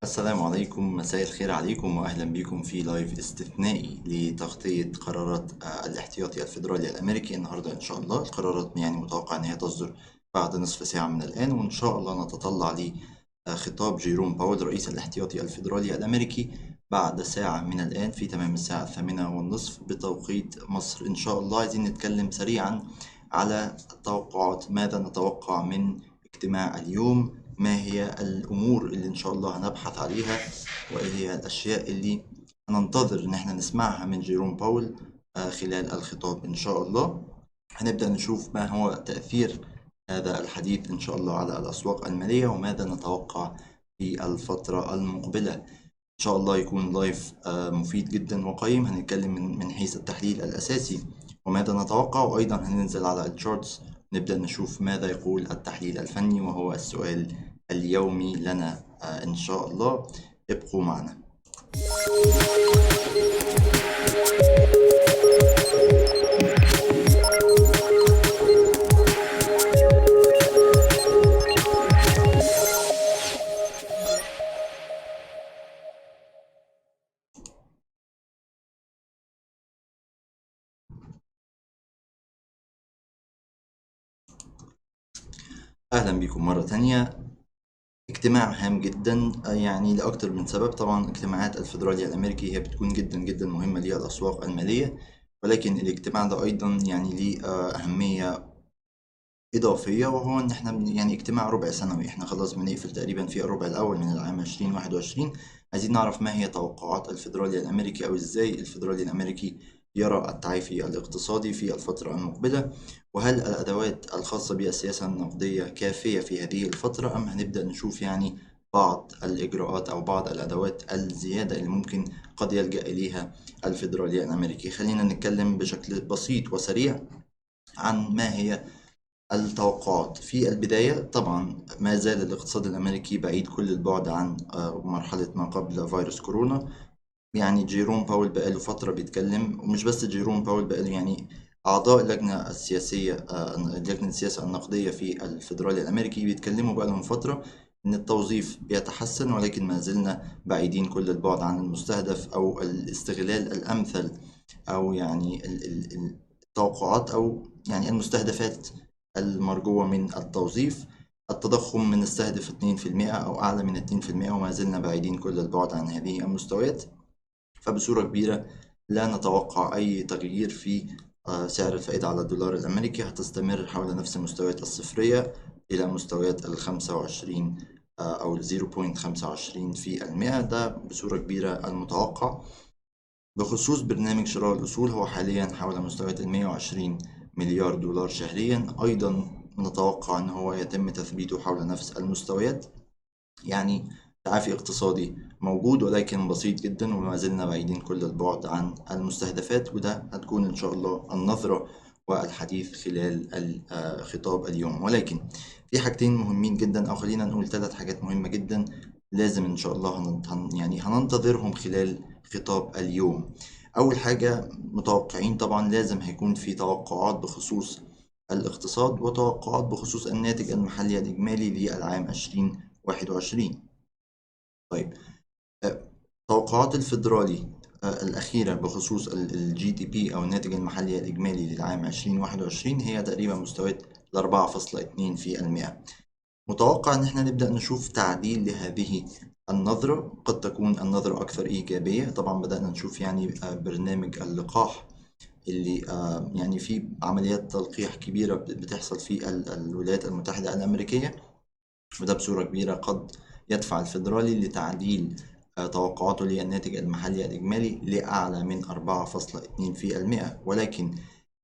السلام عليكم، مساء الخير عليكم وأهلا بكم في لايف استثنائي لتغطية قرارات الاحتياطي الفيدرالي الأمريكي. النهاردة إن شاء الله القرارات متوقع أن هي تصدر بعد نصف ساعة من الآن، وإن شاء الله نتطلع لخطاب جيروم باول رئيس الاحتياطي الفيدرالي الأمريكي بعد ساعة من الآن في تمام الساعة 8:30 بتوقيت مصر. إن شاء الله عايزين نتكلم سريعا على التوقعات، ماذا نتوقع من اجتماع اليوم، ما هي الأمور اللي إن شاء الله هنبحث عليها، وإيه هي الأشياء اللي هننتظر إن احنا نسمعها من جيروم باول خلال الخطاب. إن شاء الله هنبدأ نشوف ما هو تأثير هذا الحديث إن شاء الله على الأسواق المالية، وماذا نتوقع في الفترة المقبلة. إن شاء الله يكون لايف مفيد جدا وقيم. هنتكلم من حيث التحليل الأساسي وماذا نتوقع، وأيضا هننزل على الشارتس نبدأ نشوف ماذا يقول التحليل الفني، وهو السؤال اليومي لنا إن شاء الله. ابقوا معنا. أهلا بكم مرة تانية. اجتماع هام جدا يعني لأكثر من سبب. طبعا اجتماعات الفيدرالي الأمريكي هي بتكون جدا جدا مهمة للأسواق المالية، ولكن الاجتماع ده أيضا ليه أهمية إضافية، وهو إن احنا اجتماع ربع سنوي. احنا خلاص بنقفل تقريبا في الربع الأول من العام 2021. عايزين نعرف ما هي توقعات الفيدرالي الأمريكي، أو إزاي الفيدرالي الأمريكي يرى التعافي الاقتصادي في الفترة المقبلة، وهل الأدوات الخاصة بالسياسة النقدية كافية في هذه الفترة، أم هنبدأ نشوف بعض الإجراءات أو بعض الأدوات الزيادة اللي ممكن قد يلجأ إليها الفيدرالي الأمريكي. خلينا نتكلم بشكل بسيط وسريع عن ما هي التوقعات. في البداية طبعا ما زال الاقتصاد الأمريكي بعيد كل البعد عن مرحلة ما قبل فيروس كورونا. جيروم باول بقاله فترة بيتكلم، ومش بس جيروم باول، بقاله أعضاء اللجنة السياسية لجنة السياسة النقدية في الفيدرالي الأمريكي بيتكلموا بقالهم فترة إن التوظيف بيتحسن، ولكن ما زلنا بعيدين كل البعد عن المستهدف أو الاستغلال الأمثل، أو التوقعات، أو المستهدفات المرجوة من التوظيف. التضخم بنستهدف 2% أو أعلى من 2%، وما زلنا بعيدين كل البعد عن هذه المستويات. فبصورة كبيرة لا نتوقع أي تغيير في سعر الفائدة على الدولار الأمريكي. هتستمر حول نفس المستويات الصفرية إلى مستويات 25 أو 0.25%. ده بصورة كبيرة المتوقع. بخصوص برنامج شراء الأصول، هو حاليا حول مستويات 120 مليار دولار شهريا. أيضا نتوقع أن هو يتم تثبيته حول نفس المستويات. تعافي اقتصادي موجود، ولكن بسيط جدا، وما زلنا بعيدين كل البعد عن المستهدفات. وده هتكون إن شاء الله النظرة والحديث خلال خطاب اليوم. ولكن في حاجتين مهمين جدا، أو خلينا نقول 3 حاجات مهمة جدا لازم إن شاء الله هننتظرهم خلال خطاب اليوم. أول حاجة، متوقعين طبعا لازم هيكون في توقعات بخصوص الاقتصاد، وتوقعات بخصوص الناتج المحلي الإجمالي للعام 2021. طيب، توقعات الفيدرالي الأخيرة بخصوص الجي دي بي أو الناتج المحلي الإجمالي للعام 2021 هي تقريبا مستويات 4.2%. متوقع إن احنا نبدأ نشوف تعديل لهذه النظرة، قد تكون النظرة أكثر إيجابية. طبعا بدأنا نشوف برنامج اللقاح اللي في عمليات تلقيح كبيرة بتحصل في الولايات المتحدة الأمريكية، وده بصورة كبيرة قد يدفع الفيدرالي لتعديل توقعاته للناتج المحلي الإجمالي لأعلى من 4.2%. ولكن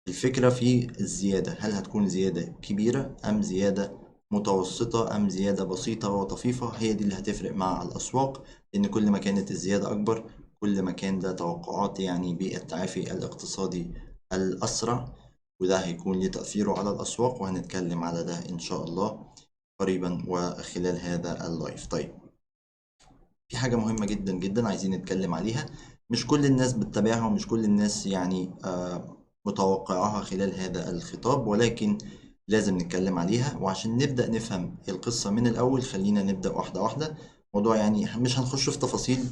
الفكرة في الزيادة، هل هتكون زيادة كبيرة أم زيادة متوسطة أم زيادة بسيطة وطفيفة؟ هي دي اللي هتفرق مع الأسواق، لأن كل ما كانت الزيادة أكبر كل ما كان ده توقعات بالتعافي الاقتصادي الأسرع، وده هيكون له تأثيره على الأسواق، وهنتكلم على ده إن شاء الله قريبا وخلال هذا اللايف. طيب، في حاجة مهمة جدا جدا عايزين نتكلم عليها، مش كل الناس بتتابعها، ومش كل الناس متوقعها خلال هذا الخطاب، ولكن لازم نتكلم عليها. وعشان نبدأ نفهم القصة من الأول، خلينا نبدأ واحدة واحدة موضوع يعني مش هنخش في تفاصيل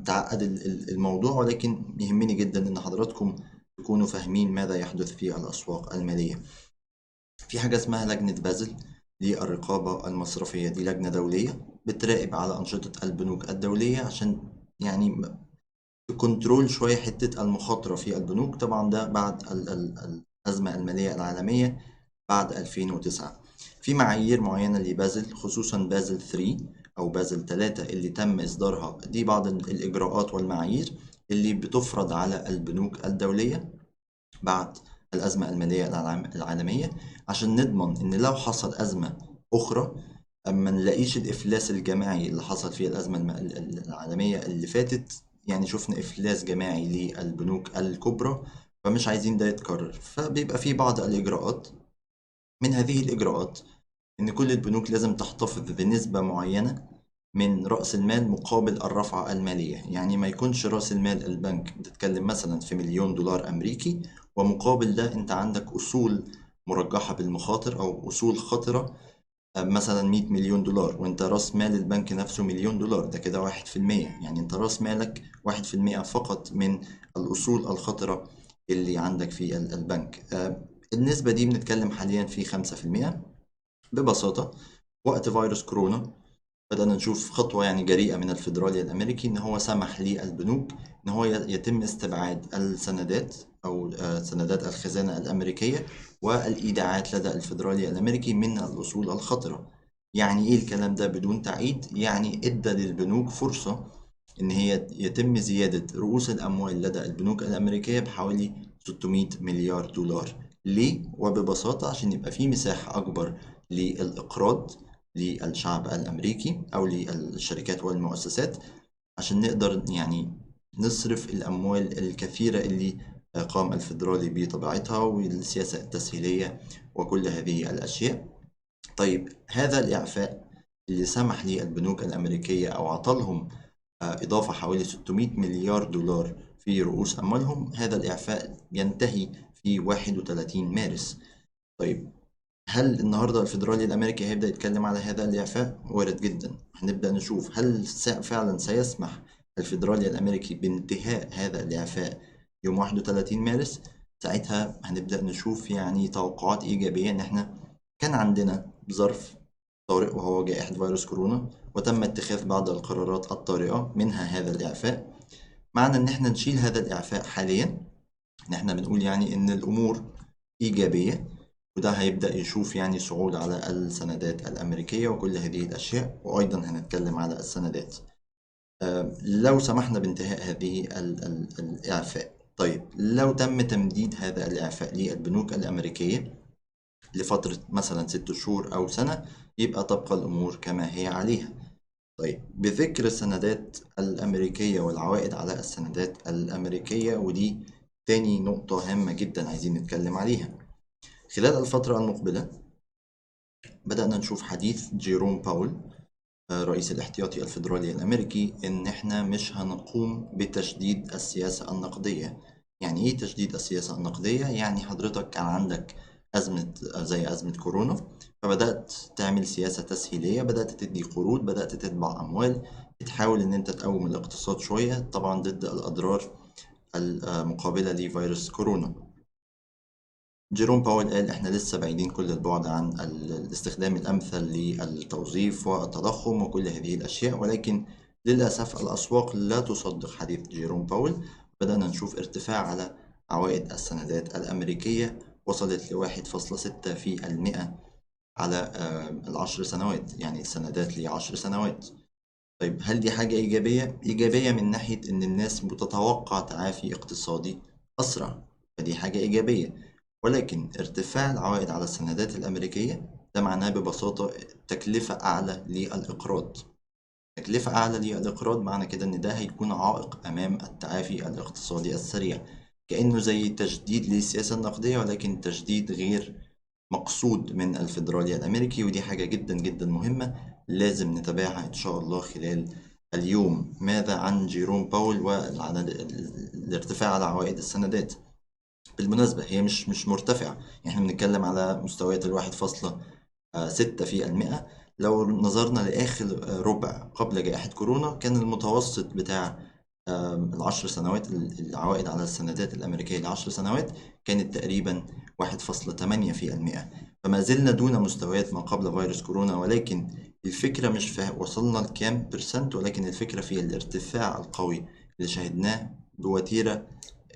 تعقد الموضوع، ولكن يهمني جدا ان حضراتكم تكونوا فاهمين ماذا يحدث في الاسواق المالية. في حاجة اسمها لجنة بازل للرقابة المصرفية، دي لجنة دولية بتراقب على أنشطة البنوك الدولية عشان يعني تكنترول شوية حتة المخاطرة في البنوك. طبعا ده بعد الأزمة المالية العالمية بعد 2009. في معايير معينة لبازل، خصوصا بازل 3 أو بازل 3 اللي تم إصدارها. دي بعض الإجراءات والمعايير اللي بتفرض على البنوك الدولية بعد الأزمة المالية العالمية، عشان نضمن إن لو حصل أزمة أخرى ما نلاقيش الإفلاس الجماعي اللي حصل في الأزمة العالمية اللي فاتت. يعني شفنا إفلاس جماعي للبنوك الكبرى، فمش عايزين ده يتكرر. فبيبقى في بعض الإجراءات. من هذه الإجراءات إن كل البنوك لازم تحتفظ بنسبة معينة من رأس المال مقابل الرفعة المالية. يعني ما يكونش رأس المال البنك بتتكلم مثلا في $1,000,000 أمريكي، ومقابل ده أنت عندك أصول مرجحة بالمخاطر أو أصول خطرة مثلا $100,000,000، وأنت رأس مال البنك نفسه $1,000,000. ده كده 1%. يعني أنت رأس مالك 1% فقط من الأصول الخطرة اللي عندك في البنك. النسبة دي بنتكلم حاليا في 5%. ببساطة وقت فيروس كورونا بدأنا نشوف خطوة يعني جريئة من الفيدرالي الأمريكي، إن هو سمح للبنوك إن هو يتم استبعاد السندات أو سندات الخزانة الأمريكية والإيداعات لدى الفيدرالي الأمريكي من الأصول الخطرة. يعني إيه الكلام ده بدون تعقيد؟ يعني إدى للبنوك فرصة إن هي يتم زيادة رؤوس الأموال لدى البنوك الأمريكية بحوالي $600 مليار. ليه؟ وببساطة عشان يبقى في مساحة أكبر للإقراض للشعب الأمريكي أو للشركات والمؤسسات، عشان نقدر يعني نصرف الأموال الكثيرة اللي قام الفيدرالي بطبيعتها والسياسة التسهيلية وكل هذه الأشياء. طيب هذا الإعفاء اللي سمح للبنوك الأمريكية أو عطلهم إضافة حوالي $600 مليار في رؤوس أموالهم، هذا الإعفاء ينتهي في 31 مارس. طيب هل النهاردة الفيدرالي الأمريكي هيبدأ يتكلم على هذا الإعفاء؟ وارد جدا. هنبدأ نشوف هل فعلا سيسمح الفيدرالي الأمريكي بانتهاء هذا الإعفاء يوم 31 مارس. ساعتها هنبدأ نشوف يعني توقعات إيجابية إن إحنا كان عندنا ظرف طارئ وهو جائحة فيروس كورونا، وتم اتخاذ بعض القرارات الطارئة منها هذا الإعفاء. معنى إن إحنا نشيل هذا الإعفاء حاليا إن إحنا بنقول يعني إن الأمور إيجابية، وده هيبدأ يشوف يعني صعود على السندات الأمريكية وكل هذه الأشياء. وأيضا هنتكلم على السندات لو سمحنا بانتهاء هذه الإعفاء. طيب لو تم تمديد هذا الإعفاء للبنوك الأمريكية لفترة مثلا 6 شهور أو سنة، يبقى تبقى الأمور كما هي عليها. طيب بذكر السندات الأمريكية والعوائد على السندات الأمريكية، ودي تاني نقطة هامة جدا عايزين نتكلم عليها. خلال الفترة المقبلة بدأنا نشوف حديث جيروم باول رئيس الإحتياطي الفيدرالي الأمريكي إن إحنا مش هنقوم بتشديد السياسة النقدية. يعني إيه تشديد السياسة النقدية؟ يعني حضرتك كان عندك أزمة زي أزمة كورونا، فبدأت تعمل سياسة تسهيلية، بدأت تدي قروض، بدأت تتبع أموال، بتحاول إن أنت تقوم الاقتصاد شوية طبعا ضد الأضرار المقابلة لفيروس كورونا. جيروم باول قال احنا لسه بعيدين كل البعد عن الاستخدام الامثل للتوظيف والتضخم وكل هذه الاشياء، ولكن للاسف الاسواق لا تصدق حديث جيروم باول. بدأنا نشوف ارتفاع على عوائد السندات الامريكية وصلت ل1.6% على ال10 سنوات، يعني السندات ل10 سنوات. طيب هل دي حاجة إيجابية؟ إيجابية من ناحية إن الناس بتتوقع تعافي اقتصادي أسرع، فدي حاجة إيجابية. ولكن ارتفاع العوائد على السندات الأمريكية ده معناه ببساطة تكلفة أعلى للإقراض. تكلفة أعلى للإقراض معنى كده إن ده هيكون عائق أمام التعافي الاقتصادي السريع، كأنه زي تجديد للسياسة النقدية ولكن تجديد غير مقصود من الفيدرالي الأمريكي. ودي حاجة جدا جدا مهمة لازم نتابعها إن شاء الله خلال اليوم. ماذا عن جيروم باول وعن الارتفاع على عوائد السندات؟ بالمناسبة هي مش مرتفعة، يعني احنا بنتكلم على مستويات 1.6%، لو نظرنا لآخر ربع قبل جائحة كورونا، كان المتوسط بتاع العشر سنوات، العوائد على السندات الأمريكية لعشر سنوات كانت تقريبا 1.8%. فما زلنا دون مستويات ما قبل فيروس كورونا، ولكن الفكرة مش في وصلنا لكام برسنت، ولكن الفكرة في الارتفاع القوي اللي شهدناه بوتيرة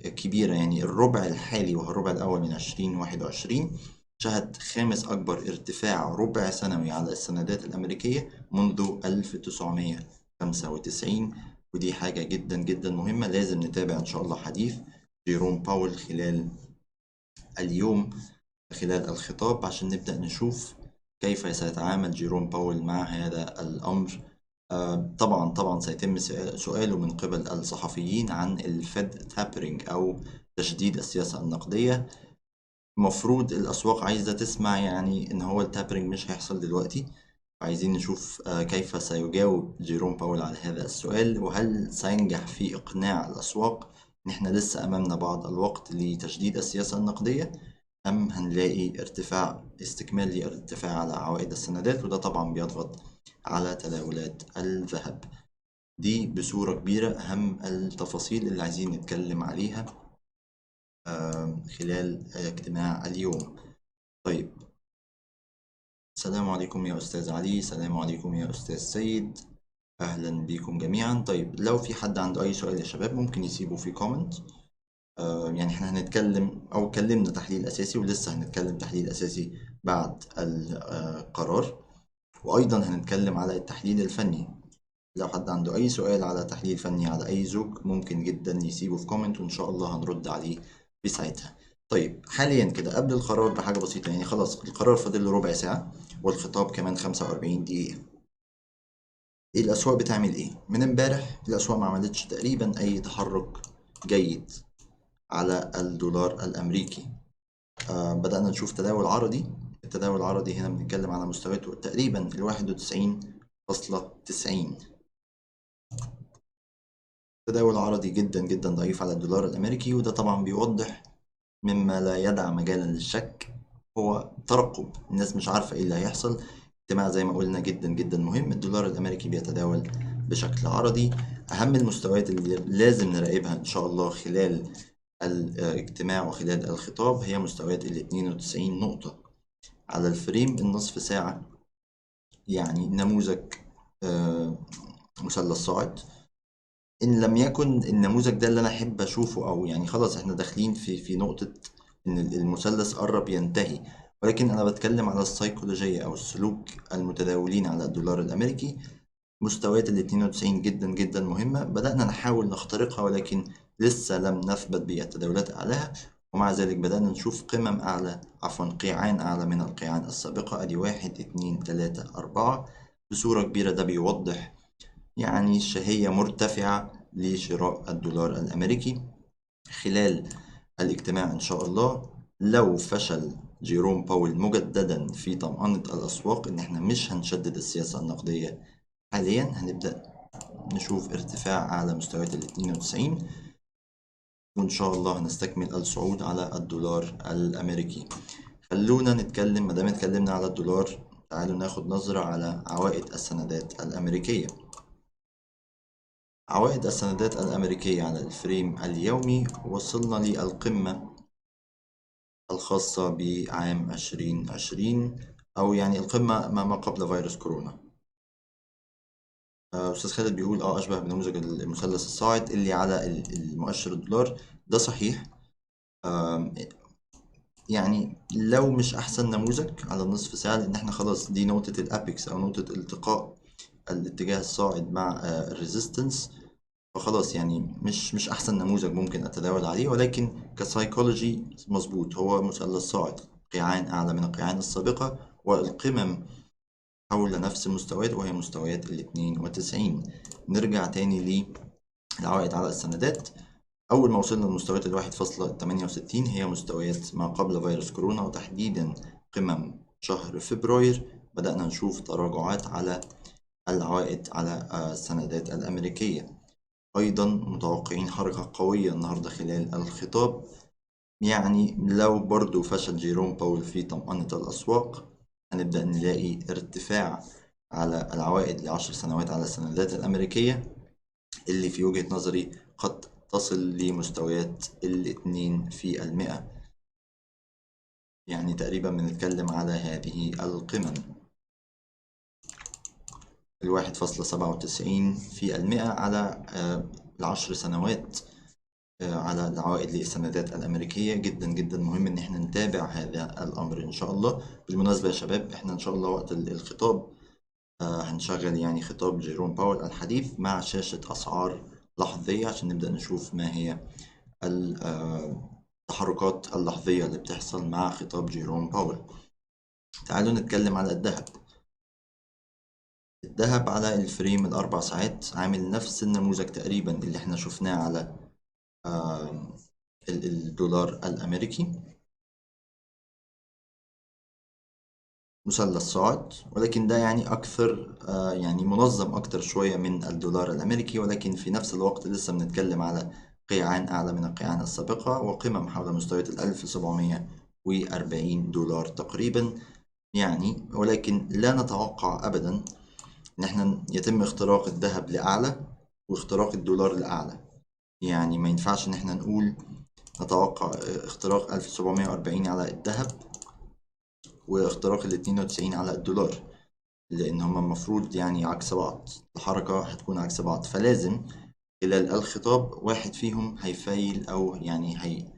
كبيرة. يعني الربع الحالي وهو الربع الأول من 2021 شهد خامس أكبر ارتفاع ربع سنوي على السندات الأمريكية منذ 1995. ودي حاجة جدا جدا مهمة، لازم نتابع إن شاء الله حديث جيروم باول خلال اليوم، خلال الخطاب، عشان نبدأ نشوف كيف سيتعامل جيروم باول مع هذا الأمر. طبعا سيتم سؤاله من قبل الصحفيين عن الفيد تابرينج أو تشديد السياسة النقدية. مفروض الأسواق عايزة تسمع يعني إن هو التابرينج مش هيحصل دلوقتي. عايزين نشوف كيف سيجاوب جيروم باول على هذا السؤال، وهل سينجح في إقناع الأسواق إن إحنا لسه أمامنا بعض الوقت لتشديد السياسة النقدية، أم هنلاقي استكمال ارتفاع على عوائد السندات، وده طبعا بيضغط على تداولات الذهب. دي بصورة كبيرة أهم التفاصيل اللي عايزين نتكلم عليها خلال اجتماع اليوم. طيب، السلام عليكم يا أستاذ علي، السلام عليكم يا أستاذ سيد، أهلا بكم جميعا. طيب، لو في حد عنده أي سؤال يا شباب ممكن يسيبه في كومنت. يعني احنا هنتكلم أو اتكلمنا تحليل أساسي، ولسه هنتكلم تحليل أساسي بعد القرار، وأيضا هنتكلم على التحليل الفني. لو حد عنده أي سؤال على تحليل فني على أي زوج ممكن جدا يسيبه في كومنت، وإن شاء الله هنرد عليه في ساعتها. طيب، حاليا كده قبل القرار بحاجة بسيطة، يعني خلاص القرار فاضل له ربع ساعة والخطاب كمان 45 دقيقة. الأسواق بتعمل إيه؟ من امبارح الأسواق ما عملتش تقريبا أي تحرك جيد على الدولار الأمريكي. بدأنا نشوف تداول عرضي. التداول العرضي هنا بنتكلم على مستويات تقريبا 91.90. تداول عرضي جدا جدا ضعيف على الدولار الأمريكي، وده طبعا بيوضح مما لا يدع مجالا للشك، هو ترقب. الناس مش عارفة ايه اللي هيحصل. اجتماع زي ما قلنا جدا جدا مهم. الدولار الأمريكي بيتداول بشكل عرضي. أهم المستويات اللي لازم نراقبها إن شاء الله خلال الاجتماع وخلال الخطاب هي مستويات 92 نقطة على الفريم النصف ساعة. يعني نموذج مثلث صاعد. ان لم يكن النموذج ده اللي انا احب اشوفه، او يعني خلاص احنا داخلين في نقطة ان المثلث قرب ينتهي، ولكن انا بتكلم على السيكولوجية او السلوك المتداولين على الدولار الامريكي. مستويات ال 92 جدا جدا مهمة. بدأنا نحاول نخترقها، ولكن لسه لم نثبت بالتداولات اعلاها، ومع ذلك بدأنا نشوف قمم اعلى، عفوا قيعان اعلى من القيعان السابقة. ادي 1 2 3 4 بصورة كبيرة. ده بيوضح يعني شهية مرتفعة لشراء الدولار الأمريكي خلال الاجتماع إن شاء الله. لو فشل جيروم باول مجددا في طمأنة الأسواق إن إحنا مش هنشدد السياسة النقدية حاليا، هنبدأ نشوف ارتفاع على مستويات ال 92، وإن شاء الله هنستكمل الصعود على الدولار الأمريكي. خلونا نتكلم، مادام اتكلمنا على الدولار تعالوا ناخد نظرة على عوائد السندات الأمريكية. عوائد السندات الأمريكية على الفريم اليومي وصلنا للقمة الخاصة بعام 2020، أو يعني القمة ما قبل فيروس كورونا. أستاذ خالد بيقول أشبه بنموذج المثلث الصاعد اللي على المؤشر الدولار. ده صحيح. يعني لو مش أحسن نموذج على النصف ساعة، لأن احنا خلاص دي نقطة الأبيكس أو نقطة التقاء الاتجاه الصاعد مع الريزيستنس، فخلاص يعني مش احسن نموذج ممكن اتداول عليه، ولكن كسايكولوجي مظبوط. هو مثلث صاعد، قيعان اعلى من القيعان السابقة، والقمم حول نفس المستويات وهي مستويات ال 92. نرجع تاني للعوائد على السندات. اول ما وصلنا لمستويات ال 1.68 هي مستويات ما قبل فيروس كورونا، وتحديدا قمم شهر فبراير بدأنا نشوف تراجعات على العوائد على السندات الأمريكية. أيضا متوقعين حركة قوية النهاردة خلال الخطاب. يعني لو برضو فشل جيروم باول في طمأنة الأسواق، هنبدأ نلاقي ارتفاع على العوائد ل10 سنوات على السندات الأمريكية، اللي في وجهة نظري قد تصل لمستويات 2%. يعني تقريبا بنتكلم على هذه القمم، 1.97% على 10 سنوات على العوائد للسندات الأمريكية. جدا جدا مهم إن احنا نتابع هذا الأمر إن شاء الله. بالمناسبة يا شباب، احنا إن شاء الله وقت الخطاب هنشغل يعني خطاب جيروم باول الحديث مع شاشة أسعار لحظية عشان نبدأ نشوف ما هي التحركات اللحظية اللي بتحصل مع خطاب جيروم باول. تعالوا نتكلم على الذهب. الذهب على الفريم ال4 ساعات عامل نفس النموذج تقريبا اللي احنا شفناه على الدولار الأمريكي، مثلث صاعد، ولكن ده يعني أكثر يعني منظم أكتر شوية من الدولار الأمريكي، ولكن في نفس الوقت لسه بنتكلم على قيعان أعلى من القيعان السابقة وقمم حول مستويات 1740 دولار تقريبا يعني. ولكن لا نتوقع أبدا إن احنا يتم اختراق الذهب لأعلى واختراق الدولار لأعلى. يعني ما ينفعش إن احنا نقول نتوقع اختراق 1740 على الذهب واختراق 92 على الدولار، لأن هما المفروض يعني عكس بعض، الحركة هتكون عكس بعض. فلازم خلال الخطاب واحد فيهم هيفيل، أو يعني هي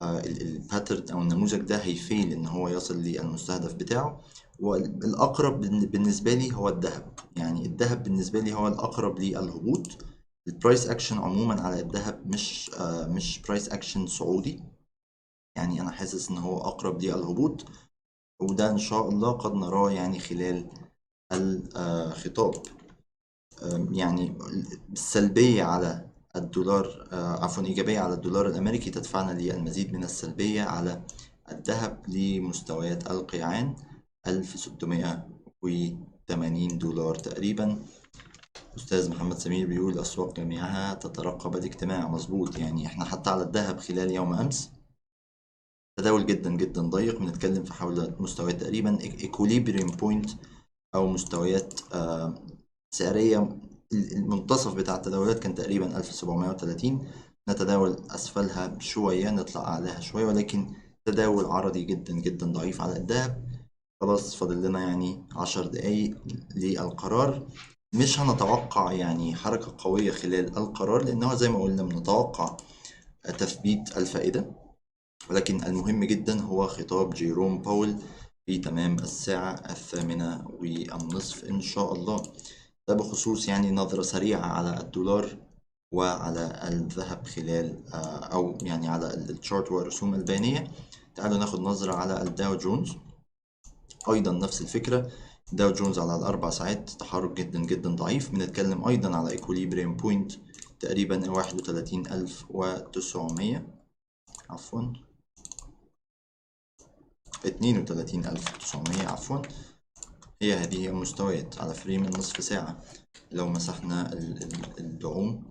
الباترن أو النموذج ده هيفيل إن هو يصل للمستهدف بتاعه. والأقرب بالنسبة لي هو الذهب، يعني الذهب بالنسبة لي هو الأقرب للهبوط. البرايس أكشن عموما على الذهب مش برايس أكشن صعودي، يعني أنا حاسس إن هو أقرب للهبوط، وده إن شاء الله قد نراه يعني خلال الخطاب. يعني السلبية على الدولار، عفوا إيجابية على الدولار الأمريكي تدفعنا للمزيد من السلبية على الذهب لمستويات القيعان 1680 دولار تقريبا. أستاذ محمد سمير بيقول الأسواق جميعها تترقب الاجتماع. مظبوط، يعني احنا حتى على الذهب خلال يوم أمس تداول جدا جدا ضيق، بنتكلم في حول مستويات تقريبا ايكوليبريم بوينت أو مستويات سعرية. المنتصف بتاع التداولات كان تقريبا 1730، نتداول أسفلها بشوية نطلع أعلاها شوية، ولكن تداول عرضي جدا جدا ضعيف على الذهب. خلاص فاضل لنا يعني 10 دقايق للقرار. مش هنتوقع يعني حركة قوية خلال القرار، لأنه زي ما قلنا بنتوقع تثبيت الفائدة، ولكن المهم جدا هو خطاب جيروم باول في تمام الساعة 8:30 إن شاء الله. ده بخصوص يعني نظرة سريعة على الدولار وعلى الذهب خلال أو يعني على الشارت والرسوم البيانية. تعالوا ناخد نظرة على الداو جونز. أيضا نفس الفكرة، داو جونز على الأربع ساعات تحرك جدا جدا ضعيف، بنتكلم أيضا على إيكوليبريم بوينت تقريبا 31900، عفوا 32900 عفوا. هي هذه المستويات على فريم النصف ساعة. لو مسحنا الدعوم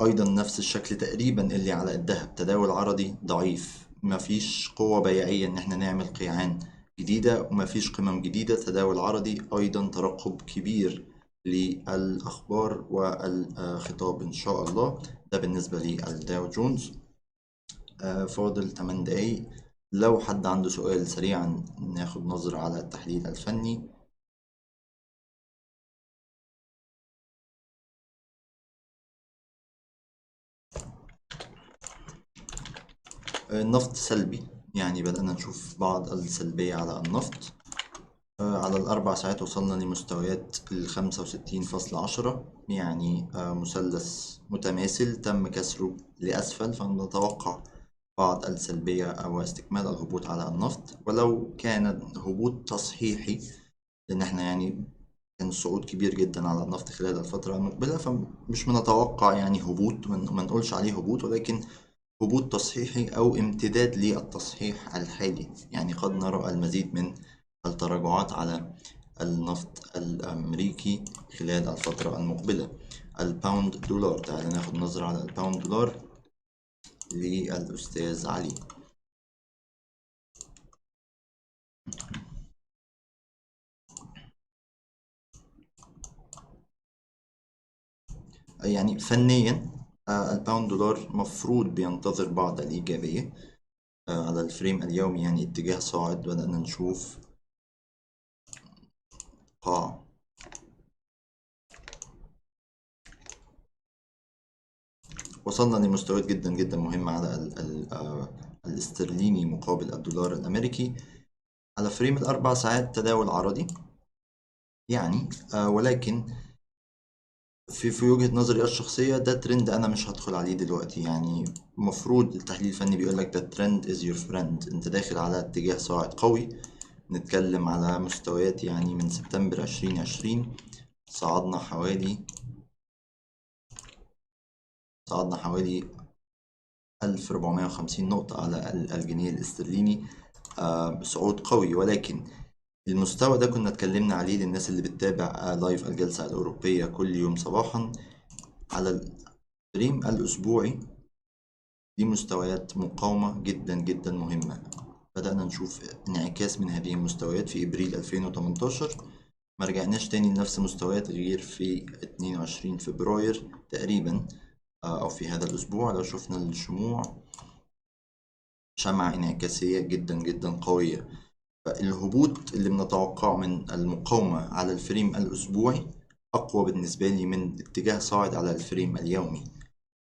أيضا نفس الشكل تقريبا اللي على الذهب، تداول عرضي ضعيف، مفيش قوة بيعية إن احنا نعمل قيعان جديدة ومفيش قمم جديدة. تداول عرضي أيضا ترقب كبير للأخبار والخطاب إن شاء الله. ده بالنسبة للداو جونز. فاضل 8 دقايق، لو حد عنده سؤال سريعا ناخد نظرة على التحليل الفني. النفط سلبي، يعني بدأنا نشوف بعض السلبية على النفط. على الأربع ساعات وصلنا لمستويات 65.10، يعني مثلث متماثل تم كسره لأسفل، فنتوقع بعض السلبية أو استكمال الهبوط على النفط، ولو كان هبوط تصحيحي، لأن احنا يعني كان صعود كبير جدا على النفط خلال الفترة المقبلة، فمش بنتوقع يعني هبوط، ما نقولش عليه هبوط، ولكن هبوط تصحيحي أو امتداد للتصحيح الحالي. يعني قد نرى المزيد من التراجعات على النفط الأمريكي خلال الفترة المقبلة. الباوند دولار، تعالى ناخد نظرة على الباوند دولار للأستاذ علي. يعني فنيا الباوند دولار مفروض بينتظر بعض الإيجابية على الفريم اليومي، يعني اتجاه صاعد. بدأنا نشوف قاع وصلنا لمستويات جدا جدا مهمة على الاسترليني مقابل الدولار الأمريكي على فريم الأربع ساعات تداول عرضي يعني. ولكن في وجهة نظري الشخصية ده ترند أنا مش هدخل عليه دلوقتي. يعني المفروض التحليل الفني بيقولك ده ترند is your friend، أنت داخل على اتجاه صاعد قوي. نتكلم على مستويات يعني من سبتمبر 2020 صعدنا حوالي 1450 نقطة على الجنيه الاسترليني، صعود قوي. ولكن المستوى ده كنا اتكلمنا عليه للناس اللي بتتابع لايف الجلسة الأوروبية كل يوم صباحا على الفريم الأسبوعي. دي مستويات مقاومة جدا جدا مهمة. بدأنا نشوف انعكاس من هذه المستويات في إبريل 2018، ما رجعناش تاني لنفس المستويات غير في 22 فبراير تقريبا، أو في هذا الأسبوع. لو شفنا الشموع شمعة انعكاسية جدا جدا قوية. فالهبوط اللي بنتوقعه من المقاومة على الفريم الأسبوعي أقوى بالنسبة لي من اتجاه صاعد على الفريم اليومي.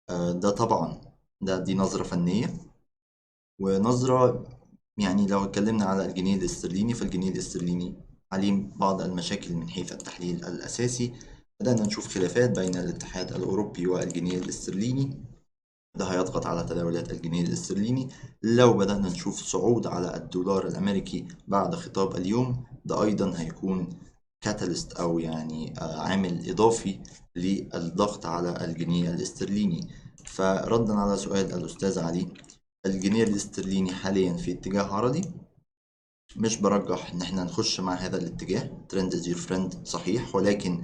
ده طبعا دي نظرة فنية ونظرة. يعني لو اتكلمنا على الجنيه الاسترليني، فالجنيه الاسترليني عليه بعض المشاكل من حيث التحليل الأساسي. بدأنا نشوف خلافات بين الاتحاد الأوروبي والجنيه الاسترليني، ده هيضغط على تداولات الجنيه الاسترليني. لو بدأنا نشوف صعود على الدولار الأمريكي بعد خطاب اليوم، ده أيضا هيكون كاتاليست أو يعني عامل إضافي للضغط على الجنيه الاسترليني. فردا على سؤال الأستاذ علي، الجنيه الاسترليني حاليا في اتجاه عرضي. مش برجح ان احنا نخش مع هذا الاتجاه، ترند از يور فريند صحيح، ولكن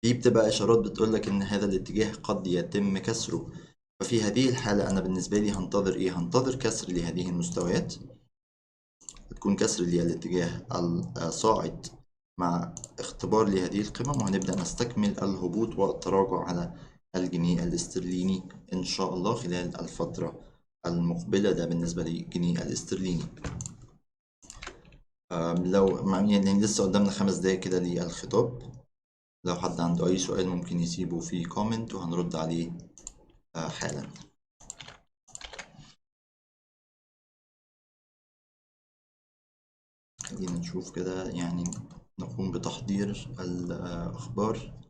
في بتبقى اشارات بتقولك ان هذا الاتجاه قد يتم كسره. ففي هذه الحالة انا بالنسبة لي هنتظر ايه؟ هنتظر كسر لهذه المستويات، تكون كسر للاتجاه الصاعد مع اختبار لهذه القمم، وهنبدأ نستكمل الهبوط والتراجع على الجنيه الاسترليني ان شاء الله خلال الفترة المقبلة. ده بالنسبة للجنيه الاسترليني. لو يعني لسه قدامنا 5 دقايق كده للخطاب، لو حد عنده أي سؤال ممكن يسيبه في كومنت وهنرد عليه حالا. خلينا نشوف كده، يعني نقوم بتحضير الأخبار.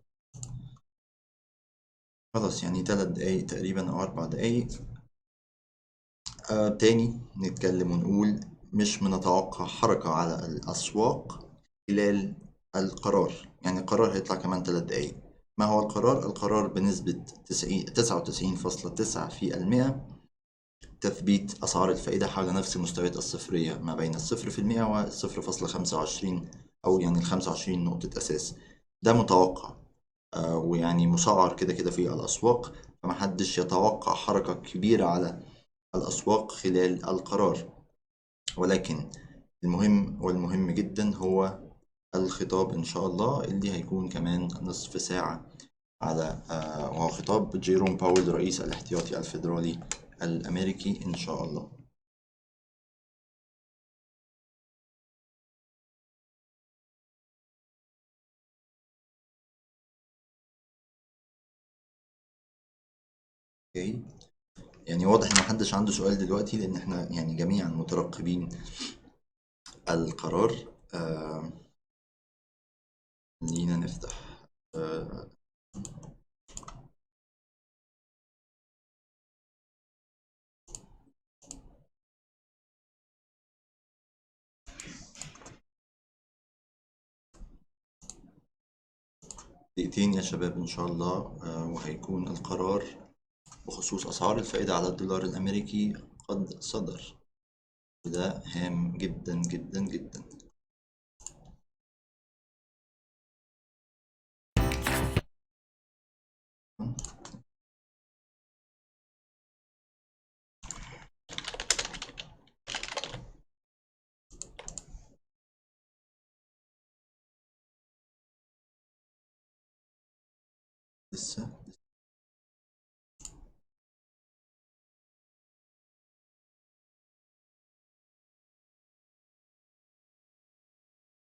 خلاص يعني 3 دقايق تقريبا أو 4 دقايق. تاني نتكلم ونقول مش بنتوقع حركة على الأسواق خلال القرار. يعني القرار هيطلع كمان 3 دقايق. ما هو القرار؟ القرار بنسبة 99.9% تثبيت أسعار الفائدة حول نفس المستويات الصفرية ما بين 0% و0.25، أو يعني 25 نقطة أساس. ده متوقع ويعني مسعر كده كده في الأسواق، فمحدش يتوقع حركة كبيرة على الأسواق خلال القرار. ولكن المهم جدا هو الخطاب إن شاء الله اللي هيكون كمان نصف ساعة على وهو خطاب جيروم باول رئيس الاحتياطي الفيدرالي الأمريكي إن شاء الله. اوكي، يعني واضح ان محدش عنده سؤال دلوقتي لان احنا يعني جميعا مترقبين القرار. خلينا نفتح آه، دقيقتين يا شباب ان شاء الله، وهيكون القرار بخصوص اسعار الفائدة على الدولار الامريكي قد صدر، وده هام جدا جدا جدا. لسه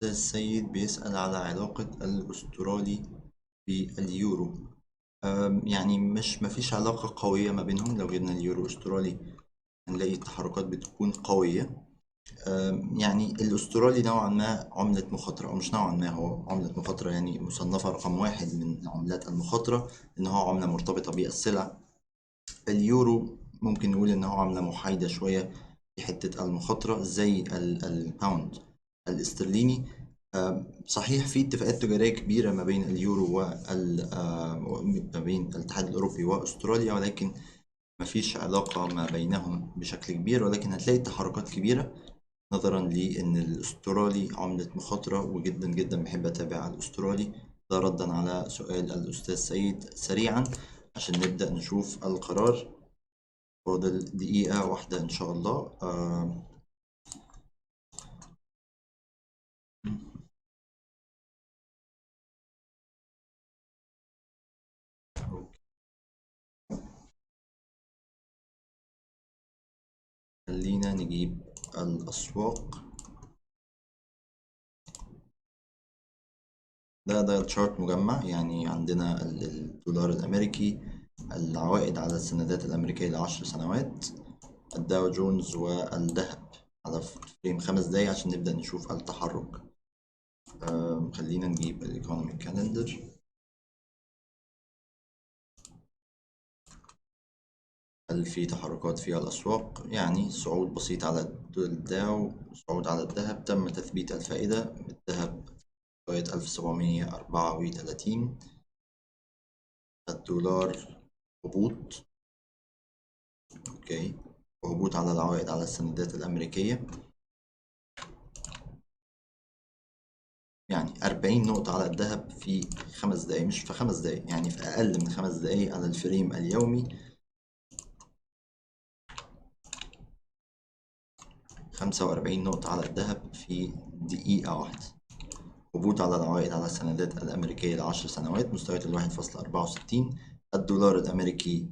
السيد بيسأل على علاقة الأسترالي باليورو. يعني مفيش علاقة قوية ما بينهم. لو جبنا اليورو أسترالي هنلاقي التحركات بتكون قوية. يعني الأسترالي نوعا ما عملة مخاطرة، أو مش نوعا ما، هو عملة مخاطرة، يعني مصنفة رقم واحد من عملات المخاطرة، إن هو عملة مرتبطة بالسلع. اليورو ممكن نقول إن هو عملة محايدة شوية في حتة المخاطرة، زي الباوند الاسترليني. صحيح في اتفاقات تجارية كبيرة ما بين اليورو ما بين الاتحاد الأوروبي وأستراليا، ولكن مفيش علاقة ما بينهم بشكل كبير، ولكن هتلاقي تحركات كبيرة نظرا لأن الأسترالي عملة مخاطرة، وجدا جدا بحب أتابع الأسترالي. ده ردا على سؤال الأستاذ سيد سريعا عشان نبدأ نشوف القرار. فاضل دقيقة واحدة إن شاء الله. خلينا نجيب الأسواق. ده تشارت مجمع، يعني عندنا الدولار الأمريكي، العوائد على السندات الأمريكية لعشر سنوات، الداو جونز والذهب على فريم 5 دقايق عشان نبدأ نشوف التحرك. خلينا نجيب الايكونوميك كالندر. هل في تحركات في الأسواق؟ يعني صعود بسيط على الداو، صعود على الذهب، تم تثبيت الفائدة بالذهب لغاية 1734. الدولار هبوط، اوكي، وهبوط على العوائد على السندات الأمريكية، يعني 40 نقطة على الذهب في 5 دقايق، مش في 5 دقايق، يعني في أقل من 5 دقايق على الفريم اليومي. 45 نقطة على الذهب في دقيقة واحدة. هبوط على العوائد على السندات الأمريكية لعشر سنوات، مستويات 1.64. الدولار الأمريكي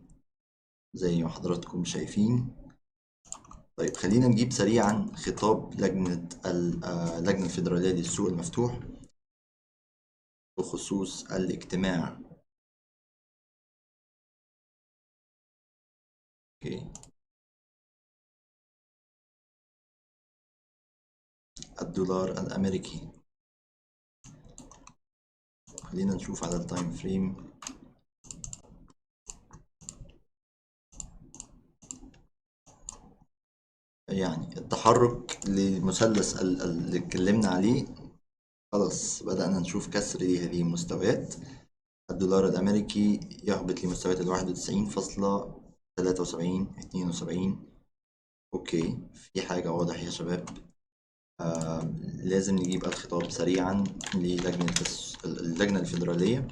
زي ما حضراتكم شايفين. طيب خلينا نجيب سريعا خطاب اللجنة الفيدرالية للسوق المفتوح بخصوص الاجتماع. اوكي، الدولار الأمريكي. خلينا نشوف على التايم فريم. يعني التحرك للمثلث اللي اتكلمنا عليه، خلاص بدأنا نشوف كسر لهذه المستويات. الدولار الأمريكي يهبط لمستويات 91.73 72. أوكي، في حاجة واضح يا شباب. لازم نجيب الخطاب سريعا للجنة اللجنة الفيدرالية.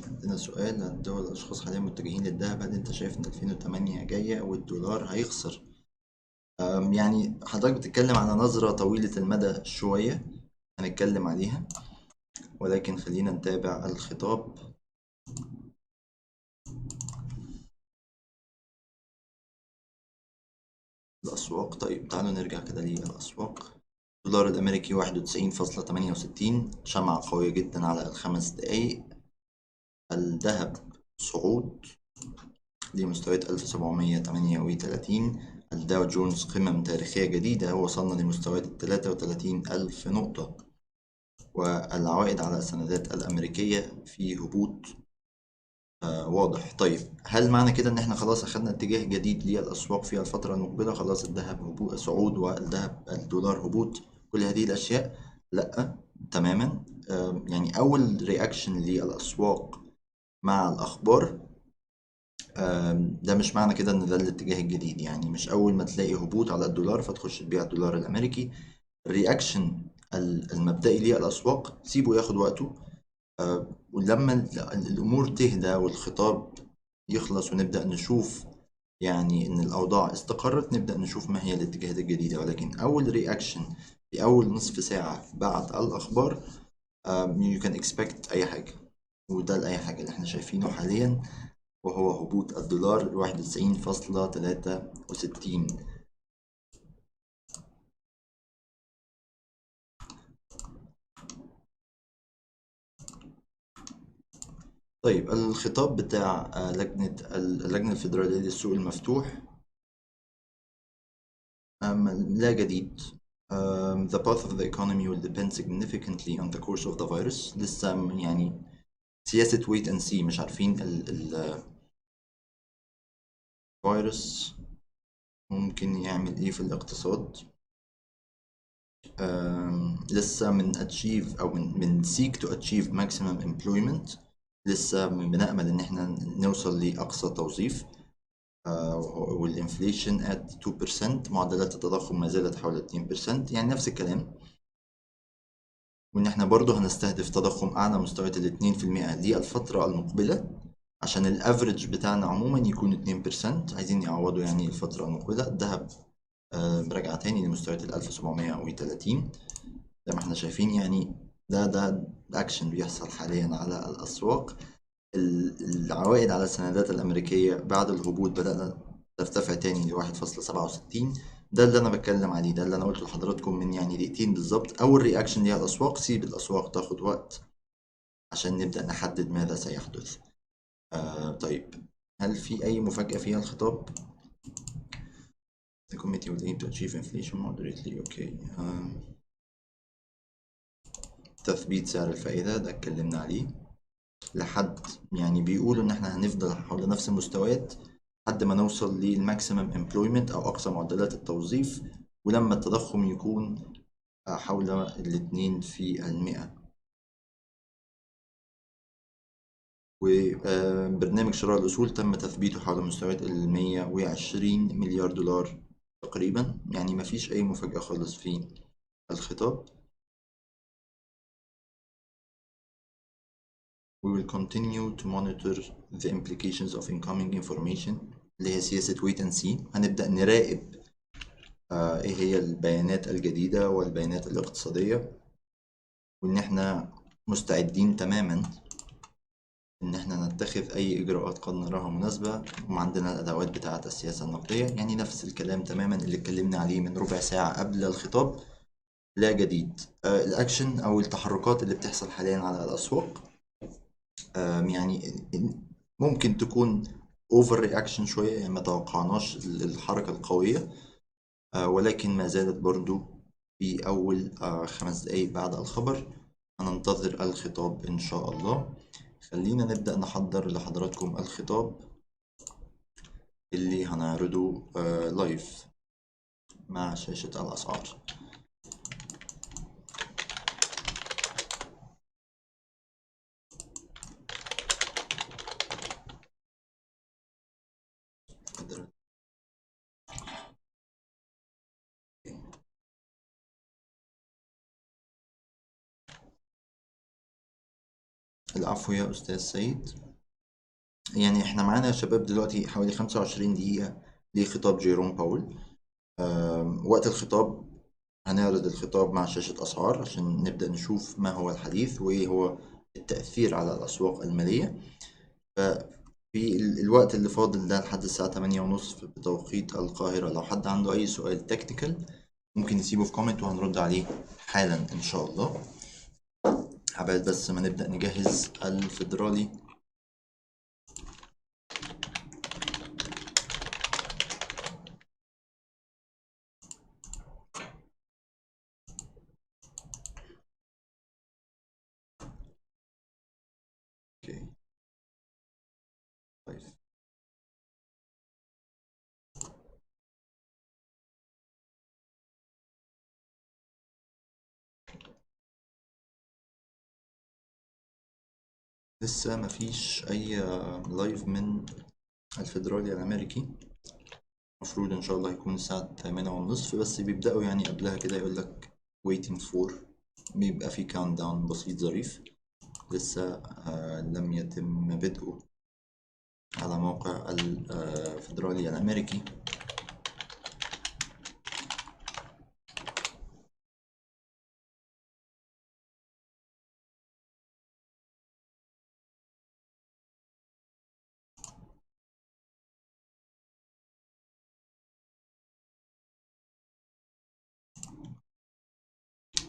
عندنا سؤال: الدول الأشخاص حاليا متجهين للذهب، هل أنت شايف إن 2008 جاية والدولار هيخسر؟ يعني حضرتك بتتكلم على نظرة طويلة المدى شوية، هنتكلم عليها، ولكن خلينا نتابع الخطاب. الأسواق، طيب تعالوا نرجع كده للأسواق. الدولار الأمريكي 91.68، شمعة قوية جدا على ال5 دقايق. الذهب صعود لمستويات 1738. الداو جونز قمم تاريخية جديدة، وصلنا لمستويات 33,000 نقطة. والعوائد على السندات الأمريكية في هبوط واضح. طيب هل معنى كده ان احنا خلاص اخدنا اتجاه جديد للاسواق في الفترة المقبلة؟ خلاص الذهب هبوط صعود الدولار هبوط، كل هذه الاشياء؟ لا تماما. يعني اول رياكشن للاسواق مع الاخبار، ده مش معنى كده ان ده الاتجاه الجديد. يعني مش اول ما تلاقي هبوط على الدولار فتخش تبيع الدولار الامريكي. الرياكشن المبدئي للاسواق سيبه ياخد وقته. ولما الأمور تهدى والخطاب يخلص ونبدأ نشوف يعني إن الأوضاع استقرت، نبدأ نشوف ما هي الاتجاهات الجديدة. ولكن أول رياكشن في أول نصف ساعة بعد الأخبار، you can expect أي حاجة، وده لأي حاجة اللي احنا شايفينه حاليا. وهو هبوط الدولار 91.63. طيب الخطاب بتاع اللجنة الفيدرالية للسوق المفتوح لا جديد. The path of the economy will depend significantly on the course of the virus. لسه يعني سياسة wait and see، مش عارفين الفيروس ممكن يعمل ايه في الاقتصاد. لسه من achieve أو من seek to achieve maximum employment. لسه بنأمل إن احنا نوصل لأقصى توظيف. والانفليشن at 2%، معدلات التضخم ما زالت حول 2%، يعني نفس الكلام. وإن احنا برضو هنستهدف تضخم أعلى مستويات 2% للفترة المقبلة، عشان الافريج بتاعنا عموما يكون 2%. عايزين يعوضوا يعني الفترة المقبلة. الذهب رجع تاني لمستويات 1730 زي ما احنا شايفين. يعني ده اكشن بيحصل حاليا على الأسواق. العوائد على السندات الأمريكية بعد الهبوط بدأنا ترتفع تاني ل 1.67. ده اللي أنا بتكلم عليه، ده اللي أنا قلته لحضراتكم من يعني دقيقتين بالظبط. أول رياكشن ليها الأسواق، سيب الأسواق تاخد وقت عشان نبدأ نحدد ماذا سيحدث. طيب، هل في أي مفاجأة فيها الخطاب؟ The committee will aim to achieve inflation moderately. أوكي. تثبيت سعر الفائدة ده اتكلمنا عليه. لحد يعني بيقولوا إن احنا هنفضل حول نفس المستويات لحد ما نوصل للماكسيمم امبلويمنت أو أقصى معدلات التوظيف، ولما التضخم يكون حول 2%. وبرنامج شراء الأصول تم تثبيته حول مستويات 120 مليار دولار تقريبا. يعني مفيش أي مفاجأة خالص في الخطاب. We will continue to monitor the implications of incoming information، اللي هي سياسة wait and see. هنبدأ نراقب ايه هي البيانات الجديدة والبيانات الاقتصادية، وإن احنا مستعدين تماما إن احنا نتخذ أي إجراءات قد نراها مناسبة. وعندنا الأدوات بتاعة السياسة النقدية، يعني نفس الكلام تماما اللي اتكلمنا عليه من ربع ساعة قبل الخطاب. لا جديد. الأكشن أو التحركات اللي بتحصل حاليا على الأسواق يعني ممكن تكون اوفر رياكشن شوية، يعني ما توقعناش الحركة القوية. ولكن ما زالت برضو في أول 5 دقايق بعد الخبر. هننتظر الخطاب إن شاء الله. خلينا نبدأ نحضر لحضراتكم الخطاب اللي هنعرضه لايف مع شاشة الأسعار. العفو يا أستاذ سيد. يعني احنا معانا يا شباب دلوقتي حوالي 25 دقيقة لخطاب جيروم باول. وقت الخطاب هنعرض الخطاب مع شاشة أسعار عشان نبدأ نشوف ما هو الحديث وإيه هو التأثير على الأسواق المالية. ففي الوقت اللي فاضل ده لحد الساعة 8:30 بتوقيت القاهرة، لو حد عنده أي سؤال تكنيكال ممكن يسيبه في كومنت وهنرد عليه حالا إن شاء الله. عبال بس ما نبدأ نجهز الفيدرالي. اوكي. طيب، لسه مفيش أي لايف من الفيدرالي الأمريكي. المفروض إن شاء الله يكون الساعة 8:30، بس بيبدأوا يعني قبلها كده يقولك waiting for. بيبقى في كاونت داون بسيط ظريف. لسه لم يتم بدءه على موقع الفيدرالي الأمريكي.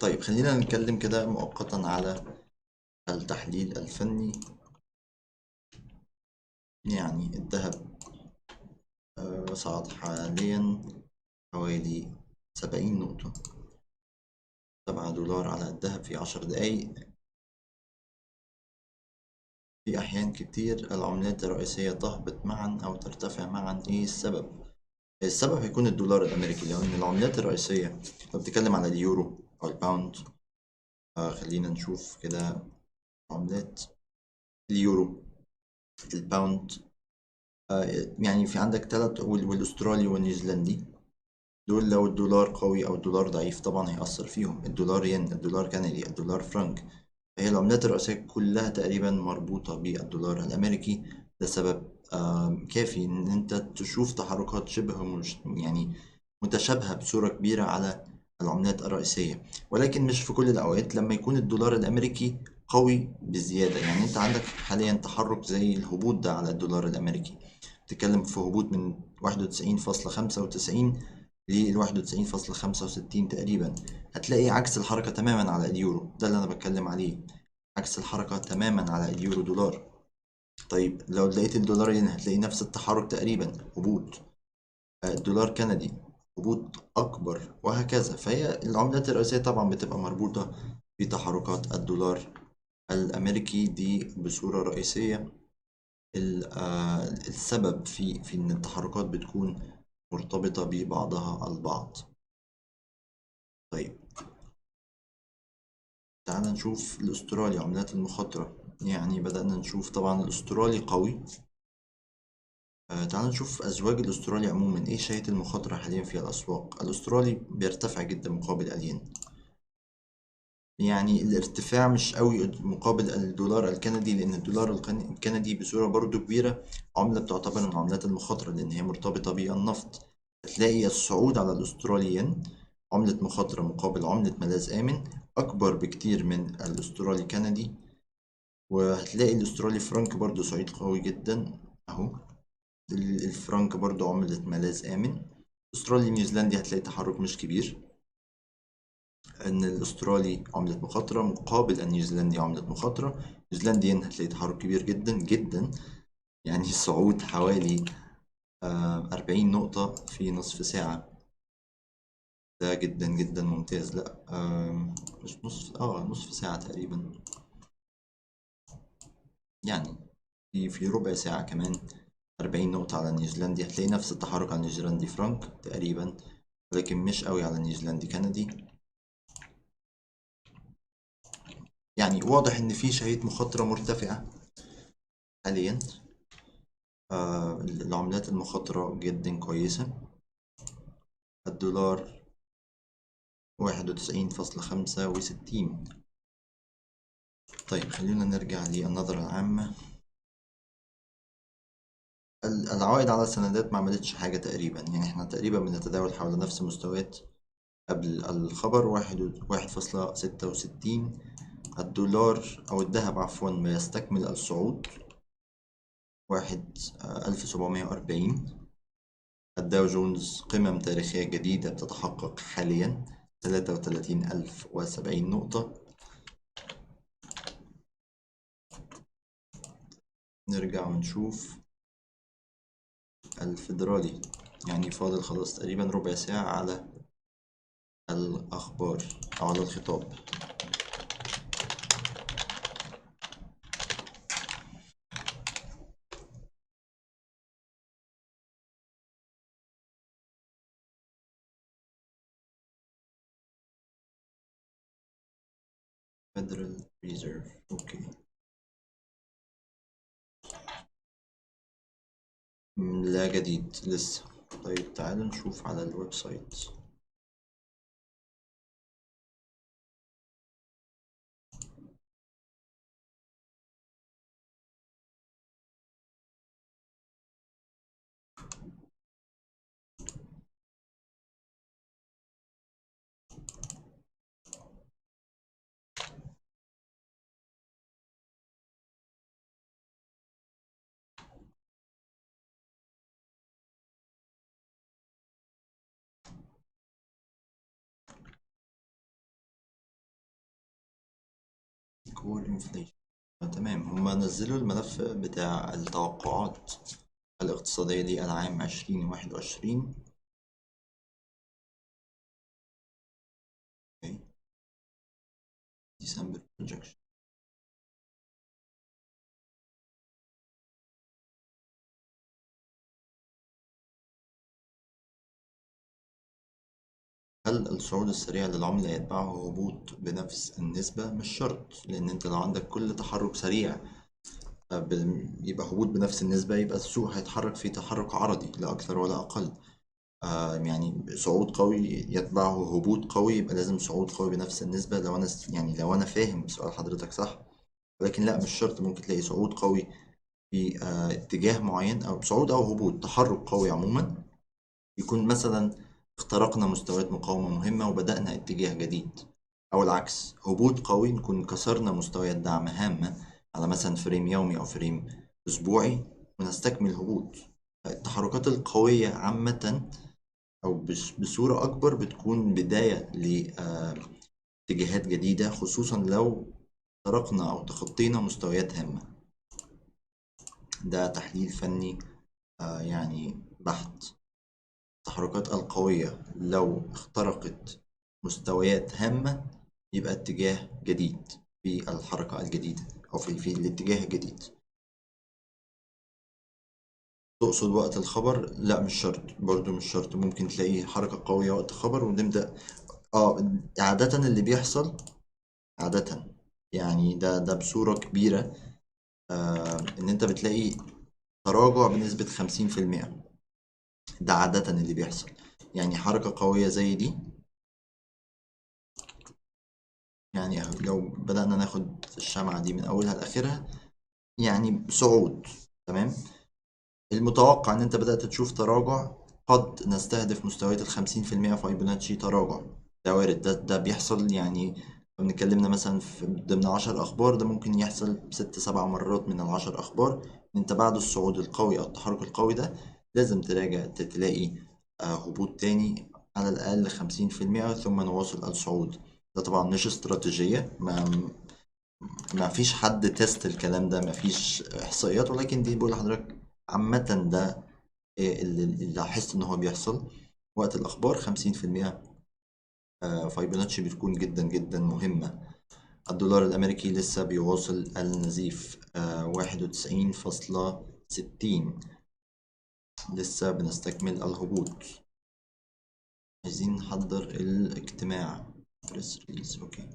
طيب خلينا نتكلم كده مؤقتا على التحليل الفني. يعني الذهب صعد حاليا حوالي 70 نقطة، 7 دولار على الذهب في 10 دقايق. في أحيان كتير العملات الرئيسية تهبط معا أو ترتفع معا. إيه السبب؟ السبب هيكون الدولار الأمريكي، لأن العملات الرئيسية لو بتتكلم على اليورو أو الباوند. خلينا نشوف كده عملات اليورو، الباوند. يعني في عندك تلات، والأسترالي والنيوزيلندي. دول لو الدولار قوي أو الدولار ضعيف طبعا هيأثر فيهم. الدولار ين، الدولار كندي، الدولار فرنك. هي العملات الرئيسية كلها تقريبا مربوطة بالدولار الأمريكي. ده سبب كافي إن أنت تشوف تحركات شبه يعني متشابهة بصورة كبيرة على العملات الرئيسية، ولكن مش في كل الأوقات لما يكون الدولار الأمريكي قوي بزيادة. يعني أنت عندك حاليا تحرك زي الهبوط ده على الدولار الأمريكي، بتتكلم في هبوط من 91.95 ل 91.65 تقريبا. هتلاقي عكس الحركة تماما على اليورو، ده اللي أنا بتكلم عليه، عكس الحركة تماما على اليورو دولار. طيب لو لقيت الدولار ين هتلاقي نفس التحرك تقريبا، هبوط. الدولار كندي هبوط أكبر، وهكذا. فهي العملات الرئيسية طبعا بتبقى مربوطة بتحركات الدولار الأمريكي دي بصورة رئيسية. السبب في إن التحركات بتكون مرتبطة ببعضها البعض. طيب تعال نشوف الأسترالي، عملات المخاطرة. يعني بدأنا نشوف طبعا الأسترالي قوي. تعال نشوف أزواج الأسترالي عموما. إيه شهية المخاطرة حاليا في الأسواق؟ الأسترالي بيرتفع جدا مقابل الين. يعني الارتفاع مش قوي مقابل الدولار الكندي، لأن الدولار الكندي بصورة برضو كبيرة عملة بتعتبر من عملات المخاطرة، لأن هي مرتبطة بالنفط. هتلاقي الصعود على الأستراليين عملة مخاطرة مقابل عملة ملاذ آمن أكبر بكتير من الأسترالي كندي. وهتلاقي الأسترالي فرنك برضو صعيد قوي جدا أهو. الفرنك برضو عملة ملاذ آمن. أسترالي نيوزيلندي هتلاقي تحرك مش كبير، ان الاسترالي عملة مخاطرة مقابل النيوزيلندي عملة مخاطرة. نيوزيلندي ين هتلاقي تحرك كبير جدا جدا، يعني صعود حوالي 40 نقطة في نصف ساعة. ده جدا جدا ممتاز. لا مش نصف ساعة تقريبا، يعني في ربع ساعة كمان. 40 نقطة على النيوزيلندي، هتلاقي نفس التحرك على النيوزيلندي فرانك تقريبا، ولكن مش قوي على النيوزيلندي كندي. يعني واضح ان في شهية مخاطرة مرتفعة حاليا. العملات المخاطرة جدا كويسة. الدولار 91.65. طيب خلينا نرجع للنظرة العامة. العوائد على السندات ما عملتش حاجة تقريبا، يعني احنا تقريبا بنتداول حول نفس المستويات قبل الخبر، 1.66. الدولار أو الذهب عفوا بيستكمل الصعود، 1740. الداو جونز قمم تاريخية جديدة بتتحقق حاليا، 33,070 نقطة. نرجع ونشوف الفيدرالي. يعني فاضل خلاص تقريبا ربع ساعة على الأخبار أو على الخطاب. فيدرال ريزيرف، أوكي. لا جديد لسه. طيب تعالوا نشوف على الويب سايت. كور انفليشن. تمام، هما نزلوا الملف بتاع التوقعات الاقتصادية للعام 2021. ديسمبر بروجكشن. هل الصعود السريع للعملة يتبعه هبوط بنفس النسبة؟ مش شرط، لأن أنت لو عندك كل تحرك سريع يبقى هبوط بنفس النسبة، يبقى السوق هيتحرك في تحرك عرضي لا أكثر ولا أقل. يعني صعود قوي يتبعه هبوط قوي، يبقى لازم صعود قوي بنفس النسبة. لو أنا فاهم سؤال حضرتك صح، ولكن لا مش شرط، ممكن تلاقي صعود قوي في اتجاه معين، أو صعود أو هبوط تحرك قوي عموما، يكون مثلا اخترقنا مستويات مقاومة مهمة وبدأنا اتجاه جديد، أو العكس هبوط قوي نكون كسرنا مستويات دعم هامة على مثلا فريم يومي أو فريم أسبوعي ونستكمل هبوط. التحركات القوية عامة أو بصورة أكبر بتكون بداية لاتجاهات جديدة، خصوصا لو اخترقنا أو تخطينا مستويات هامة. ده تحليل فني يعني بحت. التحركات القوية لو اخترقت مستويات هامة يبقى اتجاه جديد في الحركة الجديدة، أو في الاتجاه الجديد. تقصد وقت الخبر؟ لا مش شرط، برضو مش شرط، ممكن تلاقي حركة قوية وقت خبر ونبدأ. عادة اللي بيحصل عادة، يعني ده بصورة كبيرة، إن أنت بتلاقي تراجع بنسبة 50%. ده عادة اللي بيحصل، يعني حركة قوية زي دي، يعني لو بدأنا ناخد الشمعة دي من أولها لآخرها يعني صعود. تمام، المتوقع إن أنت بدأت تشوف تراجع، قد نستهدف مستويات 50% فايبوناتشي تراجع. ده وارد، ده بيحصل. يعني لو اتكلمنا مثلا في ضمن 10 أخبار، ده ممكن يحصل 6 7 مرات من ال10 أخبار. إن أنت بعد الصعود القوي أو التحرك القوي ده لازم تراجع، تلاقي هبوط تاني على الأقل 50%، ثم نواصل الصعود. ده طبعا مش استراتيجية، ما فيش حد تيست الكلام ده، ما فيش إحصائيات، ولكن دي بقول لحضرتك عامة ده اللي لاحظت إن هو بيحصل وقت الأخبار. 50% فايبوناتشي بتكون جدا جدا مهمة. الدولار الأمريكي لسه بيواصل النزيف، 91.60، لسه بنستكمل الهبوط. عايزين نحضر الاجتماع بريس ريليز. اوكي،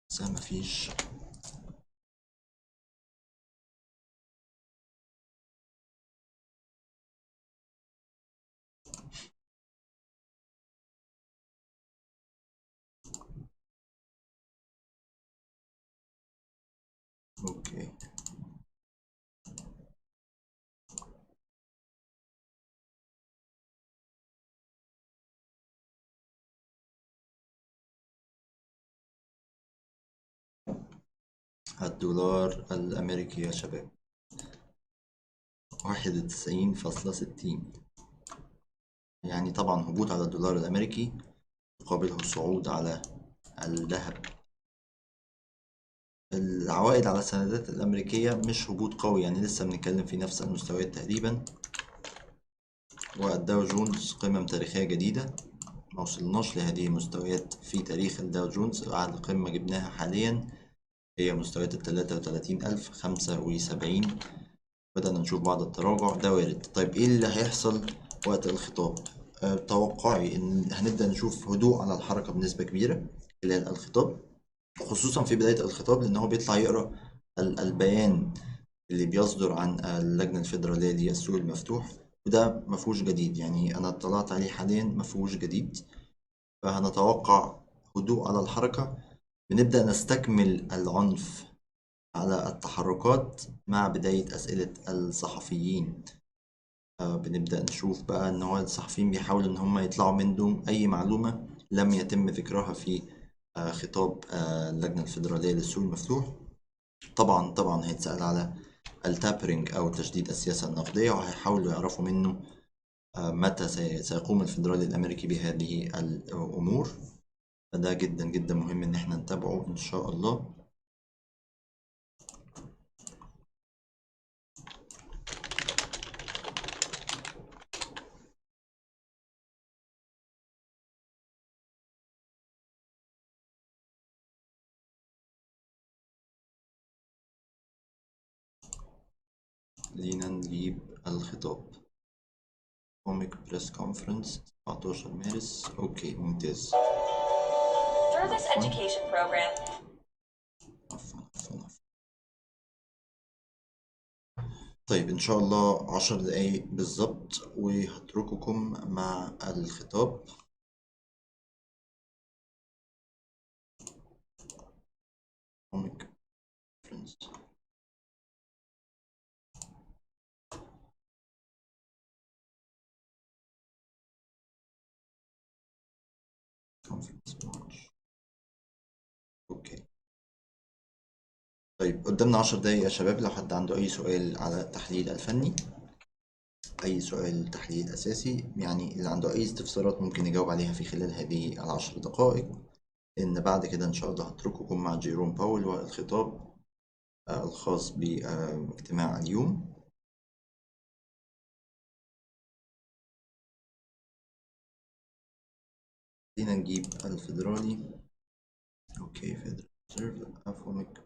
بس مفيش. اوكي، الدولار الأمريكي يا شباب 91.60. يعني طبعا هبوط على الدولار الأمريكي يقابله صعود على الذهب. العوائد على السندات الأمريكية مش هبوط قوي، يعني لسه بنتكلم في نفس المستويات تقريبا. والداو جونز قمم تاريخية جديدة، ما وصلناش لهذه المستويات في تاريخ الداو جونز. أعلى قمة جبناها حاليا هي مستويات 33,075. بدأنا نشوف بعض التراجع، ده وارد. طيب ايه اللي هيحصل وقت الخطاب؟ توقعي ان هنبدأ نشوف هدوء على الحركة بنسبة كبيرة خلال الخطاب، خصوصا في بداية الخطاب، لأن هو بيطلع يقرأ البيان اللي بيصدر عن اللجنة الفيدرالية للسوق المفتوح، وده مفهوش جديد. يعني أنا اطلعت عليه حاليا مفهوش جديد. فهنتوقع هدوء على الحركة، بنبدأ نستكمل العنف على التحركات مع بداية أسئلة الصحفيين. بنبدأ نشوف بقى إن هو الصحفيين بيحاولوا إن هم يطلعوا منه أي معلومة لم يتم ذكرها في خطاب اللجنة الفيدرالية للسوق المفتوح. طبعا هيتسأل على التابرينج أو تشديد السياسة النقدية، وهيحاولوا يعرفوا منه متى سيقوم الفيدرالي الأمريكي بهذه الأمور. فده جدا جدا مهم إن احنا نتابعه إن شاء الله. خلينا نجيب الخطاب. كوميك بريس كونفرنس 17 مارس. اوكي ممتاز. طيب ان شاء الله 10 دقايق بالظبط وهترككم مع الخطاب. كوميك بريس كونفرنس. اوكي طيب قدامنا 10 دقايق يا شباب. لو حد عنده اي سؤال على التحليل الفني، اي سؤال تحليل اساسي، يعني اللي عنده اي استفسارات ممكن يجاوب عليها في خلال هذه ال10 دقائق، لان بعد كده ان شاء الله هترككم مع جيروم باول والخطاب الخاص باجتماع اليوم. خلينا نجيب الفيدرالي. اوكي فيدرالي افوميك.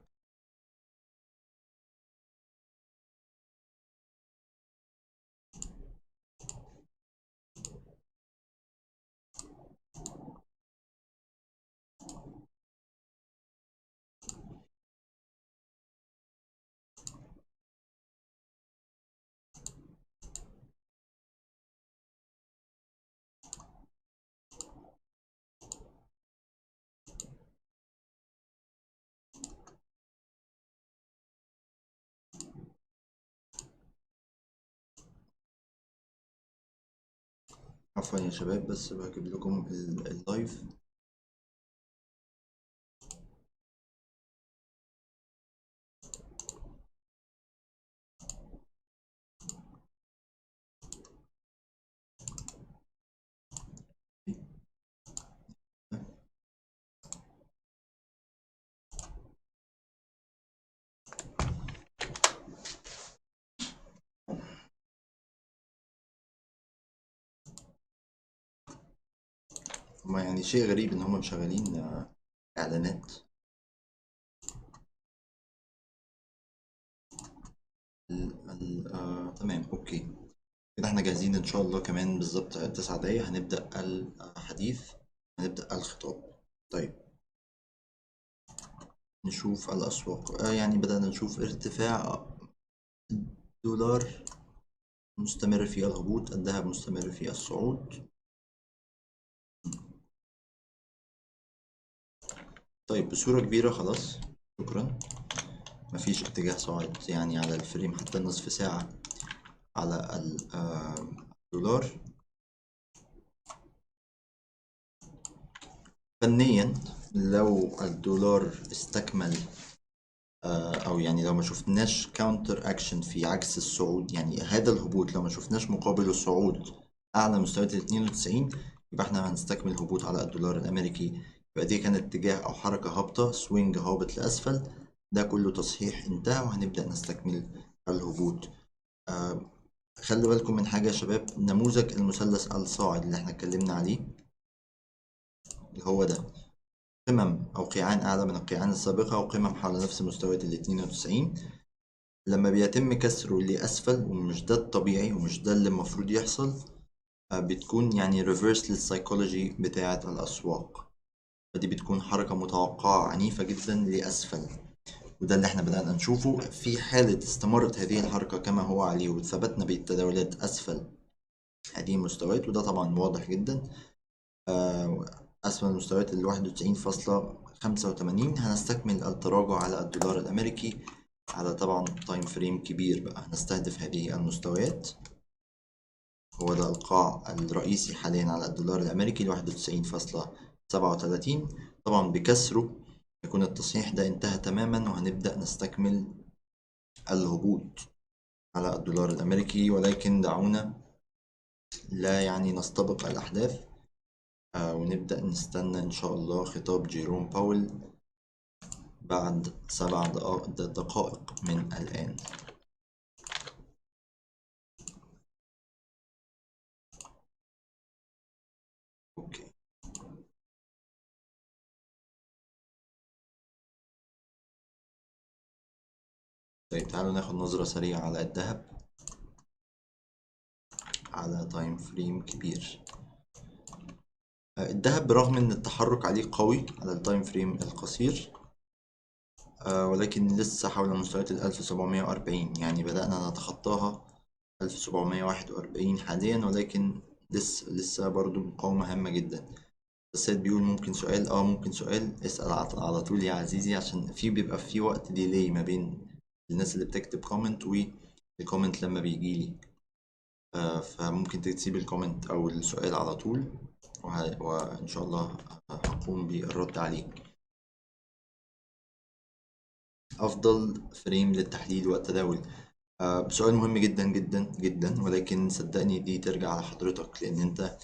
عفوا يا شباب بس بجيب لكم اللايف. هما يعني شيء غريب ان هما مشغلين اعلانات. تمام اوكي كده احنا جاهزين ان شاء الله. كمان بالظبط 9 دقايق هنبدأ الحديث، هنبدأ الخطاب. طيب نشوف الأسواق. يعني بدأنا نشوف ارتفاع الدولار مستمر في الهبوط، الذهب مستمر في الصعود. طيب بصورة كبيرة خلاص شكرا، مفيش اتجاه صاعد يعني على الفريم حتى النصف ساعة على الدولار. فنيا لو الدولار استكمل او يعني لو ما شفناش كاونتر اكشن في عكس الصعود، يعني هذا الهبوط لو ما شفناش مقابله الصعود اعلى مستويات ال 92، يبقى احنا هنستكمل هبوط على الدولار الامريكي. يبقى دي كانت اتجاه او حركه هابطه، سوينج هابط لاسفل، ده كله تصحيح انتهى وهنبدا نستكمل الهبوط. خلي بالكم من حاجه يا شباب، نموذج المثلث الصاعد اللي احنا اتكلمنا عليه اللي هو ده، قمم او قيعان اعلى من القيعان السابقه وقمم حول نفس مستويات ال 92، لما بيتم كسره لأسفل ومش ده الطبيعي ومش ده اللي المفروض يحصل، بتكون يعني ريفرس للسايكولوجي بتاعة الأسواق. فدي بتكون حركة متوقعة عنيفة جدا لأسفل، وده اللي احنا بدأنا نشوفه. في حالة استمرت هذه الحركة كما هو عليه وثبتنا بالتداولات أسفل هذه المستويات، وده طبعا واضح جدا، أسفل مستويات ال 91.85، هنستكمل التراجع على الدولار الأمريكي على طبعا تايم فريم كبير. بقى هنستهدف هذه المستويات. هو ده القاع الرئيسي حاليا على الدولار الأمريكي 91.37. طبعا بكسره يكون التصحيح ده انتهى تماما، وهنبدأ نستكمل الهبوط على الدولار الأمريكي. ولكن دعونا لا يعني نستبق الأحداث، ونبدأ نستنى إن شاء الله خطاب جيروم باول بعد 7 دقائق من الآن. أوكي. طيب تعالوا ناخد نظرة سريعة على الذهب على تايم فريم كبير. الذهب برغم ان التحرك عليه قوي على التايم فريم القصير، ولكن لسه حول مستويات 1740، يعني بدأنا نتخطاها 1741 حاليا، ولكن لسه برضو مقاومة هامة جدا. السيد بيقول ممكن سؤال، ممكن سؤال، اسأل على طول يا عزيزي، عشان بيبقى في وقت ديلي ما بين الناس اللي بتكتب كومنت والكومنت لما بيجيلي. فممكن تسيب الكومنت او السؤال على طول، وان شاء الله هقوم بالرد عليه. افضل فريم للتحليل والتداول، سؤال مهم جدا جدا جدا، ولكن صدقني دي ترجع على حضرتك، لان انت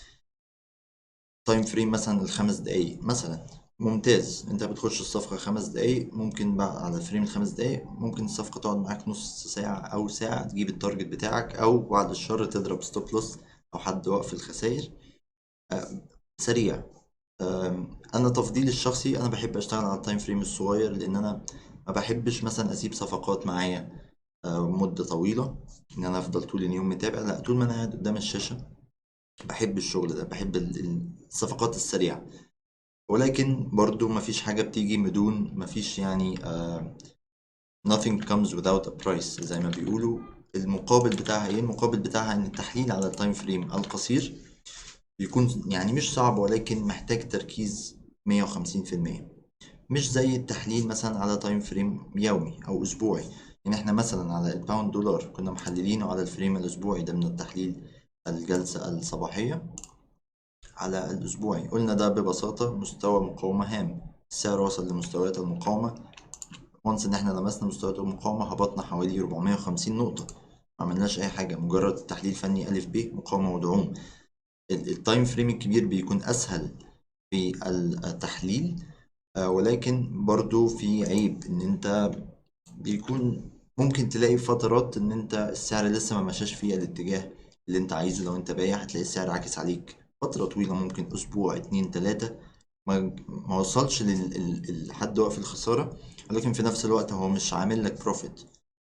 تايم فريم مثلا ال5 دقايق مثلا ممتاز، انت بتخش الصفقة 5 دقايق، ممكن بقى على فريم ال5 دقايق ممكن الصفقة تقعد معاك نص ساعة أو ساعة تجيب التارجت بتاعك، أو بعد الشر تضرب ستوب لوس أو حد وقف الخسائر سريع. أنا تفضيلي الشخصي أنا بحب أشتغل على التايم فريم الصغير، لأن أنا ما بحبش مثلا أسيب صفقات معايا مدة طويلة، إن أنا أفضل طول اليوم متابع. لا، طول ما أنا قاعد قدام الشاشة بحب الشغل ده، بحب الصفقات السريعة. ولكن برضو مفيش حاجة بتيجي بدون مفيش، يعني nothing comes without a price زي ما بيقولوا. المقابل بتاعها ايه؟ المقابل بتاعها ان التحليل على التايم فريم القصير بيكون يعني مش صعب، ولكن محتاج تركيز 150%، مش زي التحليل مثلا على تايم فريم يومي او اسبوعي. يعني احنا مثلا على الباوند دولار كنا محللينه على الفريم الاسبوعي ده من التحليل الجلسة الصباحية على الأسبوعي، قلنا ده ببساطة مستوى مقاومة هام. السعر وصل لمستويات المقاومة، وانس إن احنا لمسنا مستويات المقاومة هبطنا حوالي 450 نقطة، ما عملناش أي حاجة، مجرد تحليل فني ألف ب مقاومة ودعوم. التايم فريم الكبير بيكون أسهل في التحليل، ولكن برضو في عيب إن أنت بيكون ممكن تلاقي فترات إن أنت السعر لسه ما مشاش فيها الاتجاه اللي أنت عايزه. لو أنت بايع هتلاقي السعر عاكس عليك فترة طويلة، ممكن أسبوع 2 3 ما وصلش لحد وقف الخسارة، ولكن في نفس الوقت هو مش عامل لك بروفيت.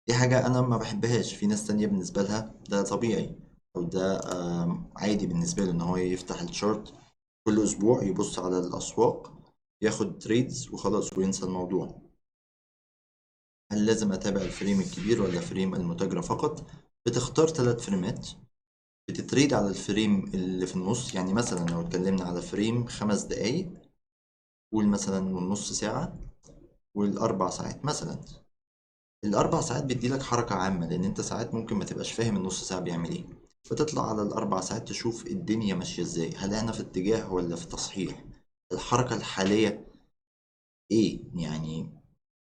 دي حاجة أنا ما بحبهاش. في ناس تانية بالنسبة لها ده طبيعي، أو ده عادي بالنسبة له إن هو يفتح الشارت كل أسبوع يبص على الأسواق ياخد تريدز وخلاص وينسى الموضوع. هل لازم أتابع الفريم الكبير ولا فريم المتاجرة فقط؟ بتختار 3 فريمات، بتتريد على الفريم اللي في النص. يعني مثلا لو اتكلمنا على فريم 5 دقايق، قول مثلا والنص ساعة والأربع ساعات مثلا. الأربع ساعات بيديلك حركة عامة، لأن أنت ساعات ممكن ما تبقاش فاهم النص ساعة بيعمل إيه، فتطلع على الأربع ساعات تشوف الدنيا ماشية إزاي، هل أنا في اتجاه ولا في تصحيح، الحركة الحالية إيه يعني.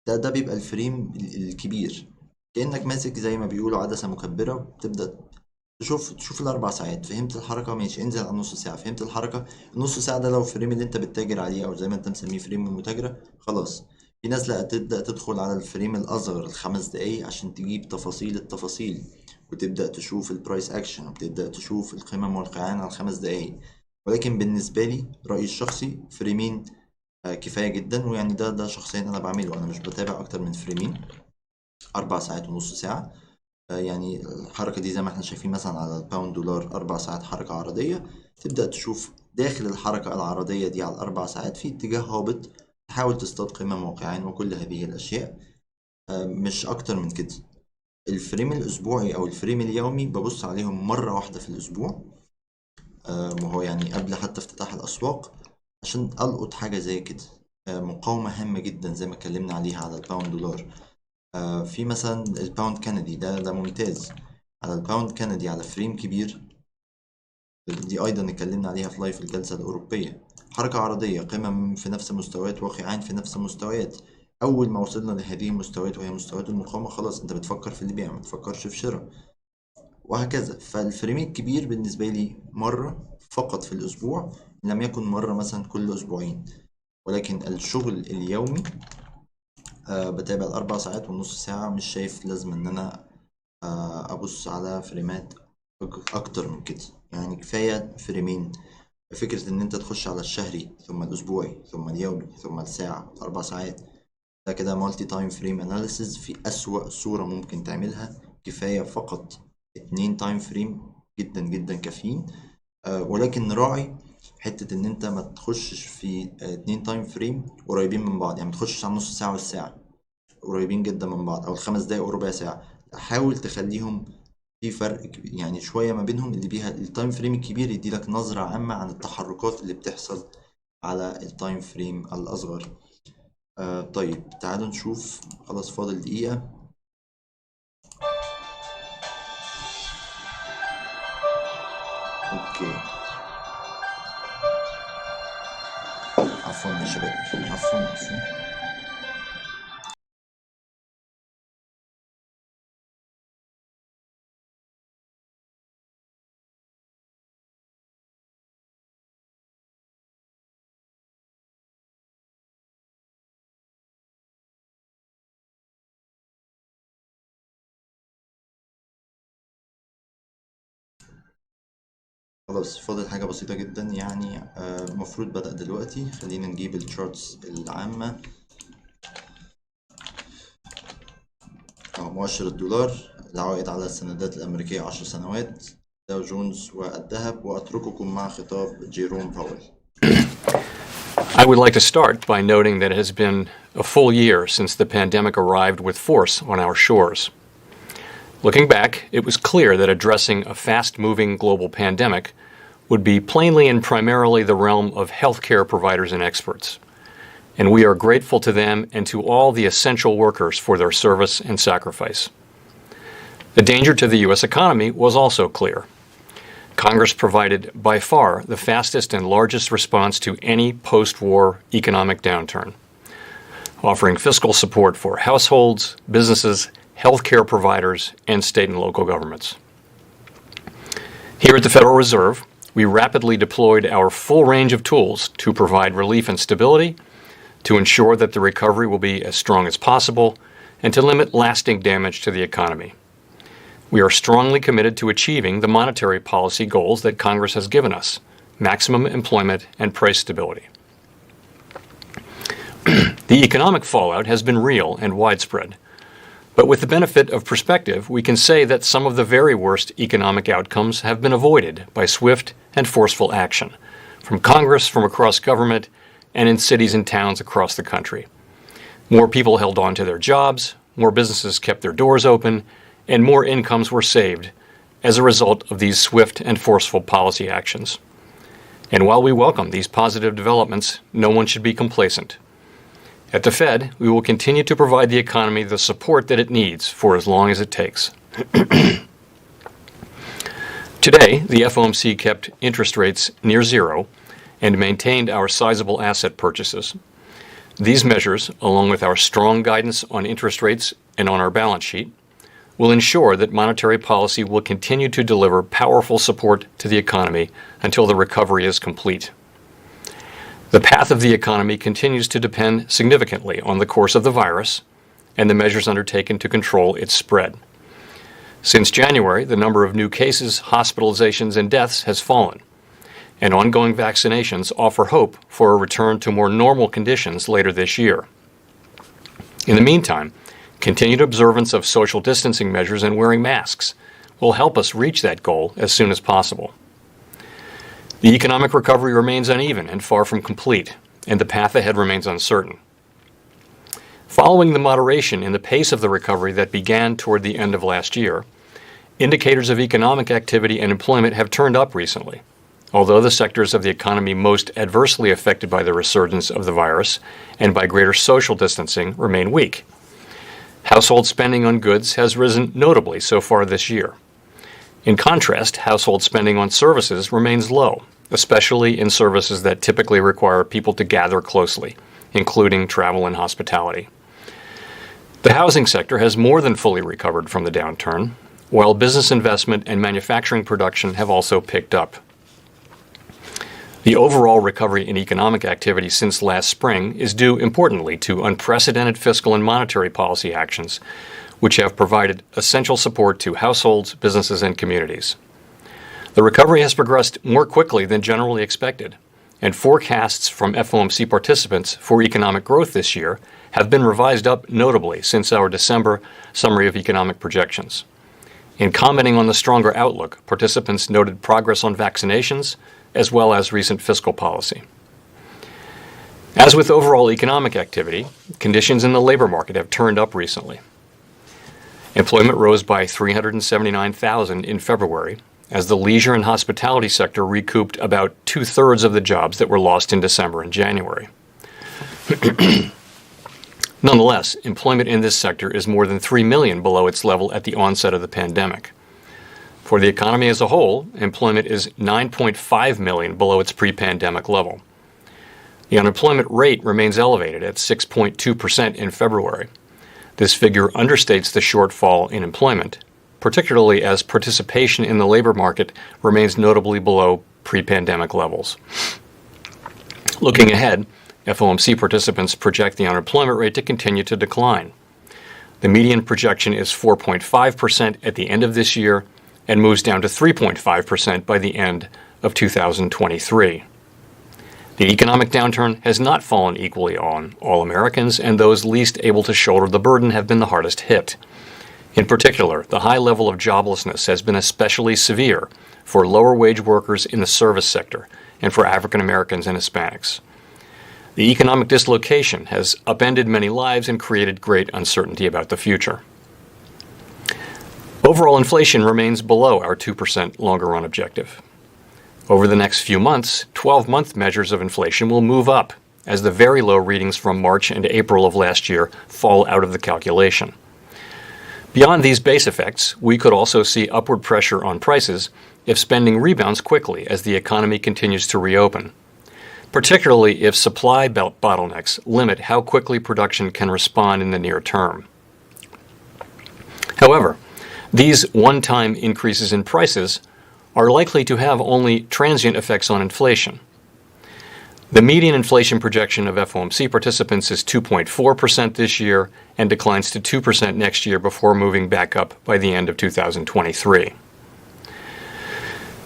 ده بيبقى الفريم الكبير، كأنك ماسك زي ما بيقولوا عدسة مكبرة، بتبدأ تشوف ال4 ساعات، فهمت الحركة ماشي، انزل على النص ساعة، فهمت الحركة النص ساعة ده لو الفريم اللي انت بتتاجر عليه، او زي ما انت مسميه فريم المتاجرة، خلاص. في ناس لا، تبدأ تدخل على الفريم الأصغر ال5 دقايق عشان تجيب تفاصيل التفاصيل، وتبدأ تشوف البرايس أكشن، وتبدأ تشوف القيمة والقيعان على ال5 دقايق. ولكن بالنسبة لي رأيي الشخصي فريمين كفاية جدا، ويعني ده شخصيا أنا بعمله، أنا مش بتابع أكتر من فريمين، 4 ساعات ونص ساعة. يعني الحركة دي زي ما احنا شايفين مثلا على الباوند دولار 4 ساعات حركة عرضية، تبدأ تشوف داخل الحركة العرضية دي على ال4 ساعات في اتجاه هابط، تحاول تصطاد قمم موقعين وكل هذه الأشياء، مش أكتر من كده. الفريم الأسبوعي أو الفريم اليومي ببص عليهم مرة واحدة في الأسبوع، وهو يعني قبل حتى افتتاح الأسواق، عشان ألقط حاجة زي كده. مقاومة هامة جدا زي ما اتكلمنا عليها على الباوند دولار. في مثلا الباوند كندي، ده ممتاز على الباوند كندي على فريم كبير. دي أيضا اتكلمنا عليها في لايف الجلسة الأوروبية. حركة عرضية، قمم في نفس المستويات وقيعان في نفس المستويات. أول ما وصلنا لهذه المستويات وهي مستويات المقاومة، خلاص أنت بتفكر في البيع، ما تفكرش في شراء، وهكذا. فالفريم الكبير بالنسبة لي مرة فقط في الأسبوع، لم يكن مرة مثلا كل أسبوعين. ولكن الشغل اليومي بتابع الأربع ساعات والنص ساعة، مش شايف لازم إن أنا أبص على فريمات أكتر من كده. يعني كفاية فريمين. فكرة إن أنت تخش على الشهري ثم الأسبوعي ثم اليومي ثم الساعة 4 ساعات، ده كده مالتي تايم فريم أناليسيز في أسوأ صورة ممكن تعملها. كفاية فقط 2 تايم فريم، جدا جدا كافيين. ولكن نراعي حتة إن أنت ما تخشش في 2 تايم فريم قريبين من بعض. يعني ما تخشش على نص ساعة والساعة قريبين جدا من بعض، أو ال5 دقايق وربع ساعة. حاول تخليهم في فرق يعني شوية ما بينهم، اللي بيها التايم فريم الكبير يديلك نظرة عامة عن التحركات اللي بتحصل على التايم فريم الأصغر. طيب تعالوا نشوف، خلاص فاضل دقيقة. اوكي، عفوا يا شباب، عفوا. خلاص فاضل حاجة بسيطة جدا، يعني المفروض بدأ دلوقتي. خلينا نجيب الشارتس العامة. مؤشر الدولار، العائد على السندات الأمريكية 10 سنوات، داو جونز والذهب. وأترككم مع خطاب جيروم باول. I would like to start by noting that it has been a full year since the pandemic arrived with force on our shores. Looking back, it was clear that addressing a fast-moving global pandemic would be plainly and primarily the realm of healthcare providers and experts. And we are grateful to them and to all the essential workers for their service and sacrifice. The danger to the U.S. economy was also clear. Congress provided by far the fastest and largest response to any post-war economic downturn, offering fiscal support for households, businesses, healthcare providers, and state and local governments. Here at the Federal Reserve, we rapidly deployed our full range of tools to provide relief and stability, to ensure that the recovery will be as strong as possible, and to limit lasting damage to the economy. We are strongly committed to achieving the monetary policy goals that Congress has given us: maximum employment and price stability. The economic fallout has been real and widespread. But with the benefit of perspective, we can say that some of the very worst economic outcomes have been avoided by swift and forceful action from Congress, from across government, and in cities and towns across the country. More people held on to their jobs, more businesses kept their doors open, and more incomes were saved as a result of these swift and forceful policy actions. And while we welcome these positive developments, no one should be complacent. At the Fed, we will continue to provide the economy the support that it needs for as long as it takes. Today, the FOMC kept interest rates near zero and maintained our sizable asset purchases. These measures, along with our strong guidance on interest rates and on our balance sheet, will ensure that monetary policy will continue to deliver powerful support to the economy until the recovery is complete. The path of the economy continues to depend significantly on the course of the virus and the measures undertaken to control its spread. Since January, the number of new cases, hospitalizations, and deaths has fallen, and ongoing vaccinations offer hope for a return to more normal conditions later this year. In the meantime, continued observance of social distancing measures and wearing masks will help us reach that goal as soon as possible. The economic recovery remains uneven and far from complete, and the path ahead remains uncertain. Following the moderation in the pace of the recovery that began toward the end of last year, indicators of economic activity and employment have turned up recently, although the sectors of the economy most adversely affected by the resurgence of the virus and by greater social distancing remain weak. Household spending on goods has risen notably so far this year. In contrast, household spending on services remains low, especially in services that typically require people to gather closely, including travel and hospitality. The housing sector has more than fully recovered from the downturn, while business investment and manufacturing production have also picked up. The overall recovery in economic activity since last spring is due importantly to unprecedented fiscal and monetary policy actions, which have provided essential support to households, businesses, and communities. The recovery has progressed more quickly than generally expected, and forecasts from FOMC participants for economic growth this year have been revised up notably since our December summary of economic projections. In commenting on the stronger outlook, participants noted progress on vaccinations, as well as recent fiscal policy. As with overall economic activity, conditions in the labor market have turned up recently. Employment rose by 379,000 in February, as the leisure and hospitality sector recouped about 2/3 of the jobs that were lost in December and January. Nonetheless, employment in this sector is more than 3 million below its level at the onset of the pandemic. For the economy as a whole, employment is 9.5 million below its pre-pandemic level. The unemployment rate remains elevated at 6.2% in February. This figure understates the shortfall in employment, particularly as participation in the labor market remains notably below pre-pandemic levels. Looking ahead, FOMC participants project the unemployment rate to continue to decline. The median projection is 4.5% at the end of this year and moves down to 3.5% by the end of 2023. The economic downturn has not fallen equally on all Americans, and those least able to shoulder the burden have been the hardest hit. In particular, the high level of joblessness has been especially severe for lower-wage workers in the service sector and for African Americans and Hispanics. The economic dislocation has upended many lives and created great uncertainty about the future. Overall inflation remains below our 2% longer-run objective. Over the next few months, 12-month measures of inflation will move up as the very low readings from March and April of last year fall out of the calculation. Beyond these base effects, we could also see upward pressure on prices if spending rebounds quickly as the economy continues to reopen, particularly if supply bottlenecks limit how quickly production can respond in the near term. However, these one-time increases in prices are likely to have only transient effects on inflation. The median inflation projection of FOMC participants is 2.4% this year and declines to 2% next year before moving back up by the end of 2023.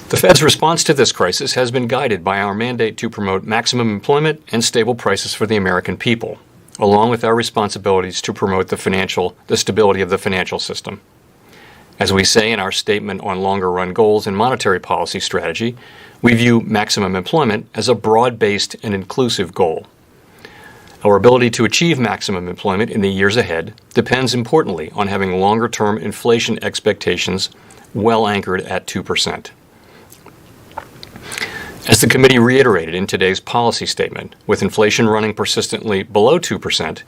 The Fed's response to this crisis has been guided by our mandate to promote maximum employment and stable prices for the American people, along with our responsibilities to promote the stability of the financial system. As we say in our statement on longer-run goals and monetary policy strategy, we view maximum employment as a broad-based and inclusive goal. Our ability to achieve maximum employment in the years ahead depends importantly on having longer-term inflation expectations well anchored at 2%. As the committee reiterated in today's policy statement, with inflation running persistently below 2%,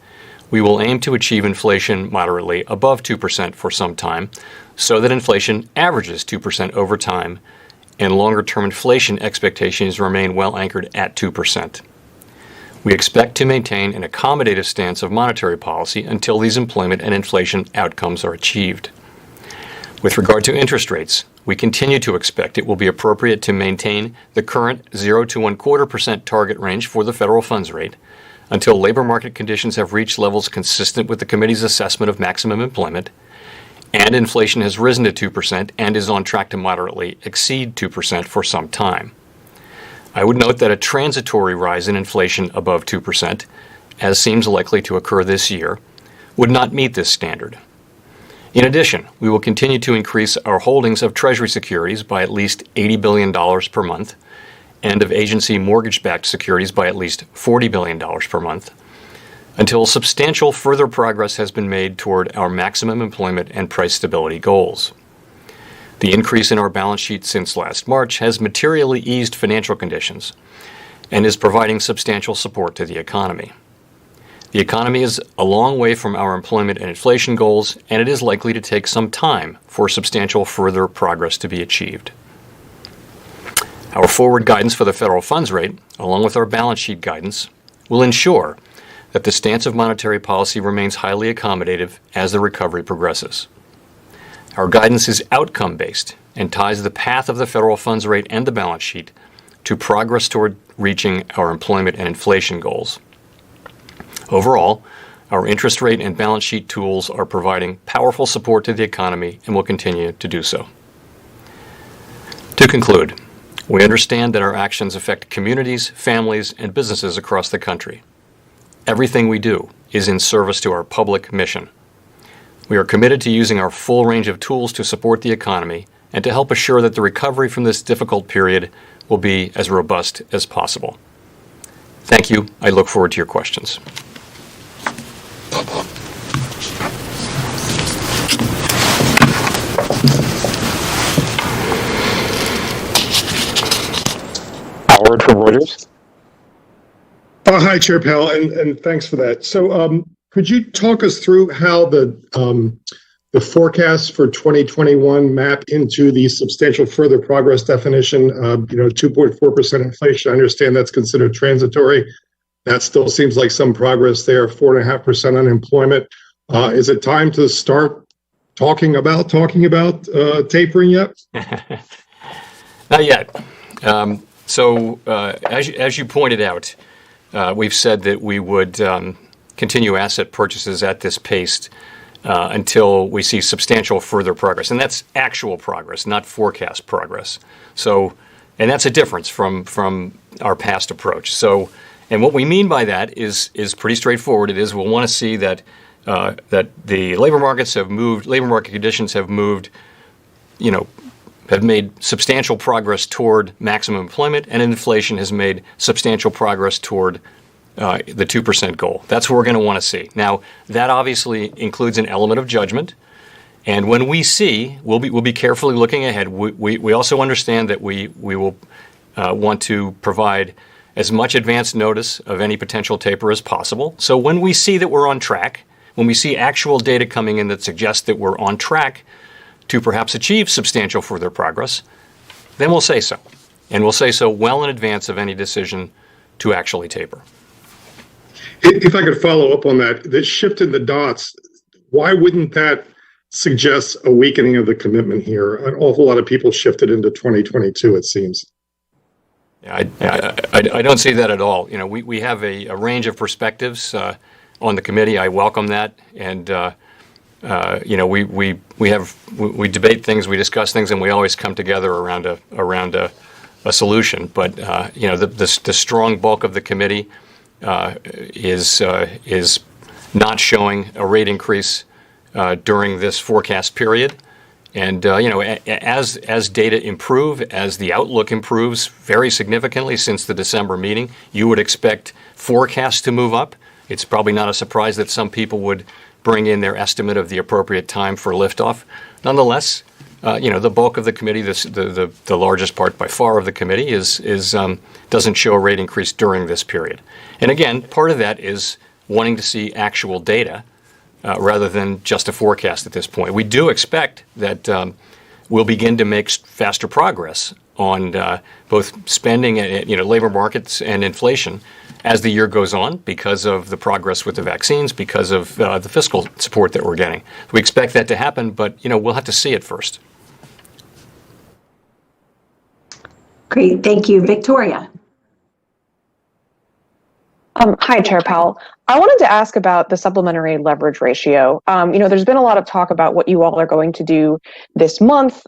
we will aim to achieve inflation moderately above 2% for some time, so that inflation averages 2% over time and longer-term inflation expectations remain well anchored at 2%. We expect to maintain an accommodative stance of monetary policy until these employment and inflation outcomes are achieved. With regard to interest rates, we continue to expect it will be appropriate to maintain the current 0 to 1/4% target range for the federal funds rate until labor market conditions have reached levels consistent with the committee's assessment of maximum employment, and inflation has risen to 2% and is on track to moderately exceed 2% for some time. I would note that a transitory rise in inflation above 2%, as seems likely to occur this year, would not meet this standard. In addition, we will continue to increase our holdings of Treasury securities by at least $80 billion per month and of agency mortgage-backed securities by at least $40 billion per month, until substantial further progress has been made toward our maximum employment and price stability goals. The increase in our balance sheet since last March has materially eased financial conditions and is providing substantial support to the economy. The economy is a long way from our employment and inflation goals, and it is likely to take some time for substantial further progress to be achieved. Our forward guidance for the federal funds rate, along with our balance sheet guidance, will ensure that the stance of monetary policy remains highly accommodative as the recovery progresses. Our guidance is outcome-based and ties the path of the federal funds rate and the balance sheet to progress toward reaching our employment and inflation goals. Overall, our interest rate and balance sheet tools are providing powerful support to the economy and will continue to do so. To conclude, we understand that our actions affect communities, families, and businesses across the country. Everything we do is in service to our public mission. We are committed to using our full range of tools to support the economy and to help assure that the recovery from this difficult period will be as robust as possible. Thank you. I look forward to your questions. Howard from Reuters. Hi, Chair Powell, and thanks for that. So could you talk us through how the forecasts for 2021 map into the substantial further progress definition? 2.4% inflation, I understand that's considered transitory. That still seems like some progress there. 4.5% unemployment. Is it time to start talking about tapering yet? Not yet. As you pointed out, we've said that we would continue asset purchases at this pace until we see substantial further progress. And that's actual progress, not forecast progress. And that's a difference from our past approach. And what we mean by that is pretty straightforward. It is we'll want to see that the labor markets have moved, labor market conditions have moved, have made substantial progress toward maximum employment, and inflation has made substantial progress toward the 2% goal. That's what we're going to want to see. Now, that obviously includes an element of judgment. And when we see, we'll be carefully looking ahead. We also understand that we will want to provide as much advance notice of any potential taper as possible. So when we see that we're on track, when we see actual data coming in that suggests that we're on track to perhaps achieve substantial further progress, then we'll say so. And we'll say so well in advance of any decision to actually taper. If I could follow up on that, the shift in the dots, why wouldn't that suggest a weakening of the commitment here? An awful lot of people shifted into 2022, it seems. I don't see that at all. We have a range of perspectives on the committee. I welcome that, and we debate things, we discuss things, and we always come together around a solution. But the strong bulk of the committee is not showing a rate increase during this forecast period. And as data improve, as the outlook improves very significantly since the December meeting, you would expect forecasts to move up. It's probably not a surprise that some people would bring in their estimate of the appropriate time for liftoff. Nonetheless, the bulk of the committee, the largest part by far of the committee, doesn't show a rate increase during this period. And again, part of that is wanting to see actual data rather than just a forecast at this point. We do expect that we'll begin to make faster progress on both spending, labor markets and inflation as the year goes on because of the progress with the vaccines, because of the fiscal support that we're getting. We expect that to happen, but we'll have to see it first. Great, thank you. Victoria. Hi, Chair Powell. I wanted to ask about the supplementary leverage ratio. There's been a lot of talk about what you all are going to do this month,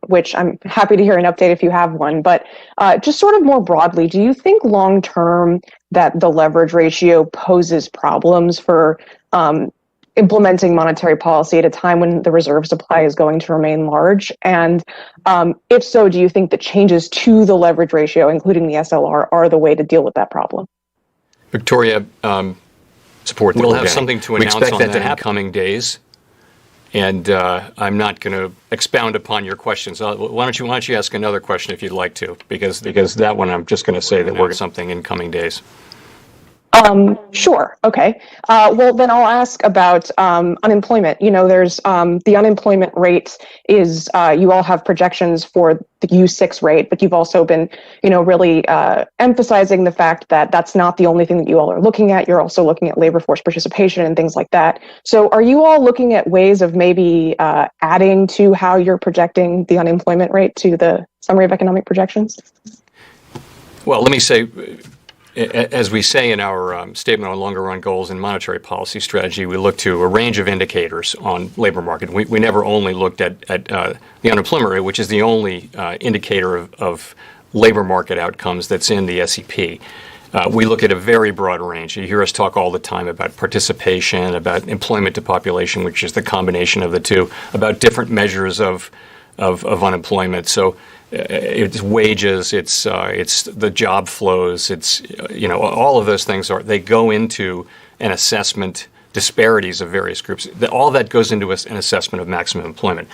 which I'm happy to hear an update if you have one. But just sort of more broadly, do you think long term that the leverage ratio poses problems for implementing monetary policy at a time when the reserve supply is going to remain large? And if so, do you think that changes to the leverage ratio, including the SLR, are the way to deal with that problem? Victoria, support. We'll have something to announce on that in coming days, and I'm not going to expound upon your questions. Why don't you ask another question if you'd like to, because that one I'm just going to say that we're something in coming days. Sure. Okay. Well, then I'll ask about unemployment. You know, there's the unemployment rate is you all have projections for the U6 rate, but you've also been, you know, really emphasizing the fact that that's not the only thing that you all are looking at. You're also looking at labor force participation and things like that. So are you all looking at ways of maybe adding to how you're projecting the unemployment rate to the summary of economic projections? Well, let me say, as we say in our statement on longer run goals and monetary policy strategy, we look to a range of indicators on labor market. We never only looked at the unemployment rate, which is the only indicator of labor market outcomes that's in the SEP. We look at a very broad range. You hear us talk all the time about participation, about employment to population, which is the combination of the two, about different measures of unemployment. So it's wages, it's the job flows, it's all of those things they go into an assessment disparities of various groups. All that goes into an assessment of maximum employment.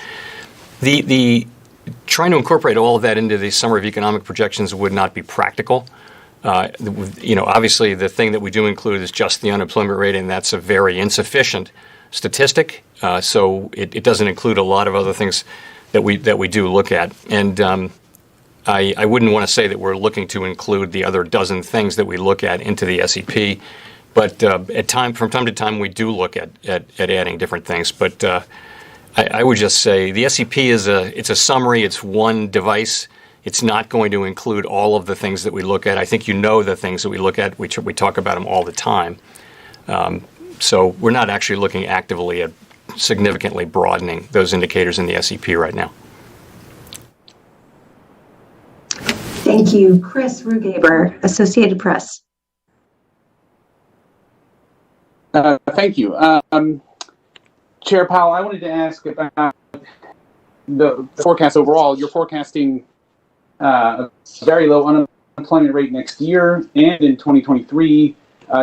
The trying to incorporate all of that into the summary of economic projections would not be practical. Obviously the thing that we do include is just the unemployment rate, and that's a very insufficient statistic. So it doesn't include a lot of other things that we do look at, and I wouldn't want to say that we're looking to include the other dozen things that we look at into the SEP, but from time to time we do look at adding different things. But I would just say the SEP it's a summary. It's one device. It's not going to include all of the things that we look at. I think you know the things that we look at. We talk about them all the time. So we're not actually looking actively at significantly broadening those indicators in the SEP right now. Thank you. Chris Rugaber, Associated Press. Thank you. Chair Powell, I wanted to ask about the forecast overall. You're forecasting a very low unemployment rate next year, and in 2023,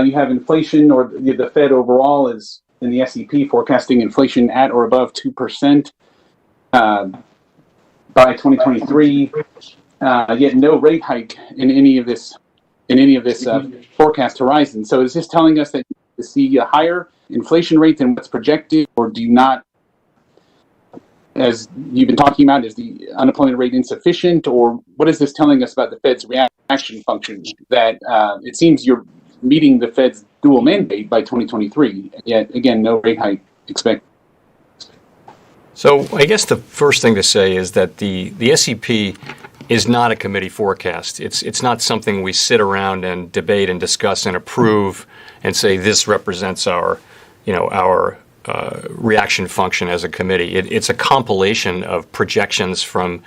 you have inflation, or the Fed overall is in the SEP forecasting inflation at or above 2% by 2023. Yet no rate hike in any of this forecast horizon. So is this telling us that you see a higher inflation rate than what's projected, or do you not? As you've been talking about, is the unemployment rate insufficient, or what is this telling us about the Fed's reaction function? That it seems you're meeting the Fed's dual mandate by 2023, yet again, no rate hike expected. So I guess the first thing to say is that the SEP is not a committee forecast. It's not something we sit around and debate and discuss and approve and say this represents our reaction function as a committee. It's a compilation of projections from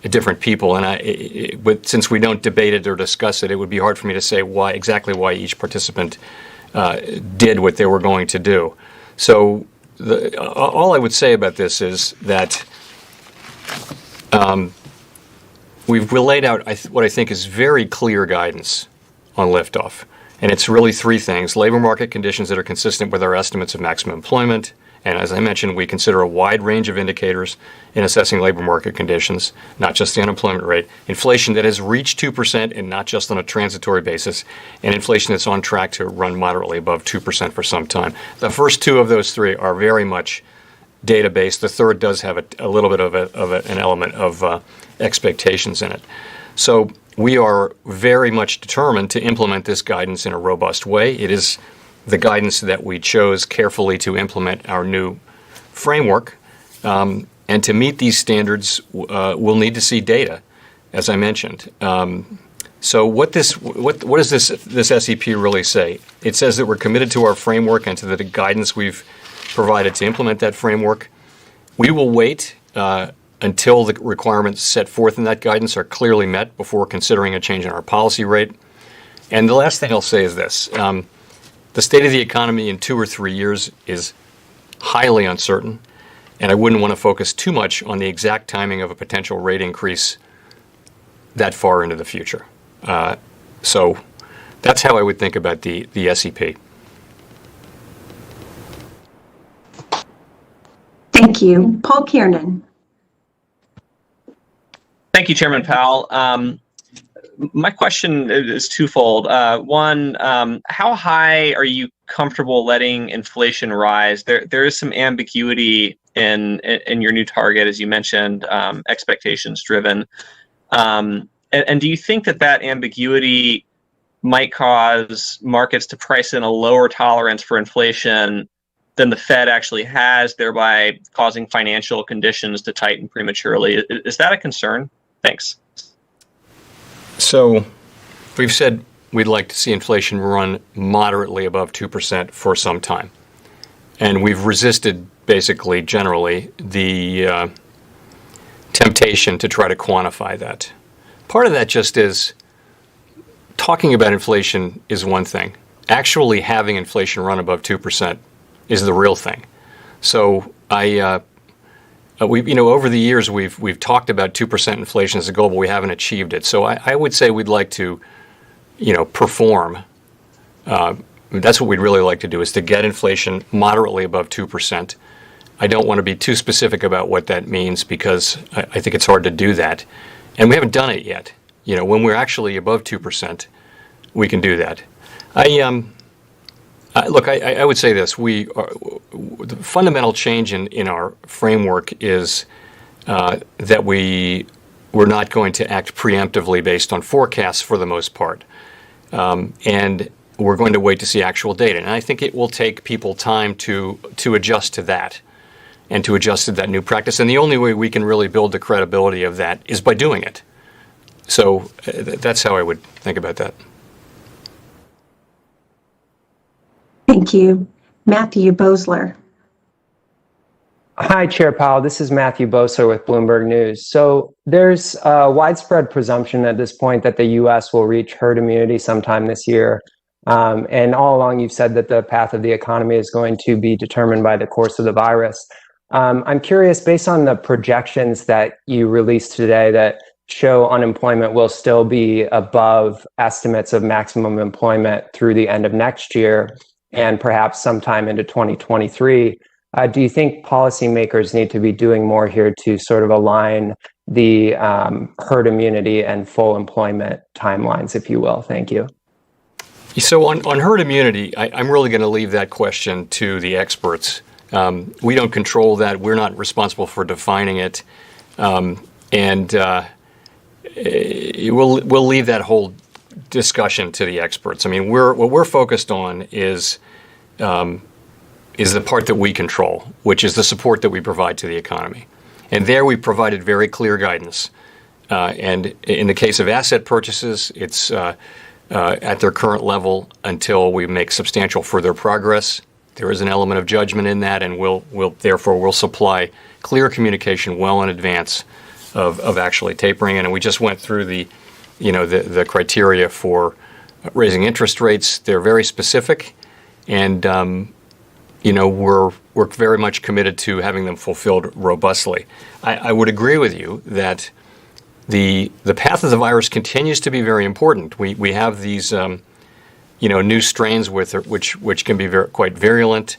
different people, and since we don't debate it or discuss it, it would be hard for me to say exactly why each participant did what they were going to do. So all I would say about this is that we've laid out what I think is very clear guidance on liftoff. And it's really three things: labor market conditions that are consistent with our estimates of maximum employment. And as I mentioned, we consider a wide range of indicators in assessing labor market conditions, not just the unemployment rate. Inflation that has reached 2% and not just on a transitory basis, and inflation that's on track to run moderately above 2% for some time. The first two of those three are very much data-based. The third does have a little bit of an element of expectations in it. So we are very much determined to implement this guidance in a robust way. It is the guidance that we chose carefully to implement our new framework. And to meet these standards, we'll need to see data, as I mentioned. So what does this SEP really say? It says that we're committed to our framework and to the guidance we've provided to implement that framework. We will wait until the requirements set forth in that guidance are clearly met before considering a change in our policy rate. And the last thing I'll say is this. The state of the economy in 2 or 3 years is highly uncertain, and I wouldn't want to focus too much on the exact timing of a potential rate increase that far into the future. So that's how I would think about the SEP. Thank you. Paul Kiernan. Thank you, Chairman Powell. my question is twofold. One, how high are you comfortable letting inflation rise? There is some ambiguity in your new target, as you mentioned, expectations driven. And do you think that ambiguity might cause markets to price in a lower tolerance for inflation than the Fed actually has, thereby causing financial conditions to tighten prematurely? Is that a concern? Thanks. So we've said we'd like to see inflation run moderately above 2% for some time. And we've resisted, basically, generally, the temptation to try to quantify that. Part of that just is talking about inflation is one thing. Actually having inflation run above 2% is the real thing. So over the years we've talked about 2% inflation as a goal, but we haven't achieved it. So I would say we'd like to, perform. That's what we'd really like to do, is to get inflation moderately above 2%. I don't want to be too specific about what that means because I think it's hard to do that, and we haven't done it yet. When we're actually above 2%, we can do that. Look, I would say this. The fundamental change in our framework is that we're not going to act preemptively based on forecasts for the most part. And we're going to wait to see actual data. And I think it will take people time to adjust to that and to adjust to that new practice. And the only way we can really build the credibility of that is by doing it. So that's how I would think about that. Thank you. Matthew Boesler. Hi, Chair Powell. This is Matthew Boesler with Bloomberg News. So there's a widespread presumption at this point that the U.S. will reach herd immunity sometime this year. And all along, you've said that the path of the economy is going to be determined by the course of the virus. I'm curious, based on the projections that you released today that show unemployment will still be above estimates of maximum employment through the end of next year and perhaps sometime into 2023, do you think policymakers need to be doing more here to sort of align the herd immunity and full employment timelines, if you will? Thank you. So on herd immunity, I'm really going to leave that question to the experts. We don't control that. We're not responsible for defining it. We'll leave that whole discussion to the experts. I mean, what we're focused on is the part that we control, which is the support that we provide to the economy. And there we provided very clear guidance. And in the case of asset purchases, it's at their current level until we make substantial further progress. There is an element of judgment in that, and we'll supply clear communication well in advance of actually tapering. And we just went through the criteria for raising interest rates. They're very specific, and we're very much committed to having them fulfilled robustly. I would agree with you that the path of the virus continues to be very important. We have these new strains which can be quite virulent,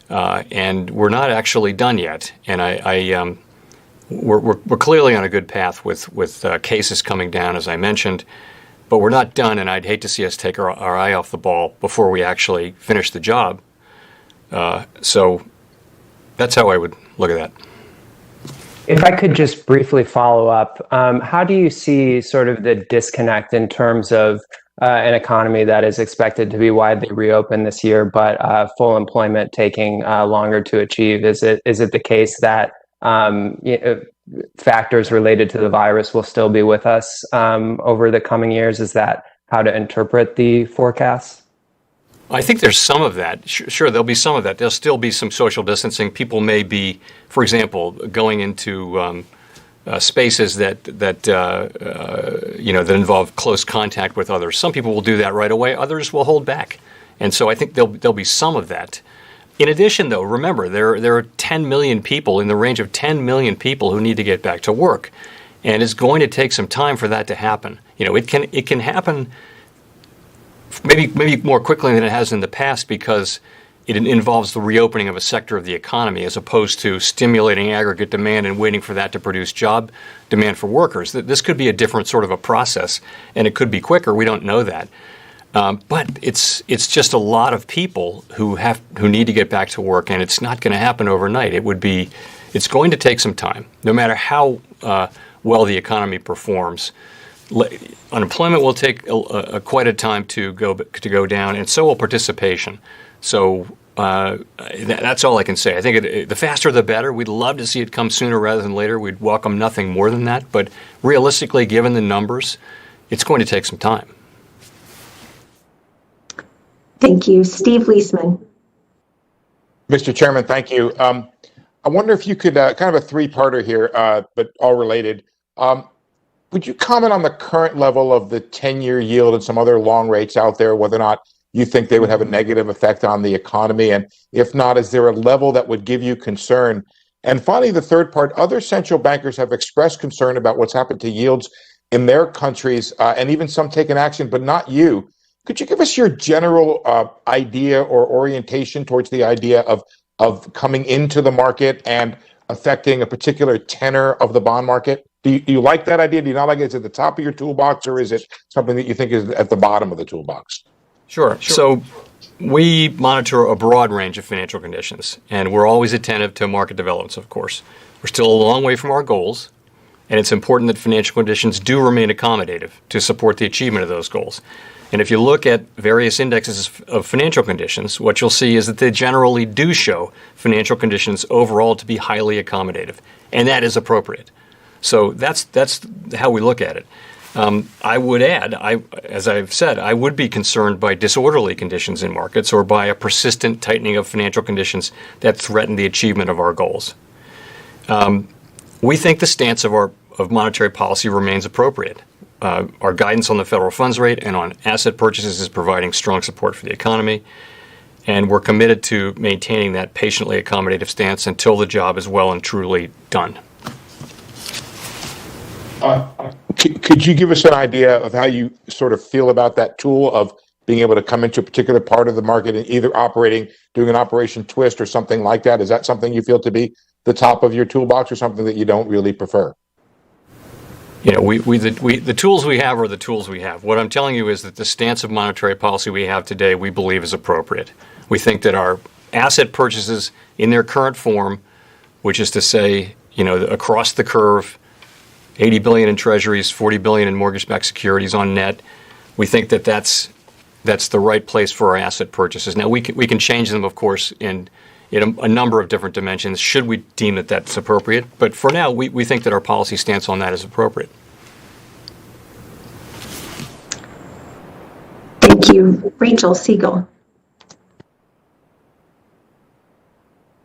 and we're not actually done yet. And we're clearly on a good path with cases coming down, as I mentioned, but we're not done. And I'd hate to see us take our eye off the ball before we actually finish the job. So that's how I would look at that. If I could just briefly follow up, how do you see sort of the disconnect in terms of an economy that is expected to be widely reopened this year, but full employment taking longer to achieve? Is it the case that factors related to the virus will still be with us over the coming years? Is that how to interpret the forecasts? I think there's some of that. Sure, there'll be some of that. There'll still be some social distancing. People may be, for example, going into spaces that involve close contact with others. Some people will do that right away. Others will hold back, and so I think there'll be some of that. In addition, though, remember there are 10 million people, in the range of 10 million people, who need to get back to work, and it's going to take some time for that to happen. It can happen maybe more quickly than it has in the past, because it involves the reopening of a sector of the economy as opposed to stimulating aggregate demand and waiting for that to produce job demand for workers. This could be a different sort of a process, and it could be quicker. We don't know that. But it's just a lot of people who need to get back to work, and it's not going to happen overnight. It's going to take some time. No matter how well the economy performs, unemployment will take quite a time to go down, and so will participation. So that's all I can say. I think the faster the better. We'd love to see it come sooner rather than later. We'd welcome nothing more than that. But realistically, given the numbers, it's going to take some time. Thank you. Steve Leisman. Mr. Chairman, thank you. I wonder if you could, kind of a three-parter here, but all related. Would you comment on the current level of the 10-year yield and some other long rates out there, whether or not you think they would have a negative effect on the economy? And if not, is there a level that would give you concern? And finally, the third part, other central bankers have expressed concern about what's happened to yields in their countries, and even some taken action, but not you. Could you give us your general idea or orientation towards the idea of coming into the market and affecting a particular tenor of the bond market? Do you like that idea? Do you not like it? Is it at the top of your toolbox, or is it something that you think is at the bottom of the toolbox? Sure. So we monitor a broad range of financial conditions, and we're always attentive to market developments, of course. We're still a long way from our goals, and it's important that financial conditions do remain accommodative to support the achievement of those goals. And if you look at various indexes of financial conditions, what you'll see is that they generally do show financial conditions overall to be highly accommodative, and that is appropriate. So that's how we look at it. I would add, as I've said, I would be concerned by disorderly conditions in markets or by a persistent tightening of financial conditions that threaten the achievement of our goals. We think the stance of monetary policy remains appropriate. Our guidance on the federal funds rate and on asset purchases is providing strong support for the economy, and we're committed to maintaining that patiently accommodative stance until the job is well and truly done. Could you give us an idea of how you sort of feel about that tool of being able to come into a particular part of the market and either doing an operation twist or something like that? Is that something you feel to be the top of your toolbox, or something that you don't really prefer? You know, the tools we have are the tools we have. What I'm telling you is that the stance of monetary policy we have today, we believe is appropriate. We think that our asset purchases in their current form, which is to say, you know, across the curve, $80 billion in treasuries, $40 billion in mortgage-backed securities on net, we think that that's the right place for our asset purchases. Now, we can change them, of course, in a number of different dimensions, should we deem that that's appropriate. But for now, we think that our policy stance on that is appropriate. Thank you. Rachel Siegel.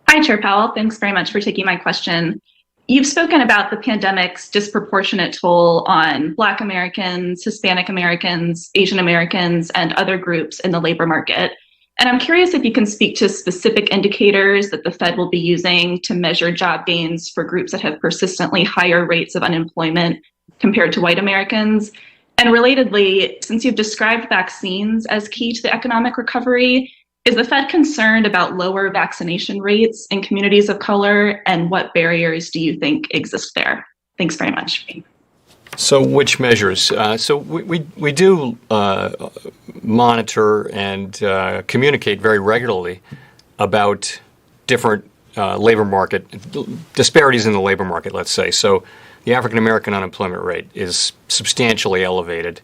Hi, Chair Powell. Thanks very much for taking my question. You've spoken about the pandemic's disproportionate toll on Black Americans, Hispanic Americans, Asian Americans, and other groups in the labor market. And I'm curious if you can speak to specific indicators that the Fed will be using to measure job gains for groups that have persistently higher rates of unemployment compared to white Americans. And relatedly, since you've described vaccines as key to the economic recovery, is the Fed concerned about lower vaccination rates in communities of color, and what barriers do you think exist there? Thanks very much. So which measures? So we do monitor and communicate very regularly about different labor market disparities in the labor market, let's say. So the African American unemployment rate is substantially elevated,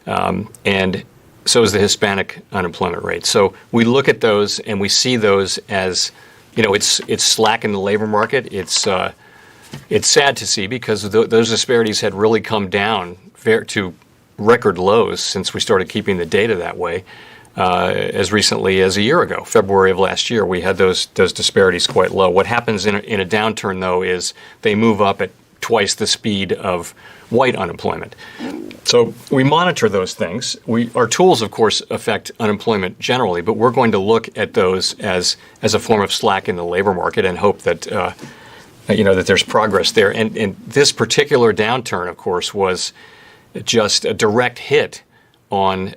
and so is the Hispanic unemployment rate. So we look at those and we see those as, you know, it's slack in the labor market. It's sad to see, because those disparities had really come down to record lows since we started keeping the data that way. As recently as a year ago, February of last year, we had those disparities quite low. What happens in a downturn, though, is they move up at twice the speed of white unemployment. So we monitor those things. Our tools, of course, affect unemployment generally, but we're going to look at those as a form of slack in the labor market and hope that that there's progress there. And this particular downturn, of course, was just a direct hit on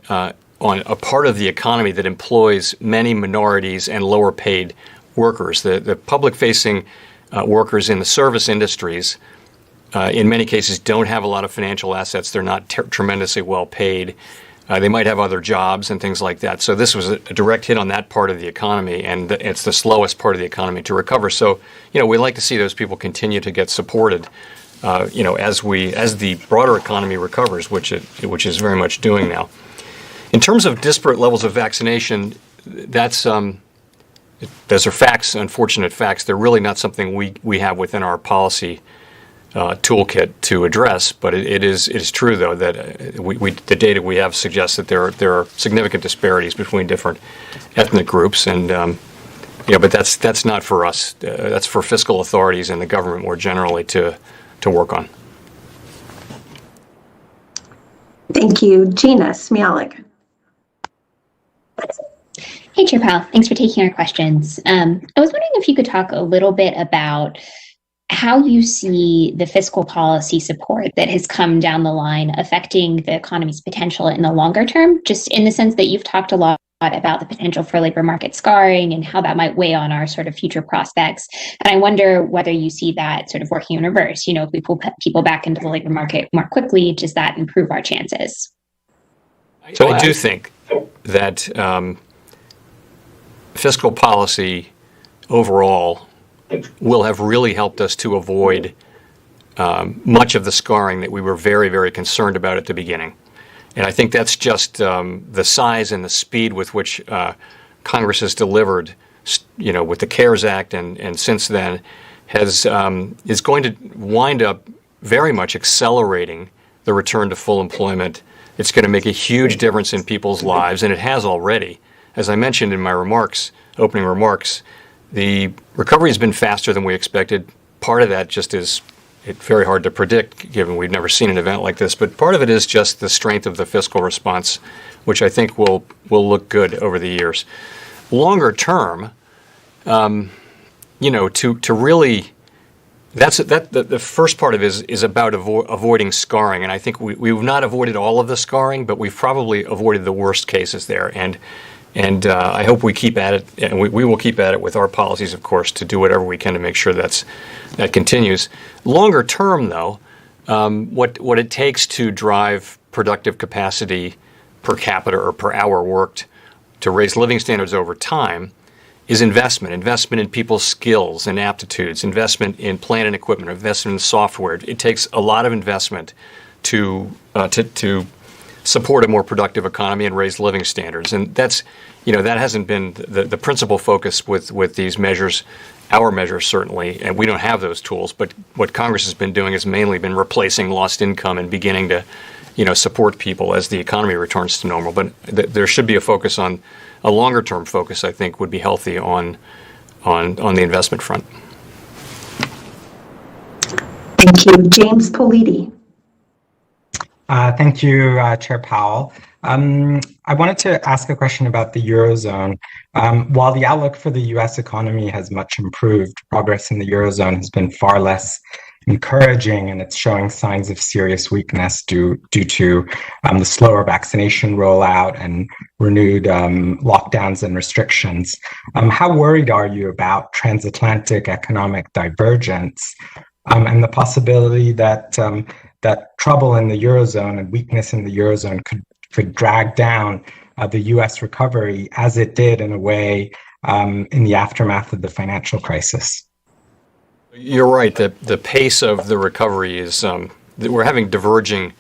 on a part of the economy that employs many minorities and lower paid workers. The public-facing workers in the service industries, in many cases, don't have a lot of financial assets. They're not tremendously well paid. They might have other jobs and things like that. So this was a direct hit on that part of the economy, and it's the slowest part of the economy to recover. So, we'd like to see those people continue to get supported, as the broader economy recovers, which is very much doing now. In terms of disparate levels of vaccination, those are facts, unfortunate facts. They're really not something we have within our policy toolkit to address, but it is true, though, that the data we have suggests that there are significant disparities between different ethnic groups, and but that's not for us. That's for fiscal authorities and the government more generally to work on. Thank you. Gina Smialek. Hey, Chair Powell. Thanks for taking our questions. I was wondering if you could talk a little bit about how you see the fiscal policy support that has come down the line affecting the economy's potential in the longer term, just in the sense that you've talked a lot about the potential for labor market scarring and how that might weigh on our sort of future prospects. And I wonder whether you see that sort of working in reverse. If we pull people back into the labor market more quickly, does that improve our chances? So I do think that fiscal policy overall will have really helped us to avoid much of the scarring that we were very, very concerned about at the beginning. And I think that's just the size and the speed with which Congress has delivered, with the CARES Act and since then, is going to wind up very much accelerating the return to full employment. It's going to make a huge difference in people's lives, and it has already. As I mentioned in my opening remarks, the recovery has been faster than we expected. Part of that just is very hard to predict, given we've never seen an event like this. But part of it is just the strength of the fiscal response, which I think will look good over the years. Longer term, to really, the first part of it is about avoiding scarring, and I think we've not avoided all of the scarring, but we've probably avoided the worst cases there. And I hope we keep at it, and we will keep at it with our policies, of course, to do whatever we can to make sure that continues. Longer term, though, what it takes to drive productive capacity per capita or per hour worked to raise living standards over time is investment in people's skills and aptitudes, investment in plant and equipment, investment in software. It takes a lot of investment to support a more productive economy and raise living standards. And that's, that hasn't been the principal focus with these measures, our measures certainly, and we don't have those tools. But what Congress has been doing has mainly been replacing lost income and beginning to, support people as the economy returns to normal. But there should be a longer term focus, I think, would be healthy on the investment front. Thank you. James Politi. Thank you, Chair Powell. I wanted to ask a question about the Eurozone. While the outlook for the U.S. economy has much improved, progress in the Eurozone has been far less encouraging, and it's showing signs of serious weakness due to the slower vaccination rollout and renewed lockdowns and restrictions. How worried are you about transatlantic economic divergence and the possibility that trouble in the Eurozone and weakness in the Eurozone could drag down the U.S. recovery, as it did in a way in the aftermath of the financial crisis? You're right. The pace of the recovery is we're having diverging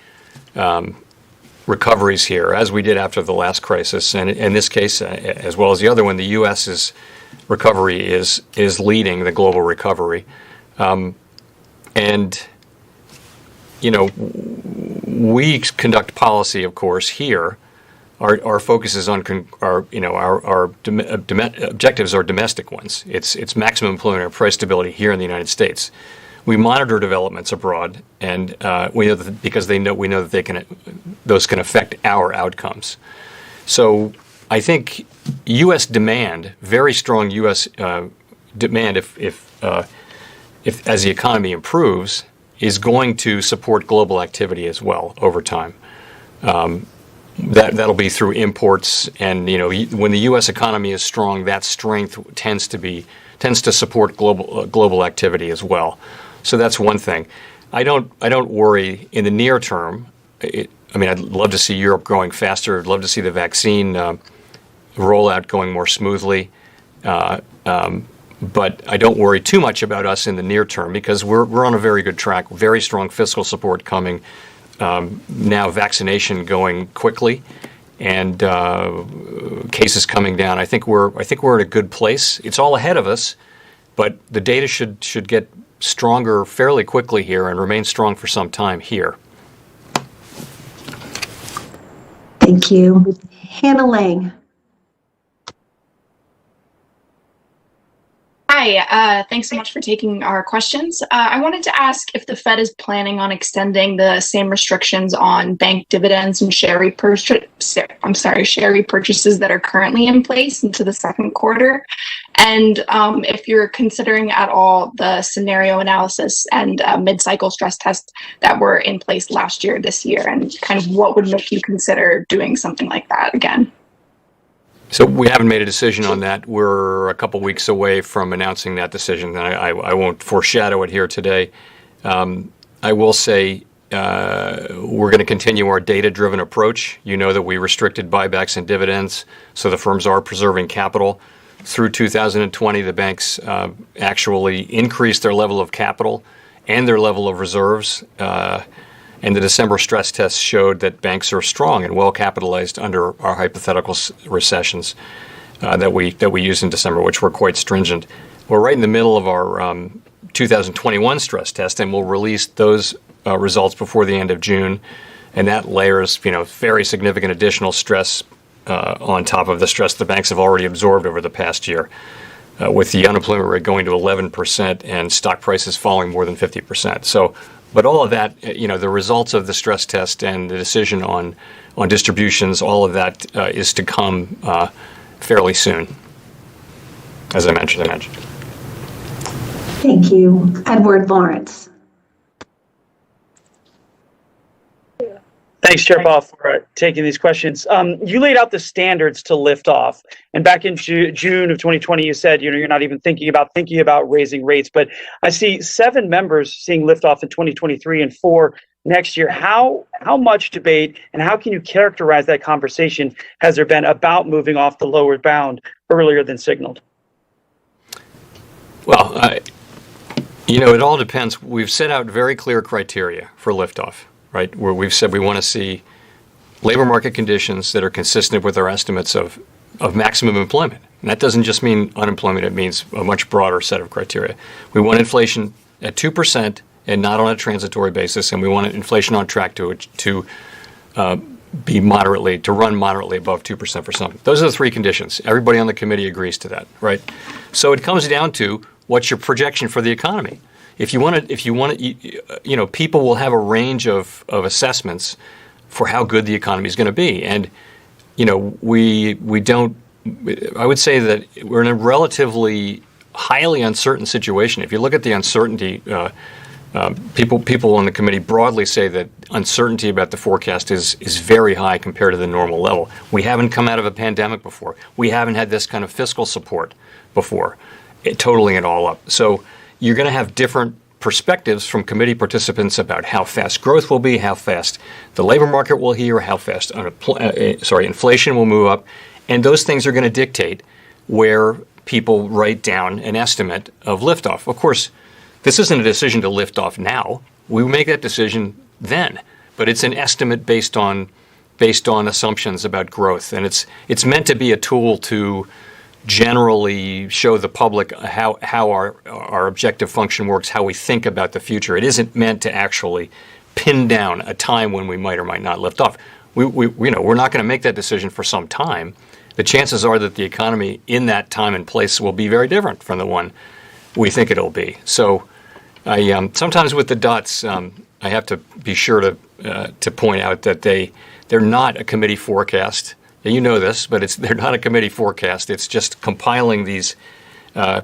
recoveries here, as we did after the last crisis, and in this case, as well as the other one, the U.S.'s recovery is leading the global recovery, and we conduct policy, of course, here. Our focus is on our objectives are domestic ones. It's maximum employment and price stability here in the United States. We monitor developments abroad, and we know that because we know that those can affect our outcomes. So I think U.S. demand, very strong U.S. demand, if as the economy improves, is going to support global activity as well over time. that'll be through imports, and when the U.S. economy is strong, that strength tends to support global activity as well. So that's one thing. I don't worry in the near term. I'd love to see Europe growing faster. I'd love to see the vaccine rollout going more smoothly. But I don't worry too much about us in the near term because we're on a very good track. Very strong fiscal support coming. Now vaccination going quickly, and cases coming down. I think we're in a good place. It's all ahead of us, but the data should get stronger fairly quickly here and remain strong for some time here. Thank you. Hannah Lang. Hi, thanks so much for taking our questions. I wanted to ask if the Fed is planning on extending the same restrictions on bank dividends and share repurchases that are currently in place into the second quarter, and if you're considering at all the scenario analysis and mid-cycle stress tests that were in place last year, this year, and kind of what would make you consider doing something like that again. So we haven't made a decision on that. We're a couple weeks away from announcing that decision, and I won't foreshadow it here today. I will say we're going to continue our data-driven approach. You know that we restricted buybacks and dividends, so the firms are preserving capital. Through 2020, the banks actually increased their level of capital and their level of reserves. And the December stress tests showed that banks are strong and well capitalized under our hypothetical recessions that we used in December, which were quite stringent. We're right in the middle of our 2021 stress test, and we'll release those results before the end of June. And that layers, very significant additional stress on top of the stress the banks have already absorbed over the past year, with the unemployment rate going to 11% and stock prices falling more than 50%. So. But all of that, the results of the stress test and the decision on distributions, all of that is to come fairly soon, as I mentioned. Thank you. Edward Lawrence. Thanks, Chair Powell, for taking these questions. You laid out the standards to lift off, and back in June of 2020, you said you're not even thinking about raising rates. But I see 7 members seeing liftoff in 2023 and 4 next year. How much debate and how can you characterize that conversation has there been about moving off the lower bound earlier than signaled? Well, it all depends. We've set out very clear criteria for liftoff. Right, where we've said we want to see labor market conditions that are consistent with our estimates of maximum employment. And that doesn't just mean unemployment, it means a much broader set of criteria. We want inflation at 2% and not on a transitory basis, and we want inflation on track to run moderately above 2% for some. Those are the 3 conditions. Everybody on the committee agrees to that, right? So it comes down to what's your projection for the economy? If you want to, people will have a range of assessments for how good the economy is going to be, and we don't. I would say that we're in a relatively highly uncertain situation. If you look at the uncertainty, people on the committee broadly say that uncertainty about the forecast is very high compared to the normal level. We haven't come out of a pandemic before. We haven't had this kind of fiscal support before, totaling it all up. So you're going to have different perspectives from committee participants about how fast growth will be, how fast the labor market will heal, how fast inflation will move up, and those things are going to dictate where people write down an estimate of liftoff. Of course, this isn't a decision to lift off now. We make that decision then, but it's an estimate based on assumptions about growth, and it's meant to be a tool to generally show the public how our objective function works, how we think about the future. It isn't meant to actually pin down a time when we might or might not lift off. We're not going to make that decision for some time. The chances are that the economy in that time and place will be very different from the one we think it'll be. So I sometimes with the dots, I have to be sure to point out that they're not a committee forecast. You know this, but they're not a committee forecast. It's just compiling these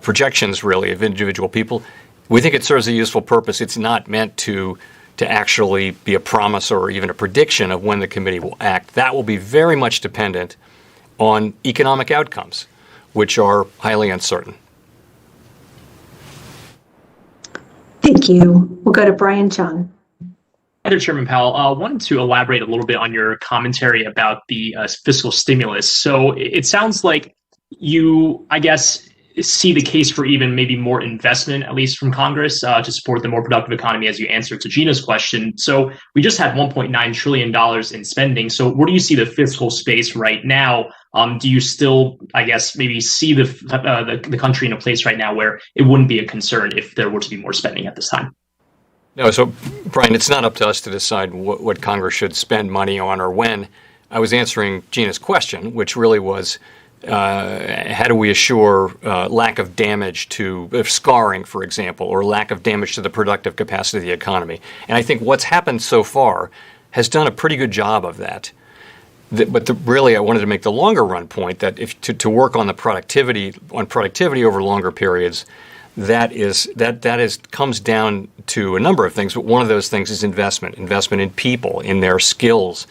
projections, really, of individual people. We think it serves a useful purpose. It's not meant to to actually be a promise or even a prediction of when the committee will act. That will be very much dependent on economic outcomes, which are highly uncertain. Thank you. We'll go to Brian Chung. Hi there, Chairman Powell. I wanted to elaborate a little bit on your commentary about the fiscal stimulus. So it sounds like you, I guess, see the case for even maybe more investment, at least from Congress, to support the more productive economy, as you answered to Gina's question. So we just had $1.9 trillion in spending. So where do you see the fiscal space right now? Do you still, I guess, maybe see the country in a place right now where it wouldn't be a concern if there were to be more spending at this time? No, so Brian, it's not up to us to decide what Congress should spend money on or when. I was answering Gina's question, which really was, how do we assure lack of damage to scarring, for example, or lack of damage to the productive capacity of the economy? And I think what's happened so far has done a pretty good job of that. But really, I wanted to make the longer run point that if to work on the productivity over longer periods, that comes down to a number of things. But one of those things is investment in people, in their skills,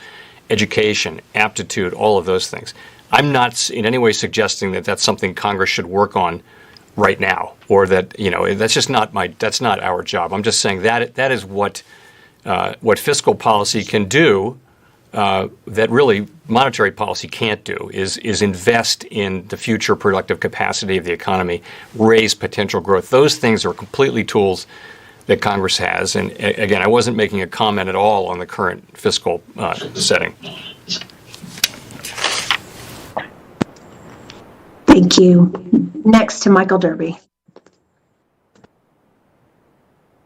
education, aptitude, all of those things. I'm not in any way suggesting that that's something Congress should work on right now, or that that's just not that's not our job. I'm just saying that is what fiscal policy can do. That really monetary policy can't do is invest in the future productive capacity of the economy, raise potential growth. Those things are completely tools that Congress has. And again, I wasn't making a comment at all on the current fiscal setting. Thank you. Next to Michael Derby.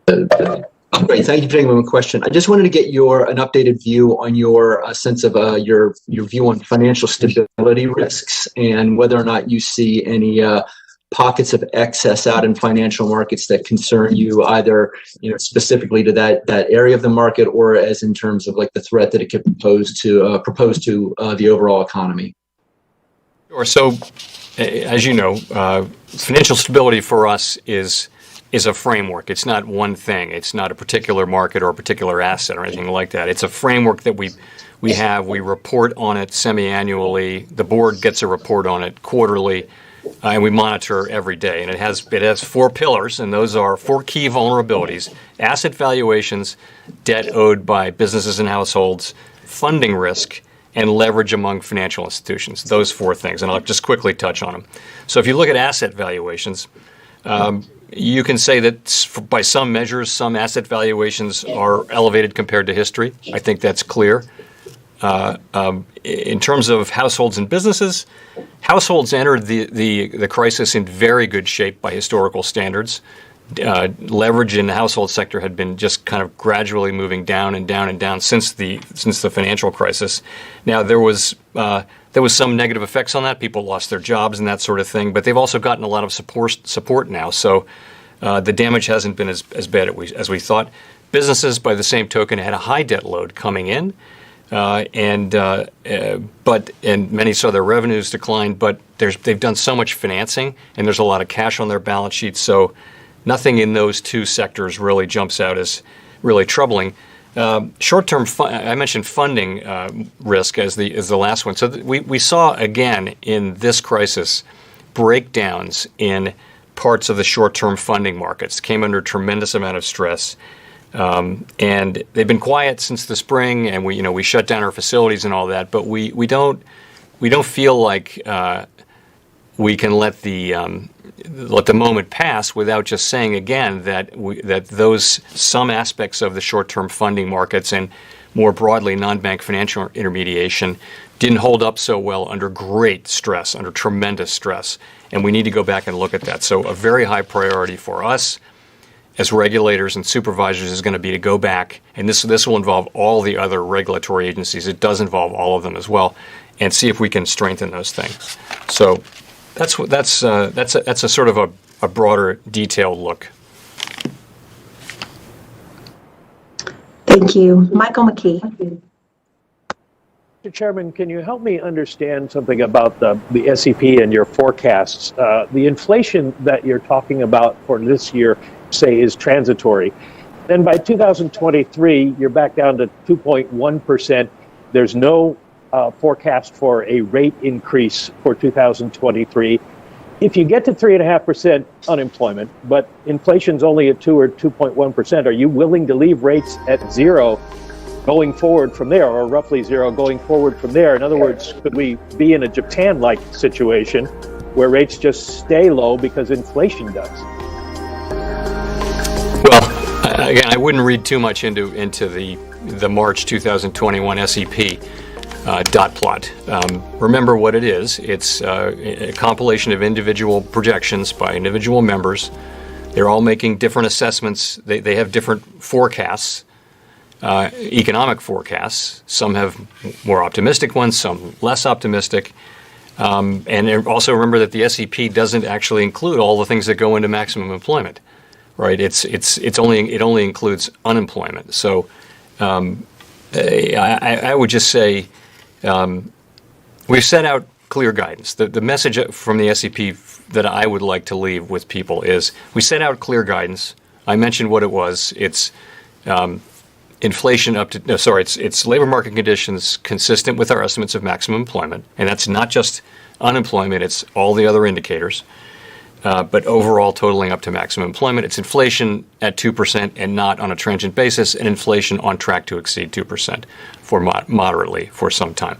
Great. Thank you for taking my question. I just wanted to get an updated view on your sense of your view on financial stability risks and whether or not you see any pockets of excess out in financial markets that concern you, either specifically to that area of the market or as in terms of like the threat that it could propose to the overall economy. Sure. So, as you know, financial stability for us is a framework. It's not one thing. It's not a particular market or a particular asset or anything like that. It's a framework that we have. We report on it semi-annually. The board gets a report on it quarterly, and we monitor every day. And it has 4 pillars, and those are 4 key vulnerabilities: asset valuations, debt owed by businesses and households, funding risk, and leverage among financial institutions. Those 4 things, and I'll just quickly touch on them. So if you look at asset valuations, you can say that by some measures, some asset valuations are elevated compared to history. I think that's clear. In terms of households and businesses, households entered the crisis in very good shape by historical standards. Leverage in the household sector had been just kind of gradually moving down and down and down since the financial crisis. Now there was some negative effects on that. People lost their jobs and that sort of thing, but they've also gotten a lot of support now. So the damage hasn't been as bad as we thought. Businesses, by the same token, had a high debt load coming in, and many saw their revenues decline. But they've done so much financing, and there's a lot of cash on their balance sheets. So nothing in those 2 sectors really jumps out as really troubling. Short-term, I mentioned funding risk as the last one. So we saw again in this crisis breakdowns in parts of the short-term funding markets. Came under a tremendous amount of stress, and they've been quiet since the spring. And we shut down our facilities and all that. But we don't feel like we can let the moment pass without just saying again that some aspects of the short-term funding markets and more broadly non-bank financial intermediation didn't hold up so well under great stress, under tremendous stress, and we need to go back and look at that. So a very high priority for us as regulators and supervisors is going to be to go back, and this will involve all the other regulatory agencies. It does involve all of them as well, and see if we can strengthen those things. So that's a sort of a broader, detailed look. Thank you. Michael McKee. Mr. Chairman, can you help me understand something about the SEP and your forecasts? The inflation that you're talking about for this year, say, is transitory. Then by 2023, you're back down to 2.1%. There's no forecast for a rate increase for 2023. If you get to 3.5% unemployment, but inflation's only at 2 or 2.1%, are you willing to leave rates at zero going forward from there, or roughly zero going forward from there? In other words, could we be in a Japan-like situation where rates just stay low because inflation does? Well, again, I wouldn't read too much into the March 2021 SEP dot plot. Remember what it is. It's a compilation of individual projections by individual members. They're all making different assessments. They have different forecasts, economic forecasts. Some have more optimistic ones, some less optimistic. And also remember that the SEP doesn't actually include all the things that go into maximum employment, right? It only includes unemployment. So I would just say we've set out clear guidance. The message from the SEP that I would like to leave with people is we set out clear guidance. I mentioned what it was. It's inflation it's labor market conditions consistent with our estimates of maximum employment, and that's not just unemployment, it's all the other indicators, but overall totaling up to maximum employment. It's inflation at 2% and not on a transient basis, and inflation on track to exceed 2% for moderately for some time.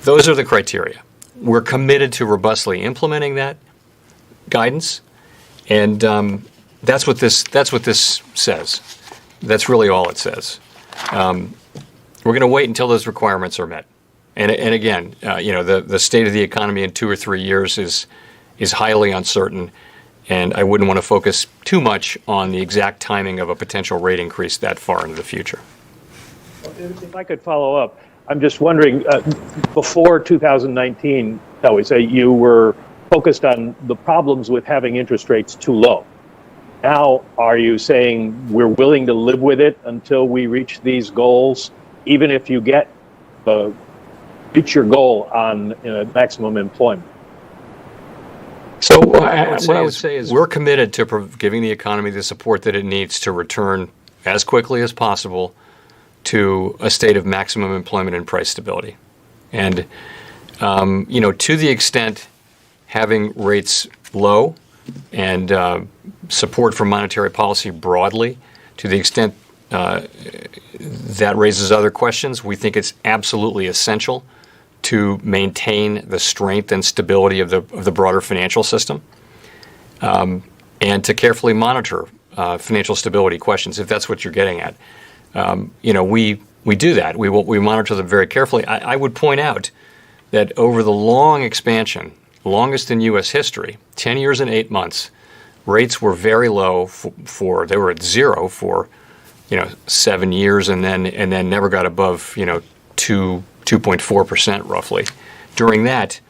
Those are the criteria. We're committed to robustly implementing that guidance, and that's what this says. That's really all it says. We're going to wait until those requirements are met. And again, the state of the economy in 2 or 3 years is highly uncertain, and I wouldn't want to focus too much on the exact timing of a potential rate increase that far into the future. If I could follow up, I'm just wondering, before 2019, shall we say, you were focused on the problems with having interest rates too low. Now, are you saying we're willing to live with it until we reach these goals, even if you reach your goal on maximum employment? So what I would say is we're committed to giving the economy the support that it needs to return as quickly as possible to a state of maximum employment and price stability. And, to the extent having rates low and support for monetary policy broadly, to the extent that raises other questions, we think it's absolutely essential to maintain the strength and stability of the broader financial system, and to carefully monitor financial stability questions, if that's what you're getting at. We do that. We monitor them very carefully. I would point out that over the long expansion, longest in U.S. history, 10 years and 8 months, rates were very low they were at zero for 7 years, and then never got above 2.4% roughly. During that,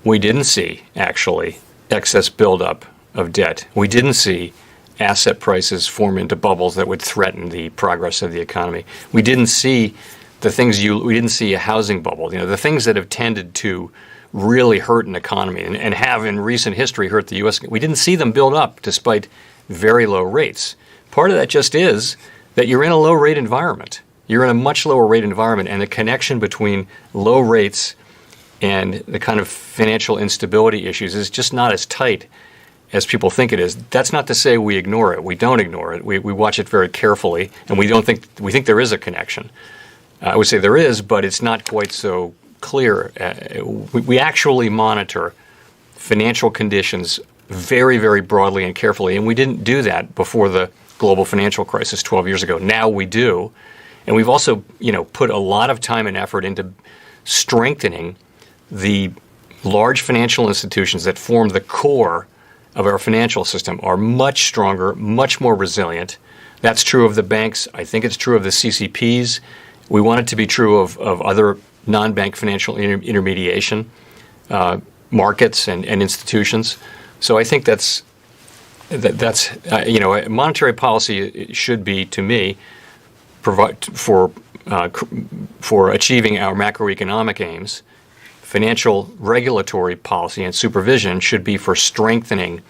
we didn't see actually excess buildup of debt. We didn't see asset prices form into bubbles that would threaten the progress of the economy. We didn't see we didn't see a housing bubble. The things that have tended to really hurt an economy and have in recent history hurt the U.S. We didn't see them build up despite very low rates. Part of that just is that you're in a low rate environment. You're in a much lower rate environment, and the connection between low rates and the kind of financial instability issues is just not as tight as people think it is. That's not to say we ignore it. We don't ignore it. We watch it very carefully, and we think there is a connection. I would say there is, but it's not quite so clear. We actually monitor financial conditions very, very broadly and carefully, and we didn't do that before the global financial crisis 12 years ago. Now we do, and we've also, put a lot of time and effort into strengthening the large financial institutions that form the core of our financial system are much stronger, much more resilient. That's true of the banks. I think it's true of the CCPs. We want it to be true of other non-bank financial intermediation markets and institutions. So I think that's monetary policy should be, to me, provide for achieving our macroeconomic aims. Financial regulatory policy and supervision should be for strengthening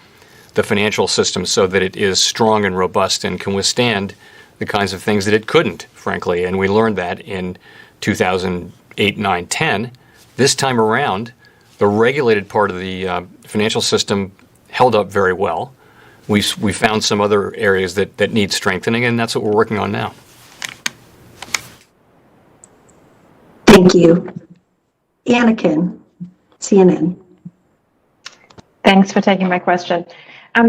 the financial system so that it is strong and robust and can withstand the kinds of things that it couldn't, frankly. And we learned that in 2008, 9, 10. This time around, the regulated part of the financial system held up very well. We found some other areas that need strengthening, and that's what we're working on now. Thank you. Anakin, CNN. Thanks for taking my question.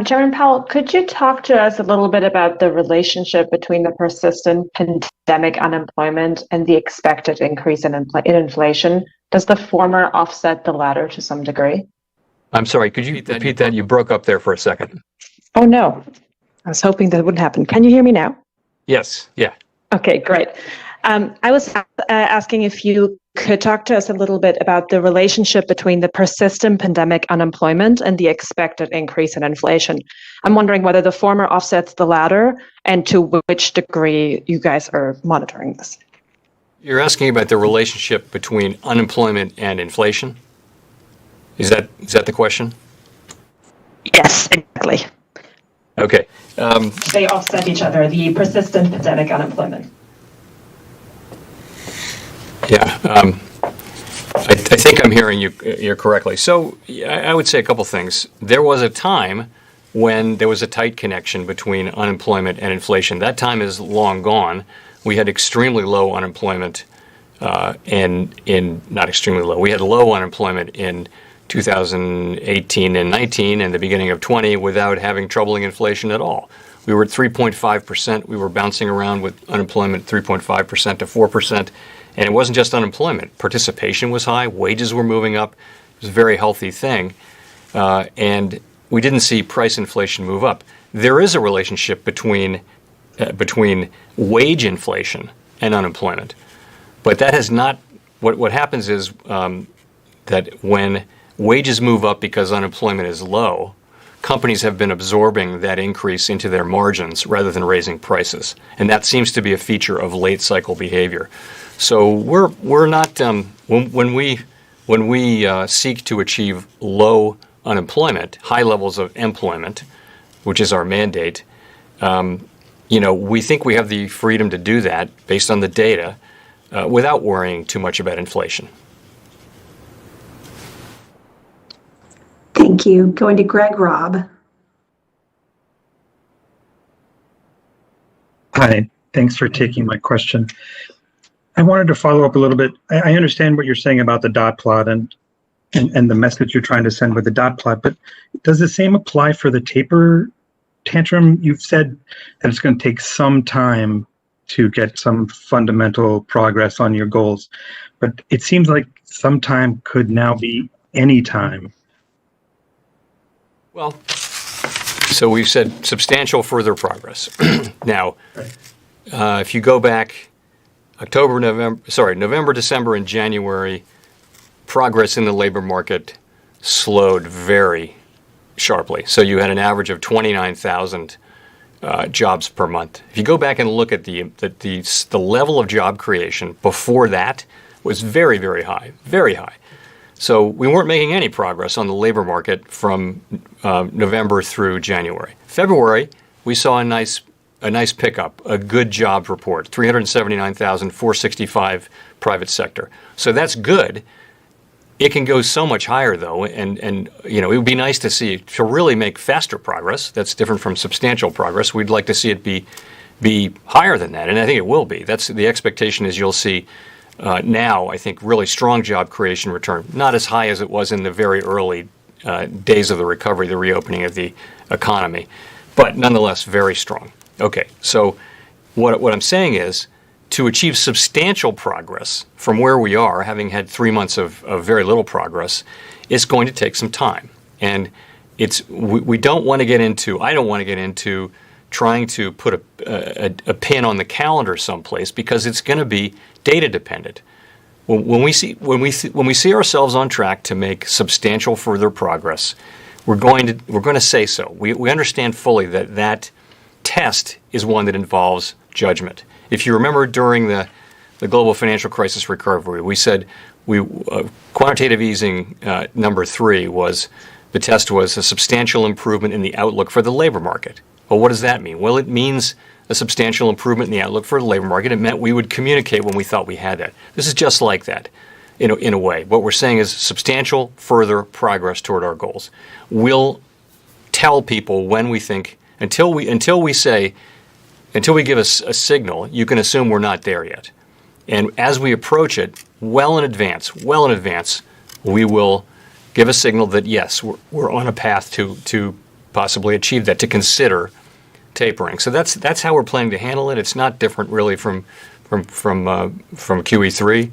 Chairman Powell, could you talk to us a little bit about the relationship between the persistent pandemic unemployment and the expected increase in inflation? Does the former offset the latter to some degree? I'm sorry, could you repeat that? You broke up there for a second. Oh, no. I was hoping that wouldn't happen. Can you hear me now? Yes, yeah. Okay, great. I was asking if you could talk to us a little bit about the relationship between the persistent pandemic unemployment and the expected increase in inflation. I'm wondering whether the former offsets the latter and to which degree you guys are monitoring this. You're asking about the relationship between unemployment and inflation? Is that the question? Yes, exactly. Okay. They offset each other, the persistent pandemic unemployment. Yeah, I think I'm hearing you correctly. So I would say a couple things. There was a time when there was a tight connection between unemployment and inflation. That time is long gone. We had extremely low unemployment, not extremely low. We had low unemployment in 2018 and 19 and the beginning of 20 without having troubling inflation at all. We were at 3.5%. We were bouncing around with unemployment 3.5% to 4%. And it wasn't just unemployment. Participation was high. Wages were moving up. It was a very healthy thing. And we didn't see price inflation move up. There is a relationship between wage inflation and unemployment. But that has not, what happens is that when wages move up because unemployment is low, companies have been absorbing that increase into their margins rather than raising prices. And that seems to be a feature of late cycle behavior. So we're not when we seek to achieve low unemployment, high levels of employment, which is our mandate. We think we have the freedom to do that based on the data, without worrying too much about inflation. Thank you. Going to Greg Robb. Hi, thanks for taking my question. I wanted to follow up a little bit. I understand what you're saying about the dot plot and the message you're trying to send with the dot plot, but does the same apply for the taper tantrum? You've said that it's going to take some time to get some fundamental progress on your goals, but it seems like some time could now be any time. Well, so we've said substantial further progress. Now, if you go back November, December, and January, progress in the labor market slowed very sharply. So you had an average of 29,000 jobs per month. If you go back and look at the level of job creation before that was very, very high, very high. So we weren't making any progress on the labor market from November through January. February, we saw a nice pickup, a good jobs report, 379,465 private sector. So that's good. It can go so much higher, though, and it would be nice to see to really make faster progress. That's different from substantial progress. We'd like to see it be higher than that, and I think it will be. That's the expectation is you'll see now, I think, really strong job creation return. Not as high as it was in the very early days of the recovery, the reopening of the economy, but nonetheless very strong. Okay, so what I'm saying is to achieve substantial progress from where we are, having had 3 months of very little progress, it's going to take some time. And we don't want to get into, I don't want to get into trying to put a pin on the calendar someplace because it's going to be data dependent. When we see ourselves on track to make substantial further progress, we're going to say so. We understand fully that test is one that involves judgment. If you remember during the global financial crisis recovery, we said quantitative easing number 3 was the test was a substantial improvement in the outlook for the labor market. Well, what does that mean? Well, it means a substantial improvement in the outlook for the labor market. It meant we would communicate when we thought we had that. This is just like that, in a way. What we're saying is substantial further progress toward our goals. We'll tell people when we think, until we give us a signal, you can assume we're not there yet. And as we approach it, well in advance, we will give a signal that yes, we're on a path to possibly achieve that, to consider tapering. So that's how we're planning to handle it. It's not different really from QE3,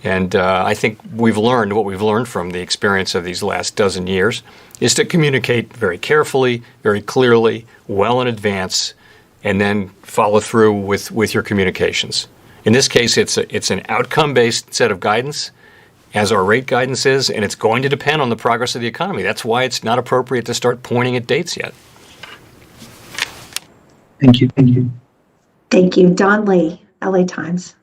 and I think what we've learned from the experience of these last dozen years is to communicate very carefully, very clearly, well in advance, and then follow through with your communications. In this case, it's an outcome-based set of guidance, as our rate guidance is, and it's going to depend on the progress of the economy. That's why it's not appropriate to start pointing at dates yet. Thank you. Thank you. Don Lee, LA Times.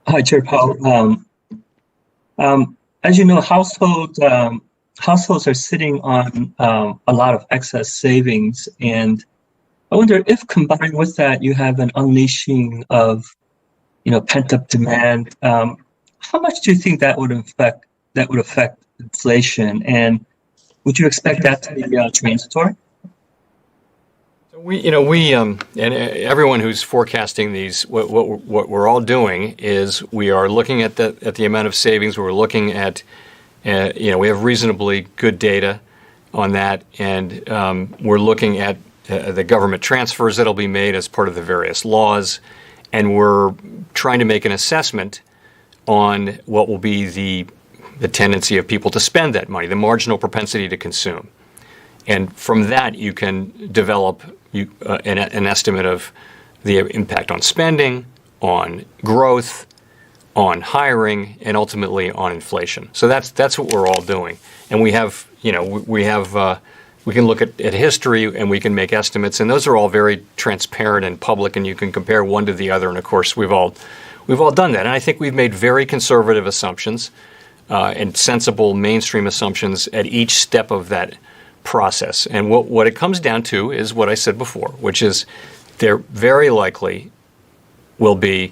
Hi, Chair Powell. As you know, households are sitting on a lot of excess savings, and I wonder if combined with that you have an unleashing of pent-up demand. How much do you think that would affect inflation, and would you expect that to be transitory? We and everyone who's forecasting these, what we're all doing is we are looking at the amount of savings. We're looking at, we have reasonably good data on that, and we're looking at the government transfers that'll be made as part of the various laws, and we're trying to make an assessment on what will be the tendency of people to spend that money, the marginal propensity to consume. And from that, you can develop an estimate of the impact on spending, on growth, on hiring, and ultimately on inflation. So that's what we're all doing. And we have, we can look at history and we can make estimates, and those are all very transparent and public, and you can compare one to the other. And of course, we've all done that. And I think we've made very conservative assumptions and sensible mainstream assumptions at each step of that process. And what it comes down to is what I said before, which is there very likely will be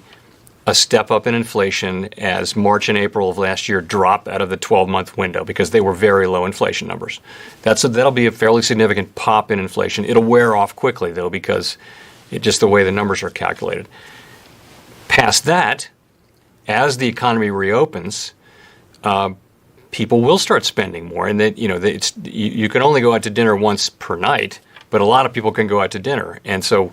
a step up in inflation as March and April of last year drop out of the 12-month window because they were very low inflation numbers. That'll be a fairly significant pop in inflation. It'll wear off quickly, though, because just the way the numbers are calculated. Past that, as the economy reopens, people will start spending more, and that you can only go out to dinner once per night, but a lot of people can go out to dinner, and so.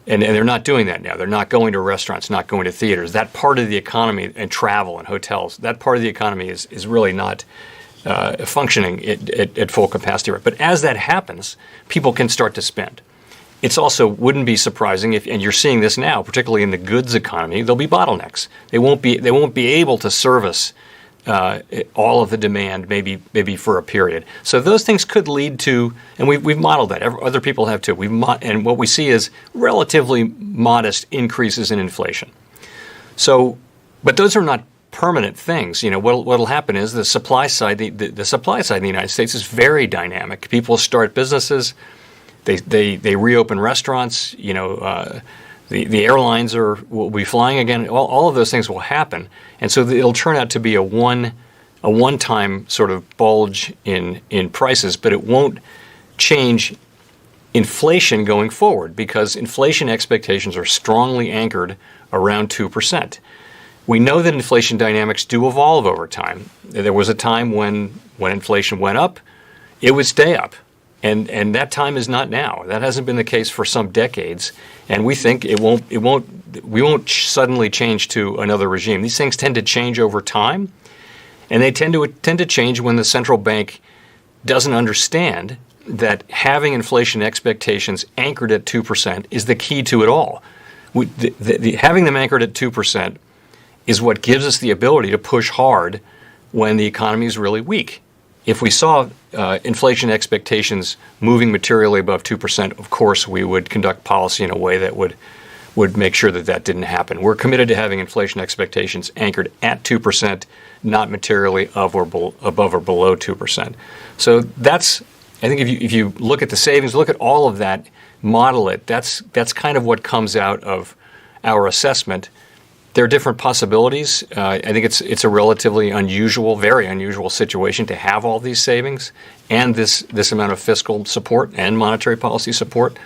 And they're not doing that now. They're not going to restaurants, not going to theaters. That part of the economy, and travel and hotels, that part of the economy is really not functioning at full capacity. But as that happens, people can start to spend. It's also wouldn't be surprising and you're seeing this now, particularly in the goods economy, there'll be bottlenecks. They won't be able to service all of the demand, maybe for a period. So those things could lead to, and we've modeled that. Other people have too. And what we see is relatively modest increases in inflation. So, but those are not permanent things. What'll happen is the supply side. The supply side in the United States is very dynamic. People start businesses. They reopen restaurants. The airlines will be flying again. All of those things will happen, and so it'll turn out to be a one-time sort of bulge in prices, but it won't change inflation going forward because inflation expectations are strongly anchored around 2%. We know that inflation dynamics do evolve over time. There was a time when inflation went up, it would stay up. And that time is not now. That hasn't been the case for some decades, and we think we won't suddenly change to another regime. These things tend to change over time, and they tend to change when the central bank doesn't understand that having inflation expectations anchored at 2% is the key to it all. Having them anchored at 2% is what gives us the ability to push hard when the economy is really weak. If we saw inflation expectations moving materially above 2%, of course we would conduct policy in a way that would would make sure that that didn't happen. We're committed to having inflation expectations anchored at 2%, not materially above or below 2%. So that's, I think if you look at the savings, look at all of that, model it, that's kind of what comes out of our assessment. There are different possibilities. I think it's a relatively unusual, very unusual situation to have all these savings and this amount of fiscal support and monetary policy support.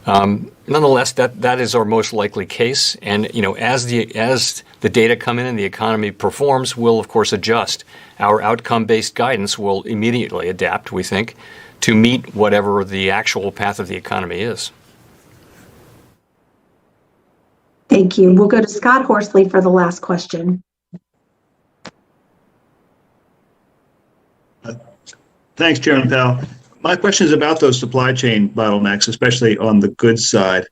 Nonetheless, that is our most likely case. And as the data come in and the economy performs, we'll of course adjust. Our outcome-based guidance will immediately adapt, we think, to meet whatever the actual path of the economy is. Thank you. We'll go to Scott Horsley for the last question. Thanks, Chairman Powell. My question is about those supply chain bottlenecks, especially on the goods side.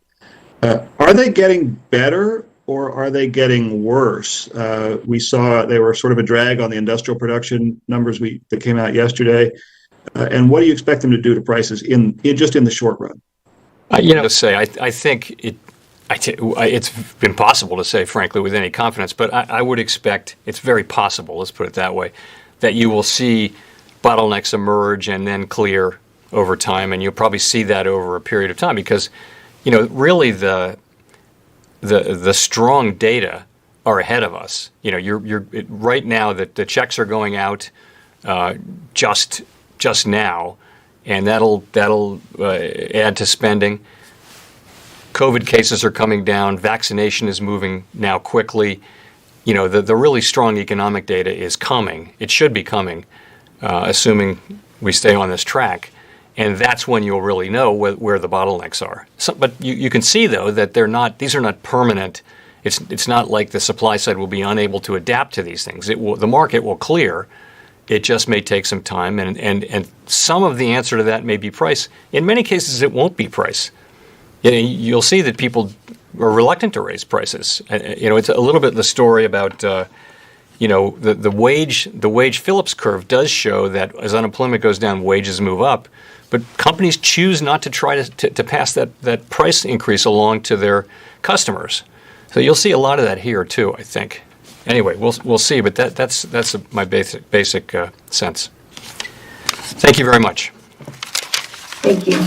Are they getting better or are they getting worse? We saw they were sort of a drag on the industrial production numbers that came out yesterday. And what do you expect them to do to prices just in the short run? To say, I think it's impossible to say, frankly, with any confidence, but I would expect, it's very possible, let's put it that way, that you will see bottlenecks emerge and then clear over time, and you'll probably see that over a period of time because, really the strong data are ahead of us. Right now that the checks are going out just now, and that'll add to spending. COVID cases are coming down. Vaccination is moving now quickly. The really strong economic data is coming. It should be coming, assuming we stay on this track. And that's when you'll really know where the bottlenecks are. But you can see, though, that these are not permanent. It's not like the supply side will be unable to adapt to these things. The market will clear. It just may take some time. And some of the answer to that may be price. In many cases, it won't be price. You'll see that people are reluctant to raise prices. It's a little bit the story about, the wage Phillips curve does show that as unemployment goes down, wages move up. But companies choose not to try to pass that price increase along to their customers. So you'll see a lot of that here too, I think. Anyway, we'll see. But that's my basic sense. Thank you very much. Thank you.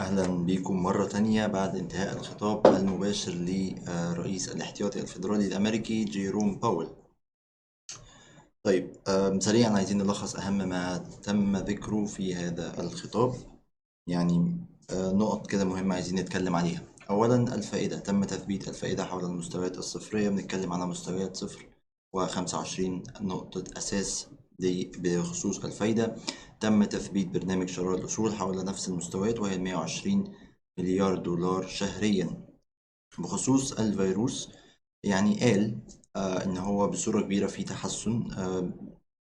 أهلا بكم مرة تانية بعد انتهاء الخطاب المباشر لرئيس الاحتياطي الفيدرالي الأمريكي جيروم باول. طيب سريعا عايزين نلخص أهم ما تم ذكره في هذا الخطاب، نقط كده مهمة عايزين نتكلم عليها. أولا الفائدة، تم تثبيت الفائدة حول المستويات الصفرية، بنتكلم على مستويات 0 و25 نقطة أساس بخصوص الفائدة. تم تثبيت برنامج شراء الأصول حول نفس المستويات وهي 120 مليار دولار شهريا. بخصوص الفيروس قال إن هو بصورة كبيرة في تحسن.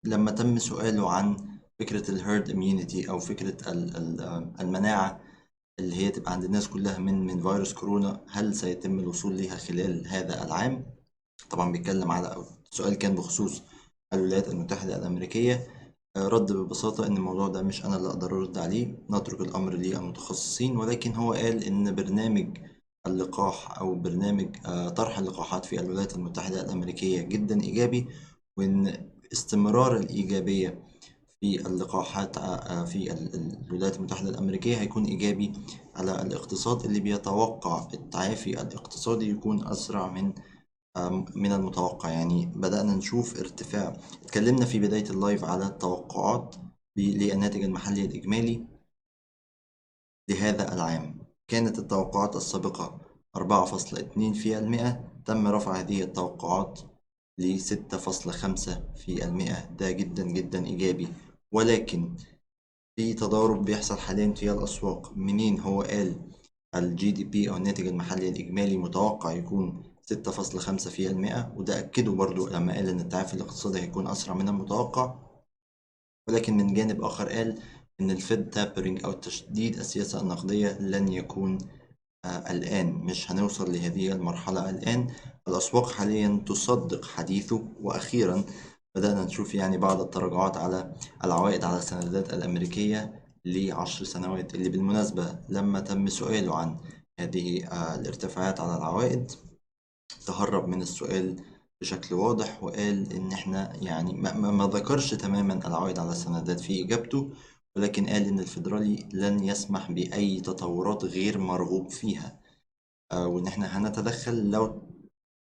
لما تم سؤاله عن فكرة الهيرد immunity أو فكرة المناعة اللي هي تبقى عند الناس كلها من فيروس كورونا، هل سيتم الوصول لها خلال هذا العام؟ طبعا بيتكلم على السؤال كان بخصوص الولايات المتحدة الأمريكية. رد ببساطة إن الموضوع ده مش أنا اللي أقدر أرد عليه، نترك الأمر للمتخصصين، ولكن هو قال إن برنامج اللقاح أو برنامج طرح اللقاحات في الولايات المتحدة الأمريكية جدا إيجابي، وإن استمرار الإيجابية في اللقاحات في الولايات المتحدة الأمريكية هيكون إيجابي على الاقتصاد اللي بيتوقع التعافي الاقتصادي يكون أسرع من المتوقع. بدأنا نشوف ارتفاع. اتكلمنا في بداية اللايف على التوقعات للناتج المحلي الإجمالي لهذا العام. كانت التوقعات السابقة 4.2%، تم رفع هذه التوقعات ل 6.5%. ده جدا جدا إيجابي، ولكن في تضارب بيحصل حاليا في الأسواق. منين هو قال الجي دي بي أو الناتج المحلي الإجمالي متوقع يكون 6.5%، وده أكده برضو لما قال إن التعافي الاقتصادي هيكون أسرع من المتوقع. ولكن من جانب آخر قال إن الفيد تابرينج أو تشديد السياسة النقدية لن يكون الآن، مش هنوصل لهذه المرحلة الآن. الأسواق حاليا تصدق حديثه، وأخيرا بدأنا نشوف يعني بعض التراجعات على العوائد على السندات الأمريكية ل10 سنوات، اللي بالمناسبة لما تم سؤاله عن هذه الارتفاعات على العوائد تهرب من السؤال بشكل واضح، وقال إن إحنا يعني ما ذكرش تماما العوائد على السندات في إجابته، ولكن قال إن الفيدرالي لن يسمح بأي تطورات غير مرغوب فيها، وإن إحنا هنتدخل لو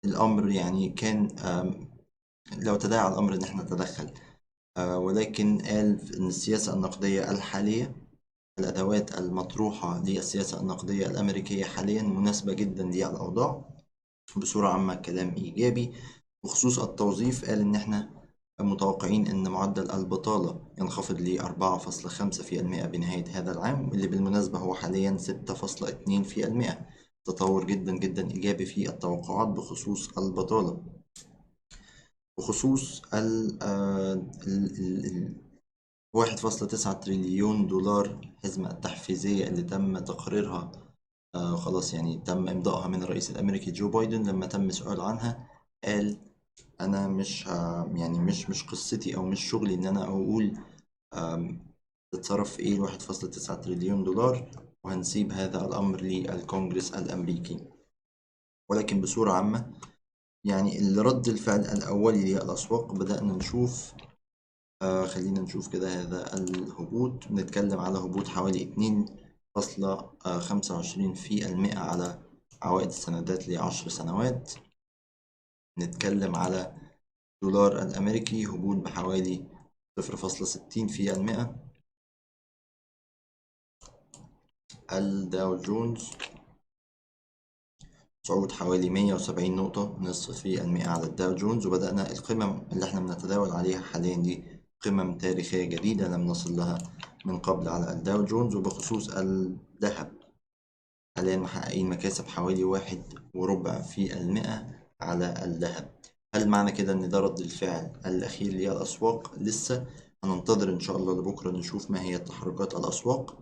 الأمر يعني كان لو تداعى الأمر إن إحنا نتدخل. ولكن قال إن السياسة النقدية الحالية، الأدوات المطروحة للسياسة النقدية الأمريكية حاليا مناسبة جدا للأوضاع. بصورة عامة كلام إيجابي. بخصوص التوظيف قال إن إحنا متوقعين إن معدل البطالة ينخفض ل 4.5% بنهاية هذا العام، اللي بالمناسبة هو حاليا 6.2%. تطور جدا جدا إيجابي في التوقعات بخصوص البطالة. بخصوص ال 1.9 تريليون دولار حزمة التحفيزية اللي تم تقريرها خلاص يعني تم إمضائها من الرئيس الأمريكي جو بايدن، لما تم سؤال عنها قال أنا مش يعني مش قصتي أو مش شغلي إن أنا أقول تتصرف في إيه 1.9 تريليون دولار، وهنسيب هذا الأمر للكونجرس الأمريكي. ولكن بصورة عامة يعني رد الفعل الأولي للأسواق بدأنا نشوف خلينا نشوف كده هذا الهبوط. بنتكلم على هبوط حوالي 2.25% على عوائد السندات ل10 سنوات. نتكلم على الدولار الأمريكي هبوط بحوالي 0.60%. الداو جونز صعود حوالي 170 نقطة نصف في المئة على الداو جونز، وبدأنا القمم اللي احنا بنتداول عليها حاليا دي قمم تاريخية جديدة لم نصل لها من قبل على الداو جونز. وبخصوص الذهب حاليا محققين مكاسب حوالي 1.25% على الذهب. هل معنى كده ان ده رد الفعل الأخير للأسواق؟ لسه هننتظر ان شاء الله لبكرة نشوف ما هي تحركات الأسواق.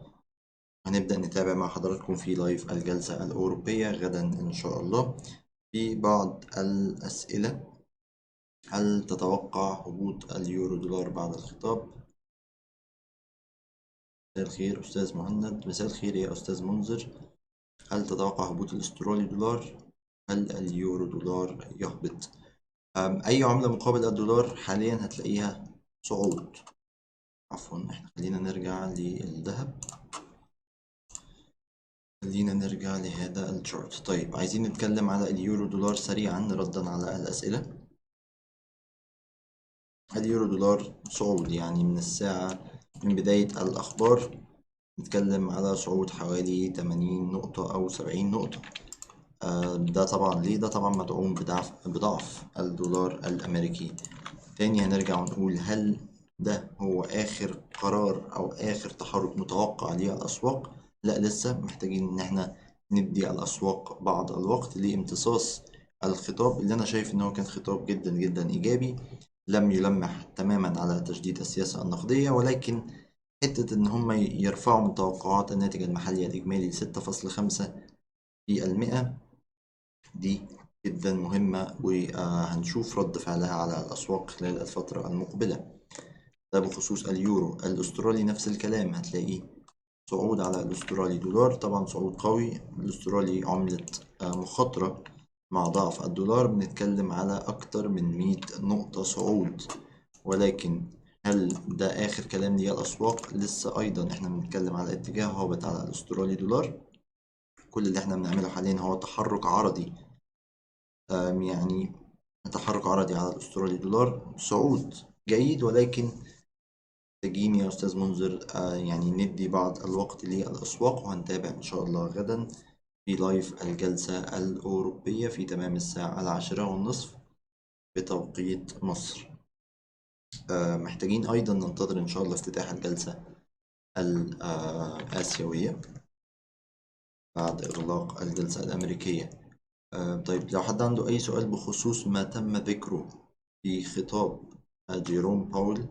هنبدأ نتابع مع حضراتكم في لايف الجلسة الأوروبية غدا إن شاء الله. في بعض الأسئلة: هل تتوقع هبوط اليورو دولار بعد الخطاب؟ مساء الخير أستاذ مهند. مساء الخير يا أستاذ منذر. هل تتوقع هبوط الأسترالي دولار؟ هل اليورو دولار يهبط؟ أي عملة مقابل الدولار حاليا هتلاقيها صعود. عفوا احنا خلينا نرجع للذهب، خلينا نرجع لهذا الشارت. طيب عايزين نتكلم على اليورو دولار سريعا ردا على الأسئلة. اليورو دولار صعود يعني من الساعة من بداية الأخبار نتكلم على صعود حوالي 80 نقطة أو 70 نقطة. ده طبعا ليه؟ ده طبعا مدعوم بضعف الدولار الأمريكي. تاني هنرجع ونقول هل ده هو آخر قرار أو آخر تحرك متوقع للأسواق؟ لا، لسه محتاجين إن احنا ندي الأسواق بعض الوقت لامتصاص الخطاب اللي أنا شايف إن هو كان خطاب جدا جدا إيجابي، لم يلمح تماما على تجديد السياسة النقدية، ولكن حتة إن هم يرفعوا من توقعات الناتج المحلي الإجمالي 6.5% دي جدا مهمة، وهنشوف رد فعلها على الأسواق خلال الفترة المقبلة. ده بخصوص اليورو. الأسترالي نفس الكلام، هتلاقيه صعود على الأسترالي دولار، طبعا صعود قوي. الأسترالي عملة مخاطرة مع ضعف الدولار، بنتكلم على أكتر من 100 نقطة صعود. ولكن هل ده آخر كلام للأسواق؟ لسه أيضا احنا بنتكلم على اتجاه هابط على الأسترالي دولار. كل اللي احنا بنعمله حاليا هو تحرك عرضي، يعني تحرك عرضي على الأسترالي دولار، صعود جيد، ولكن محتاجين يا أستاذ منذر يعني ندي بعض الوقت للأسواق. وهنتابع إن شاء الله غدا في لايف الجلسة الأوروبية في تمام الساعة 10:30 بتوقيت مصر. محتاجين أيضا ننتظر إن شاء الله افتتاح الجلسة الآسيوية بعد إغلاق الجلسة الأمريكية. طيب لو حد عنده أي سؤال بخصوص ما تم ذكره في خطاب جيروم باول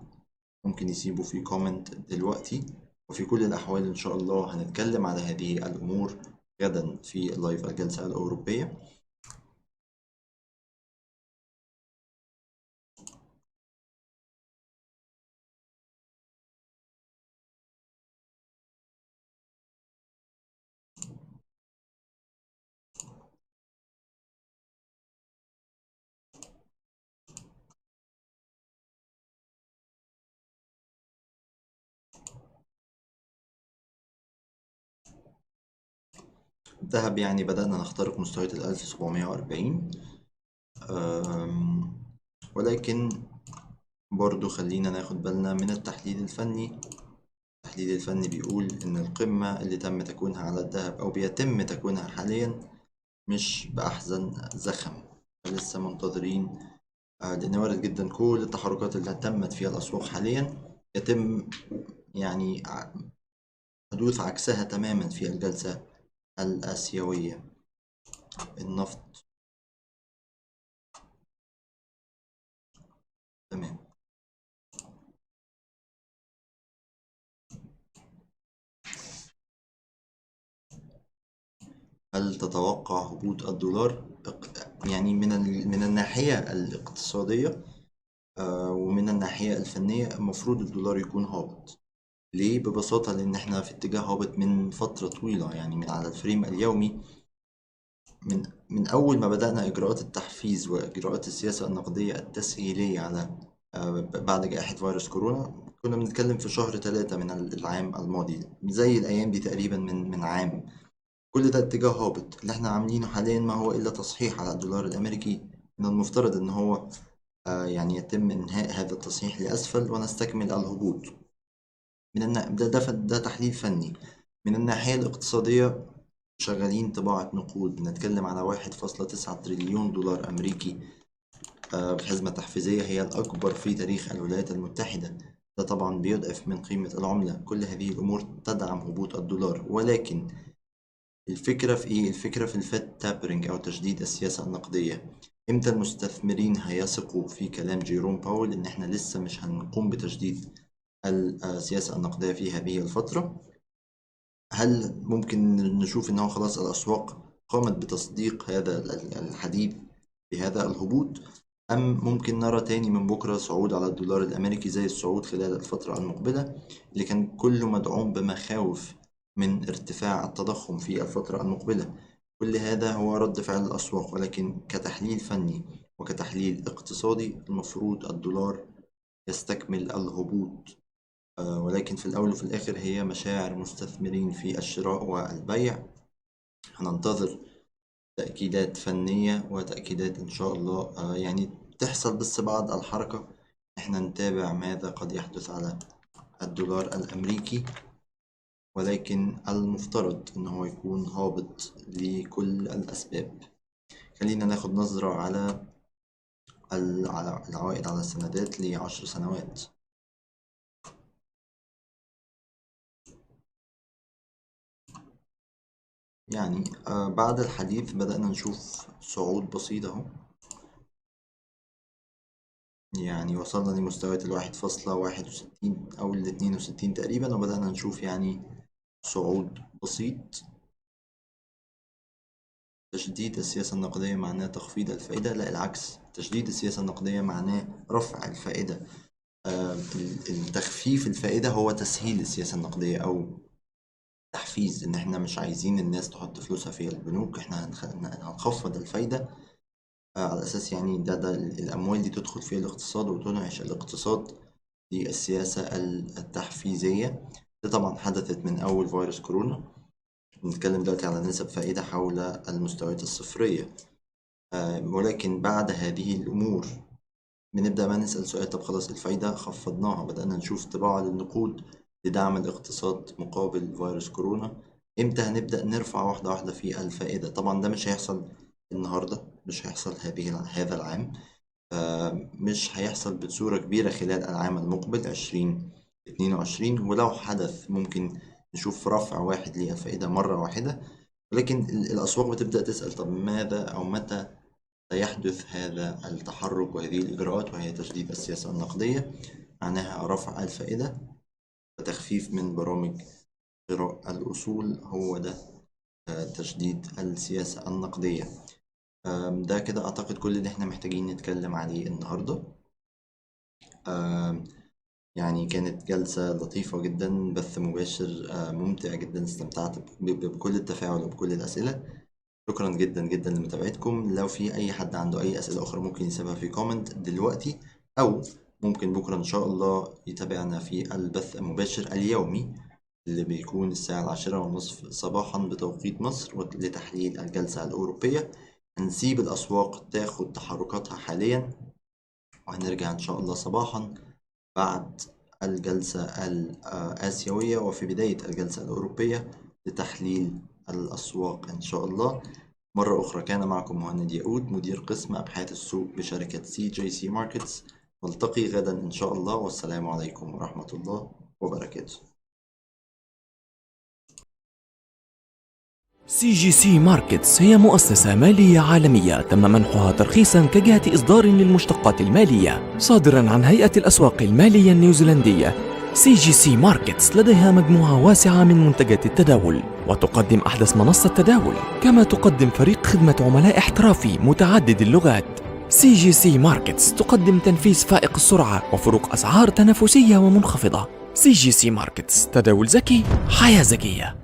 ممكن يسيبه في كومنت دلوقتي، وفي كل الأحوال إن شاء الله هنتكلم على هذه الأمور غدا في اللايف الجلسة الأوروبية. الذهب يعني بدأنا نخترق مستويات 1740، ولكن برضو خلينا ناخد بالنا من التحليل الفني. التحليل الفني بيقول إن القمة اللي تم تكوينها على الذهب أو بيتم تكوينها حاليا مش بأحزن زخم، لسه منتظرين، لأن وارد جدا كل التحركات اللي تمت فيها الأسواق حاليا يتم يعني حدوث عكسها تماما في الجلسة الآسيوية. النفط تمام. هل تتوقع هبوط الدولار؟ يعني من الناحية الاقتصادية ومن الناحية الفنية المفروض الدولار يكون هابط. ليه؟ ببساطة لأن احنا في اتجاه هابط من فترة طويلة، يعني من على الفريم اليومي من أول ما بدأنا إجراءات التحفيز وإجراءات السياسة النقدية التسهيلية على بعد جائحة فيروس كورونا. كنا بنتكلم في شهر 3 من العام الماضي، زي الأيام دي تقريبا من عام. كل ده اتجاه هابط. اللي احنا عاملينه حاليا ما هو إلا تصحيح على الدولار الأمريكي. من المفترض إن هو يعني يتم إنهاء هذا التصحيح لأسفل ونستكمل الهبوط. ده تحليل فني. من الناحية الاقتصادية شغالين طباعة نقود، بنتكلم على 1.9 تريليون دولار أمريكي بحزمة تحفيزية هي الأكبر في تاريخ الولايات المتحدة. ده طبعا بيضعف من قيمة العملة. كل هذه الأمور تدعم هبوط الدولار، ولكن الفكرة في إيه؟ الفكرة في الفيد تابرنج أو تجديد السياسة النقدية. إمتى المستثمرين هيثقوا في كلام جيروم باول إن إحنا لسه مش هنقوم بتجديد السياسة النقدية في هذه الفترة؟ هل ممكن نشوف إن هو خلاص الأسواق قامت بتصديق هذا الحديث بهذا الهبوط، أم ممكن نرى تاني من بكرة صعود على الدولار الأمريكي زي الصعود خلال الفترة المقبلة اللي كان كله مدعوم بمخاوف من ارتفاع التضخم في الفترة المقبلة؟ كل هذا هو رد فعل الأسواق، ولكن كتحليل فني وكتحليل اقتصادي المفروض الدولار يستكمل الهبوط. ولكن في الأول وفي الآخر هي مشاعر مستثمرين في الشراء والبيع. هننتظر تأكيدات فنية وتأكيدات إن شاء الله يعني تحصل، بس بعد الحركة إحنا نتابع ماذا قد يحدث على الدولار الأمريكي، ولكن المفترض إن هو يكون هابط لكل الأسباب. خلينا ناخد نظرة على العوائد على السندات ل10 سنوات. يعني بعد الحديث بدأنا نشوف صعود بسيط اهو، يعني وصلنا لمستويات 1.61 أو 62 تقريبا، وبدأنا نشوف يعني صعود بسيط. تشديد السياسة النقدية معناه تخفيض الفائدة؟ لا، العكس. تشديد السياسة النقدية معناه رفع الفائدة. التخفيف الفائدة هو تسهيل السياسة النقدية أو تحفيز، إن إحنا مش عايزين الناس تحط فلوسها في البنوك، إحنا هنخفض الفايدة على أساس يعني ده الأموال دي تدخل في الاقتصاد وتنعش الاقتصاد. دي السياسة التحفيزية. ده طبعا حدثت من أول فيروس كورونا. بنتكلم دلوقتي على نسب فائدة حول المستويات الصفرية. ولكن بعد هذه الأمور بنبدأ ما نسأل سؤال، طب خلاص الفايدة خفضناها، بدأنا نشوف طباعة للنقود لدعم الاقتصاد مقابل فيروس كورونا. امتى هنبدأ نرفع واحدة واحدة في الفائدة؟ طبعا ده مش هيحصل النهاردة، مش هيحصل هذا العام، مش هيحصل بصورة كبيرة خلال العام المقبل 2022، ولو حدث ممكن نشوف رفع واحد للفائدة مرة واحدة. ولكن الأسواق بتبدأ تسأل طب ماذا أو متى سيحدث هذا التحرك وهذه الإجراءات، وهي تجديد السياسة النقدية معناها رفع الفائدة. وتخفيف من برامج شراء الأصول، هو ده تشديد السياسة النقدية. ده كده أعتقد كل اللي احنا محتاجين نتكلم عليه النهاردة. يعني كانت جلسة لطيفة جدا، بث مباشر ممتع جدا، استمتعت بكل التفاعل وبكل الأسئلة. شكرا جدا جدا لمتابعتكم. لو في أي حد عنده أي أسئلة أخرى ممكن يسيبها في كومنت دلوقتي، أو ممكن بكرة إن شاء الله يتابعنا في البث المباشر اليومي اللي بيكون الساعة 10:30 صباحا بتوقيت مصر لتحليل الجلسة الأوروبية. هنسيب الأسواق تاخد تحركاتها حاليا، وهنرجع إن شاء الله صباحا بعد الجلسة الآسيوية وفي بداية الجلسة الأوروبية لتحليل الأسواق إن شاء الله. مرة أخرى كان معكم مهند ياقوت، مدير قسم أبحاث السوق بشركة CJC ماركتس. نلتقي غدا إن شاء الله، والسلام عليكم ورحمة الله وبركاته. CJC ماركتس هي مؤسسة مالية عالمية تم منحها ترخيصا كجهة إصدار للمشتقات المالية صادرا عن هيئة الأسواق المالية النيوزيلندية. CJC ماركتس لديها مجموعة واسعة من منتجات التداول، وتقدم أحدث منصة تداول، كما تقدم فريق خدمة عملاء احترافي متعدد اللغات. CJC ماركتس تقدم تنفيذ فائق السرعة وفروق أسعار تنافسية ومنخفضة. CJC ماركتس، تداول ذكي، حياة ذكية.